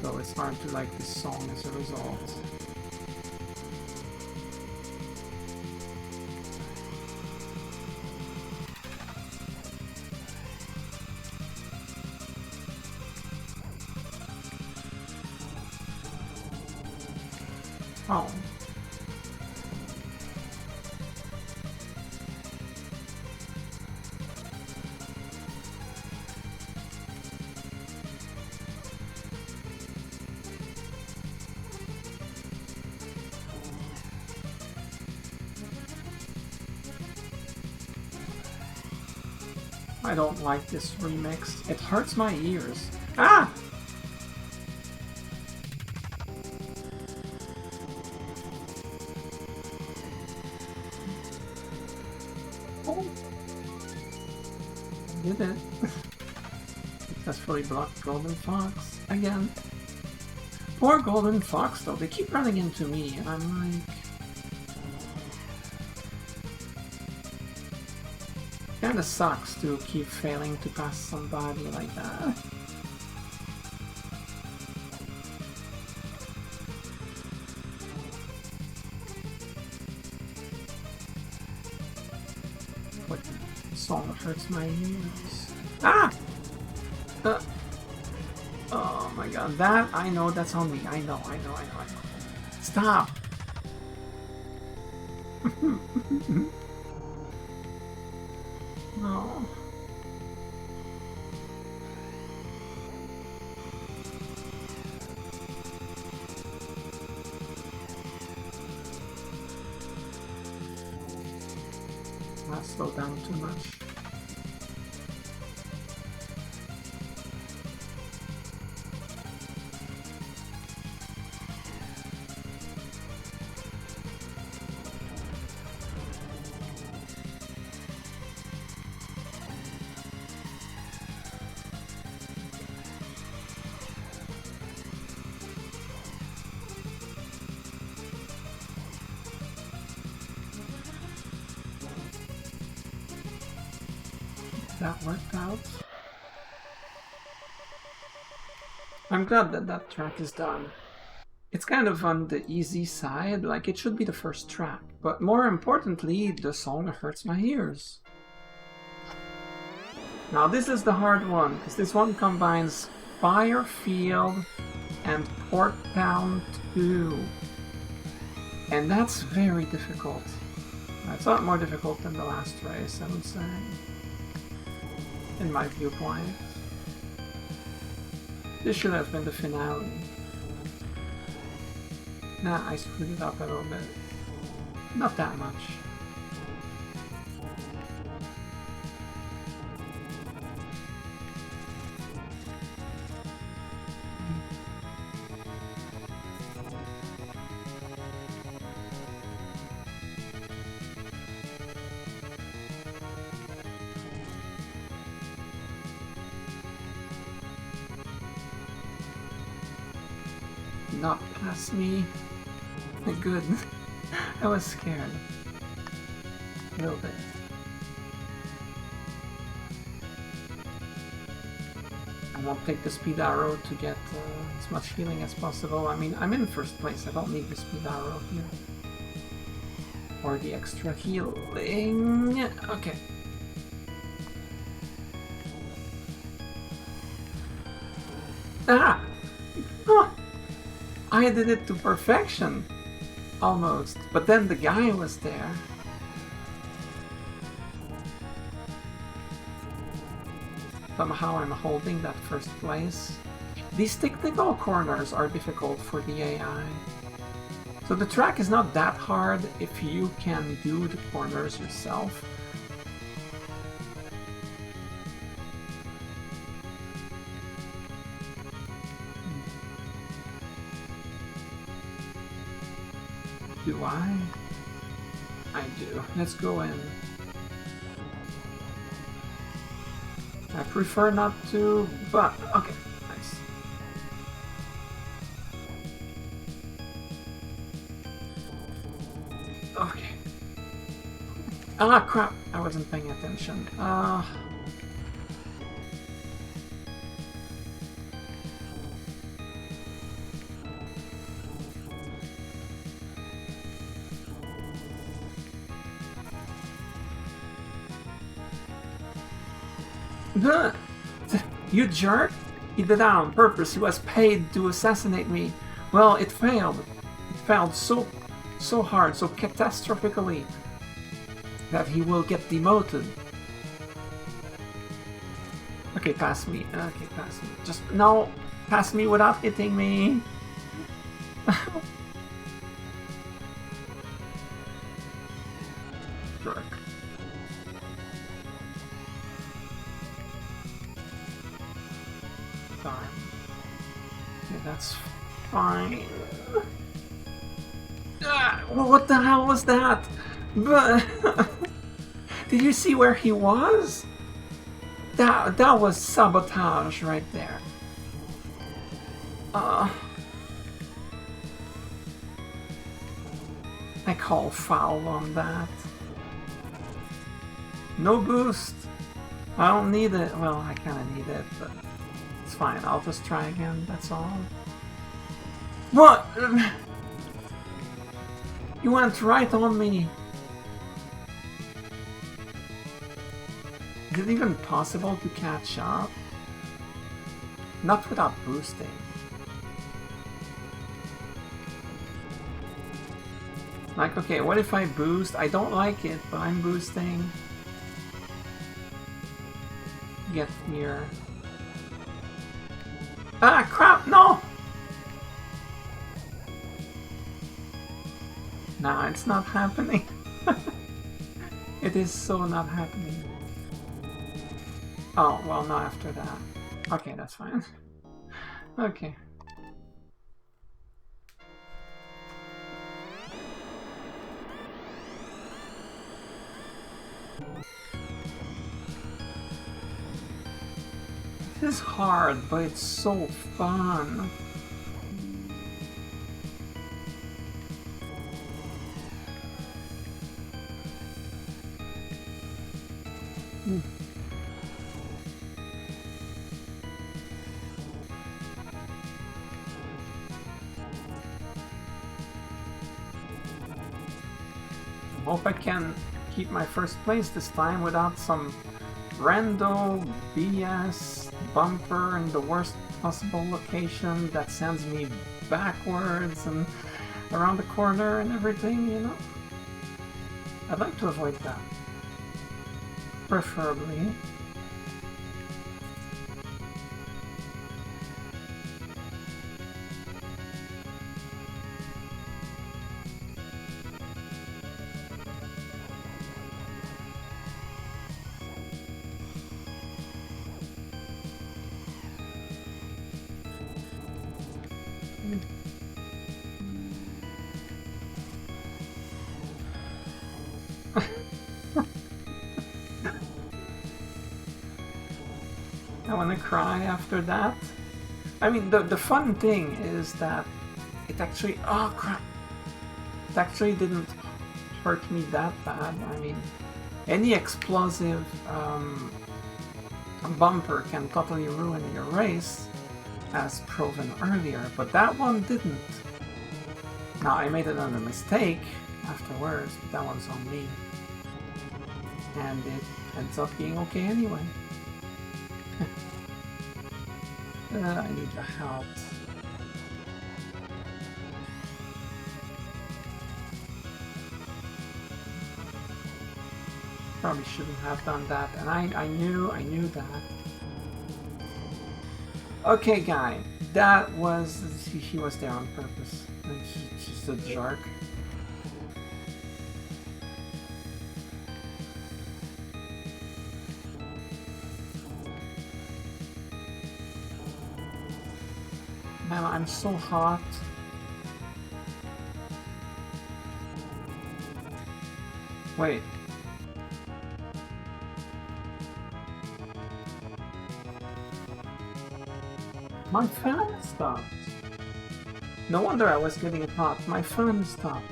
So it's hard to like this song as a result. Oh. I don't like this remix. It hurts my ears. Ah! Oh. I did it. Successfully blocked Golden Fox again. Poor Golden Fox though, they keep running into me and I'm like... Kinda sucks to keep failing to pass somebody like that. What song hurts my ears? Ah! Oh my god, that, I know that's on me. I know. Stop! No. Not slow down too much. That worked out. I'm glad that that track is done. It's kind of on the easy side, like it should be the first track, but more importantly, the song hurts my ears. Now this is the hard one, because this one combines Fire Field and Port Town 2. And that's very difficult. It's a lot more difficult than the last race, I would say. In my viewpoint. This should have been the finale. Nah, I screwed it up a little bit. Not that much. Not past me. Good. I was scared. A little bit. I won't take the speed arrow to get as much healing as possible. I mean, I'm in first place. I don't need the speed arrow here. Or the extra healing. Okay. Ah! Oh! I did it to perfection, almost, but then the guy was there. Somehow I'm holding that first place. These technical corners are difficult for the AI. So the track is not that hard if you can do the corners yourself. Do I? I do. Let's go in. I prefer not to, but okay, nice. Okay. Ah, crap! I wasn't paying attention. You jerk! He did that on purpose. He was paid to assassinate me. Well, it failed. It failed so hard, so catastrophically, that he will get demoted. Okay, pass me. Okay, pass me. Just, no! Pass me without hitting me! Jerk. Darn. Okay, that's fine. Well, what the hell was that? But did you see where he was? That was sabotage right there. I call foul on that. No boost. I don't need it. Well, I kind of need it, but it's fine. I'll just try again. That's all. What? You went right on me. Is it even possible to catch up? Not without boosting. Like, okay, what if I boost? I don't like it, but I'm boosting. Get here. Ah, crap, no! Nah, it's not happening. It is so not happening. Oh, well, not after that. Okay, that's fine. Okay. This is hard, but it's so fun. Hope I can keep my first place this time without some rando BS bumper in the worst possible location that sends me backwards and around the corner and everything, you know? I'd like to avoid that. Preferably. I want to cry after that. I mean, the fun thing is that it actually... Oh, crap! It actually didn't hurt me that bad. I mean, any explosive bumper can totally ruin your race, as proven earlier, but that one didn't. Now, I made another mistake afterwards, but that one's on me. And it ends up being okay anyway. I need your help. Probably shouldn't have done that, and I knew that. Okay, guy, that was... he was there on purpose. He's just a jerk. Man, I'm so hot. Wait. My fan stopped. No wonder I was getting hot. My fan stopped.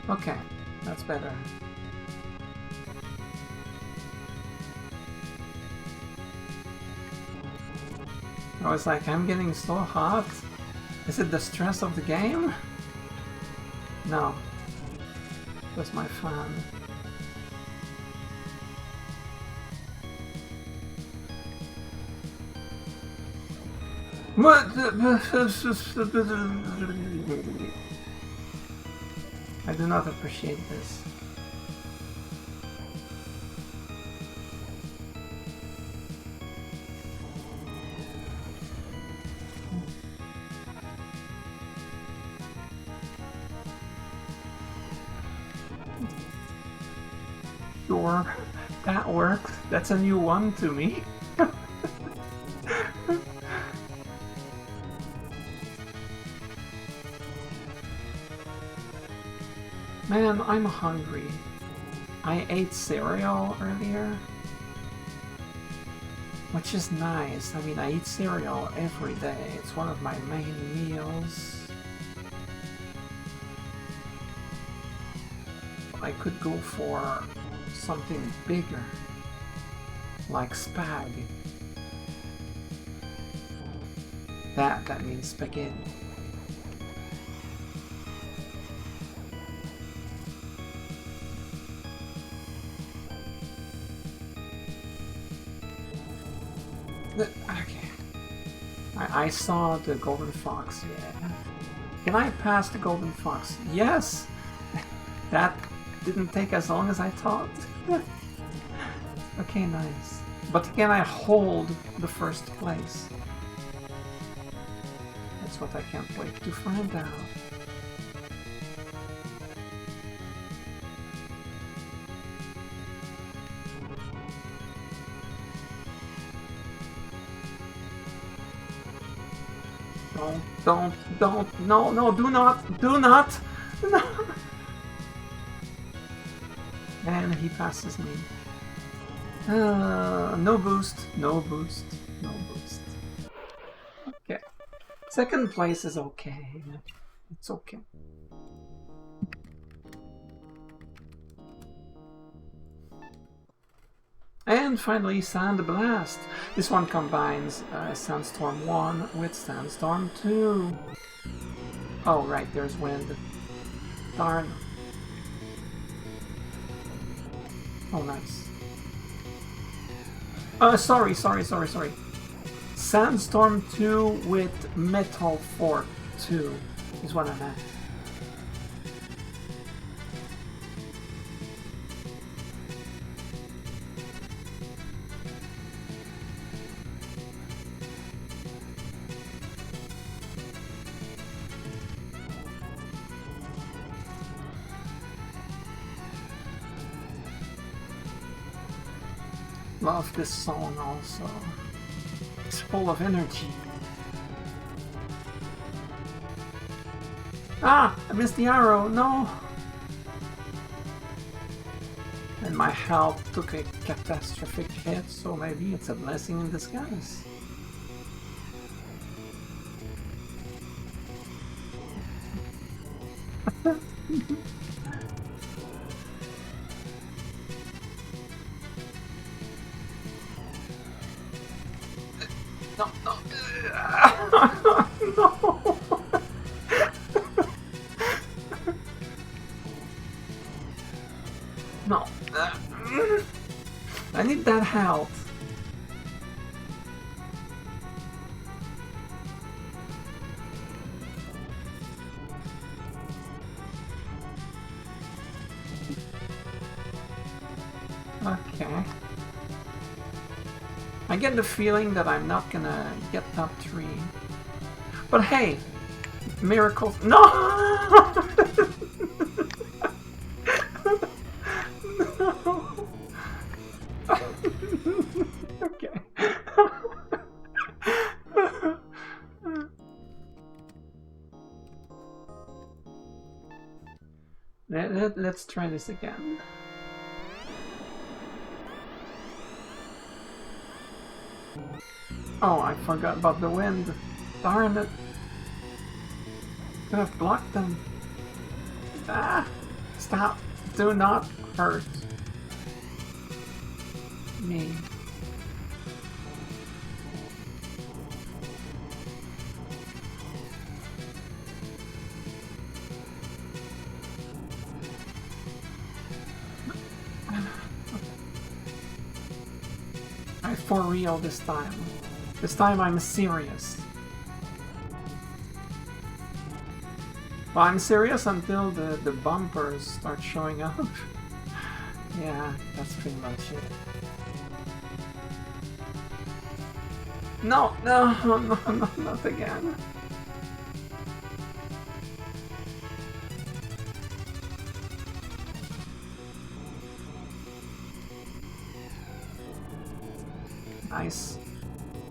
Okay, that's better. I was like, I'm getting so hot. Is it the stress of the game? No. That's my fan. What? I do not appreciate this. Sure, that works. That's a new one to me. Man, I'm hungry. I ate cereal earlier. which is nice. I mean, I eat cereal every day. It's one of my main meals. I could go for something bigger, like spag. That means spaghetti. Okay. I saw the golden fox, yeah. Can I pass the golden fox? Yes! That didn't take as long as I thought. Okay, nice. But can I hold the first place? That's what I can't wait to find out. Don't, no, do not! No! And he passes me. No boost. Okay. Second place is okay. It's okay. And finally, Sand Blast. This one combines Sandstorm 1 with Sandstorm 2. Oh, right, there's wind. Darn. Oh, nice. Sorry. Sandstorm 2 with Metal Fort 2 is what I meant. Love this song also. It's full of energy. Ah! I missed the arrow! No! And my health took a catastrophic hit, so maybe it's a blessing in disguise. No. I need that health. Okay. I get the feeling that I'm not gonna get top 3. But hey! Miracles. No! No! Okay. Let's try this again. Oh, I forgot about the wind. Darn it. Could have blocked them. Ah! Stop. Do not hurt me. I for real this time. This time I'm serious. Well, I'm serious until the bumpers start showing up. Yeah, that's pretty much it. No, not again. Nice.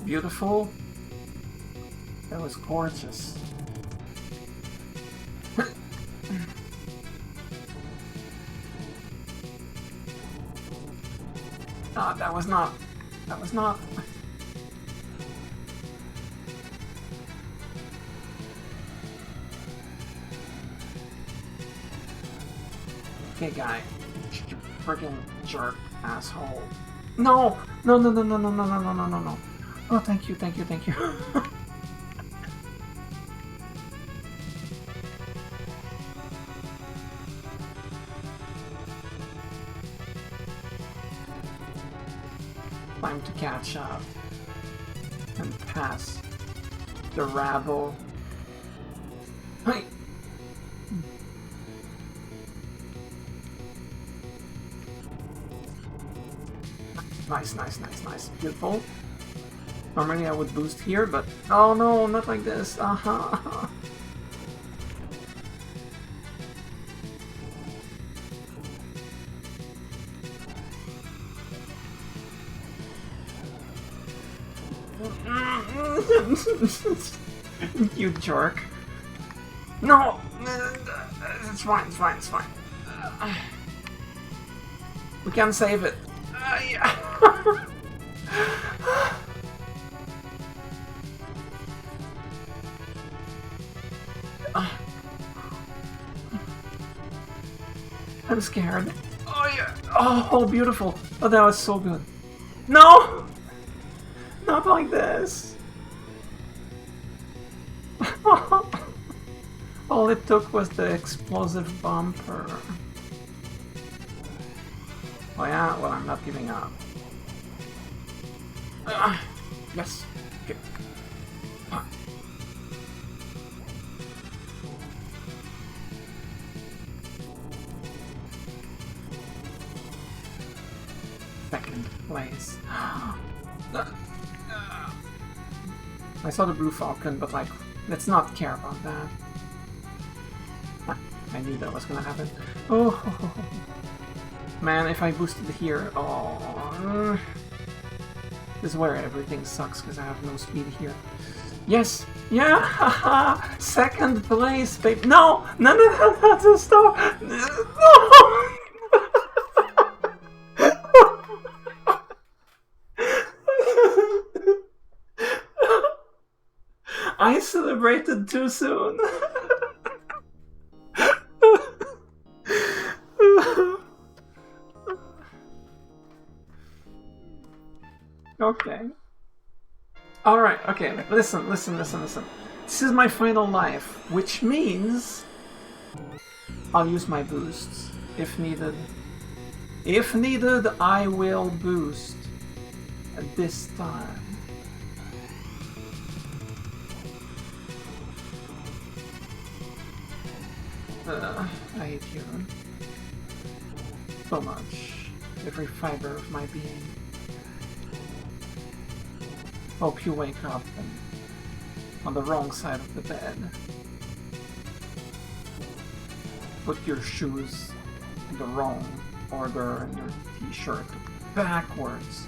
Beautiful. That was gorgeous. Ah, that was not. Okay, guy. You freaking jerk, asshole. No! No, no, no, no, no, no, no, no, no, no, no. Oh, thank you, thank you, thank you. Time to catch up and pass the rabble. Hey! Nice, nice, nice, nice. Beautiful. Normally I would boost here, but... Oh no, not like this. Uh-huh. You jerk. No! It's fine, it's fine, it's fine. We can save it. Yeah. I'm scared. Oh yeah. Oh, beautiful. Oh, that was so good. No! Not like this. All it took was the explosive bumper. Oh yeah? Well, I'm not giving up. Yes. Okay. Second place. I saw the blue falcon, but like, let's not care about that. I knew that was gonna happen. Oh, man, if I boosted here, oh, this is where everything sucks because I have no speed here. Yes, yeah, haha, second place, babe. No, no, no, no, no, stop. No. I celebrated too soon. Okay. Alright, okay, listen. This is my final life, which means I'll use my boosts if needed. If needed, I will boost this time. I hate you so much. Every fiber of my being. Hope you wake up on the wrong side of the bed. Put your shoes in the wrong order and your t-shirt backwards.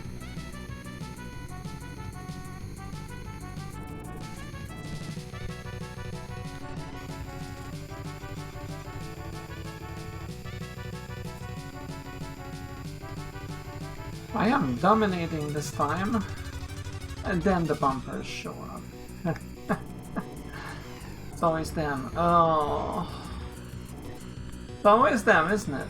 I am dominating this time. And then the bumpers show up. It's always them. Oh. It's always them, isn't it?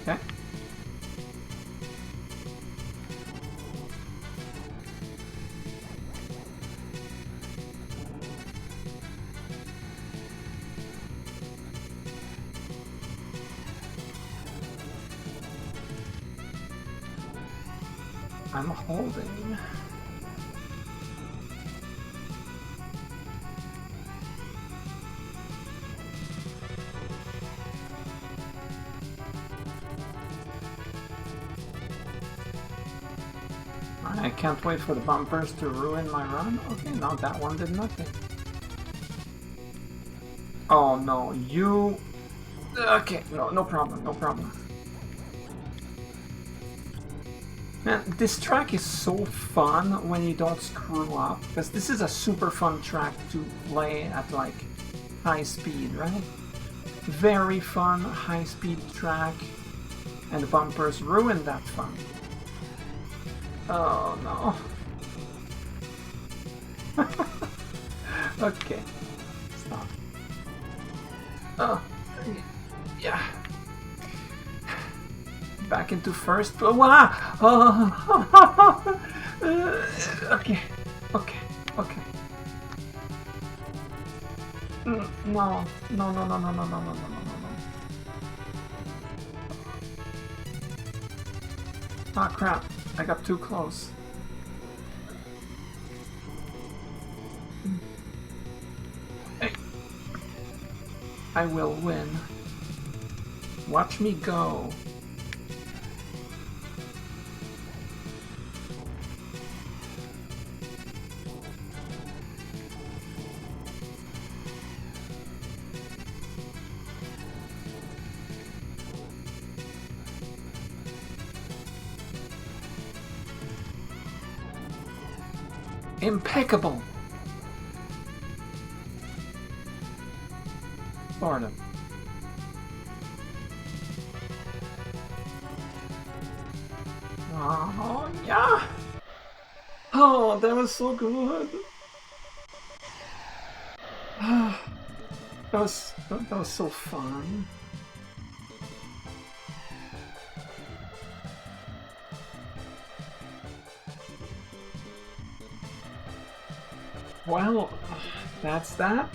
Okay. I'm holding. I can't wait for the bumpers to ruin my run. Okay, now that one did nothing. Oh no, you... Okay, no problem, no problem. Man, this track is so fun when you don't screw up, because this is a super fun track to play at like high speed, right? Very fun, high speed track, and the bumpers ruin that fun. Oh no. Okay. Stop. Oh, yeah. Back into first. Wow! Oh. Okay. Okay. Okay. No. No, no, no, no, no, no, no, no, no, no. Ah, crap. I got too close. Hey. I will win. Watch me go. Impeccable! Florida. Oh, yeah! Oh, that was so good! That was so fun. Well, that's that.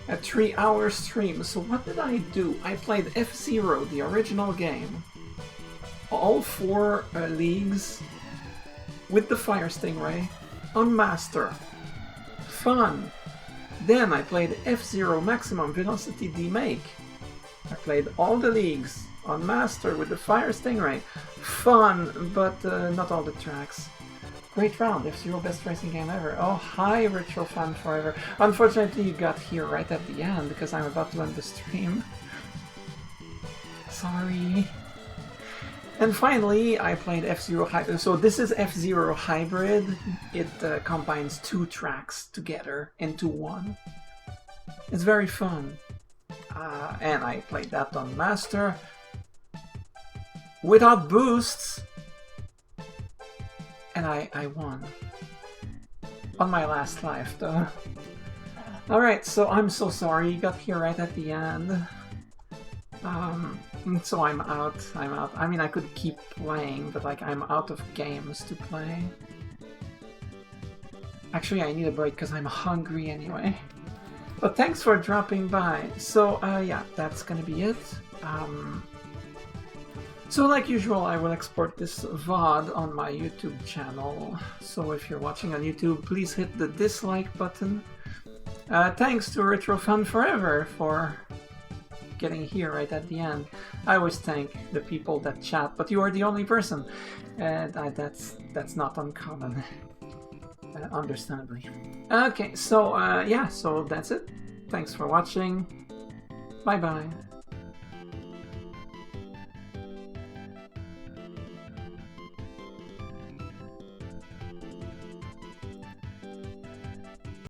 A 3-hour stream. So what did I do? I played F-Zero, the original game. All 4 leagues with the Fire Stingray on Master. Fun. Then I played F-Zero Maximum Velocity Demake. I played all the leagues on Master with the Fire Stingray. Fun, but not all the tracks. Great round, F-Zero best racing game ever. Oh, hi, Retro Fan Forever. Unfortunately, you got here right at the end because I'm about to end the stream. Sorry. And finally, I played F-Zero Hybrid. So this is F-Zero Hybrid. It combines 2 tracks together into one. It's very fun. And I played that on Master. Without boosts. And I won. On my last life, though. Alright, so I'm so sorry you got here right at the end. So I'm out. I mean, I could keep playing, but like I'm out of games to play. Actually, I need a break because I'm hungry anyway. But thanks for dropping by. So yeah, that's gonna be it. So like usual, I will export this VOD on my YouTube channel. So if you're watching on YouTube, please hit the dislike button. Thanks to Retro Fan Forever for getting here right at the end. I always thank the people that chat, but you are the only person. That's not uncommon, understandably. Okay, so yeah, so that's it. Thanks for watching. Bye bye.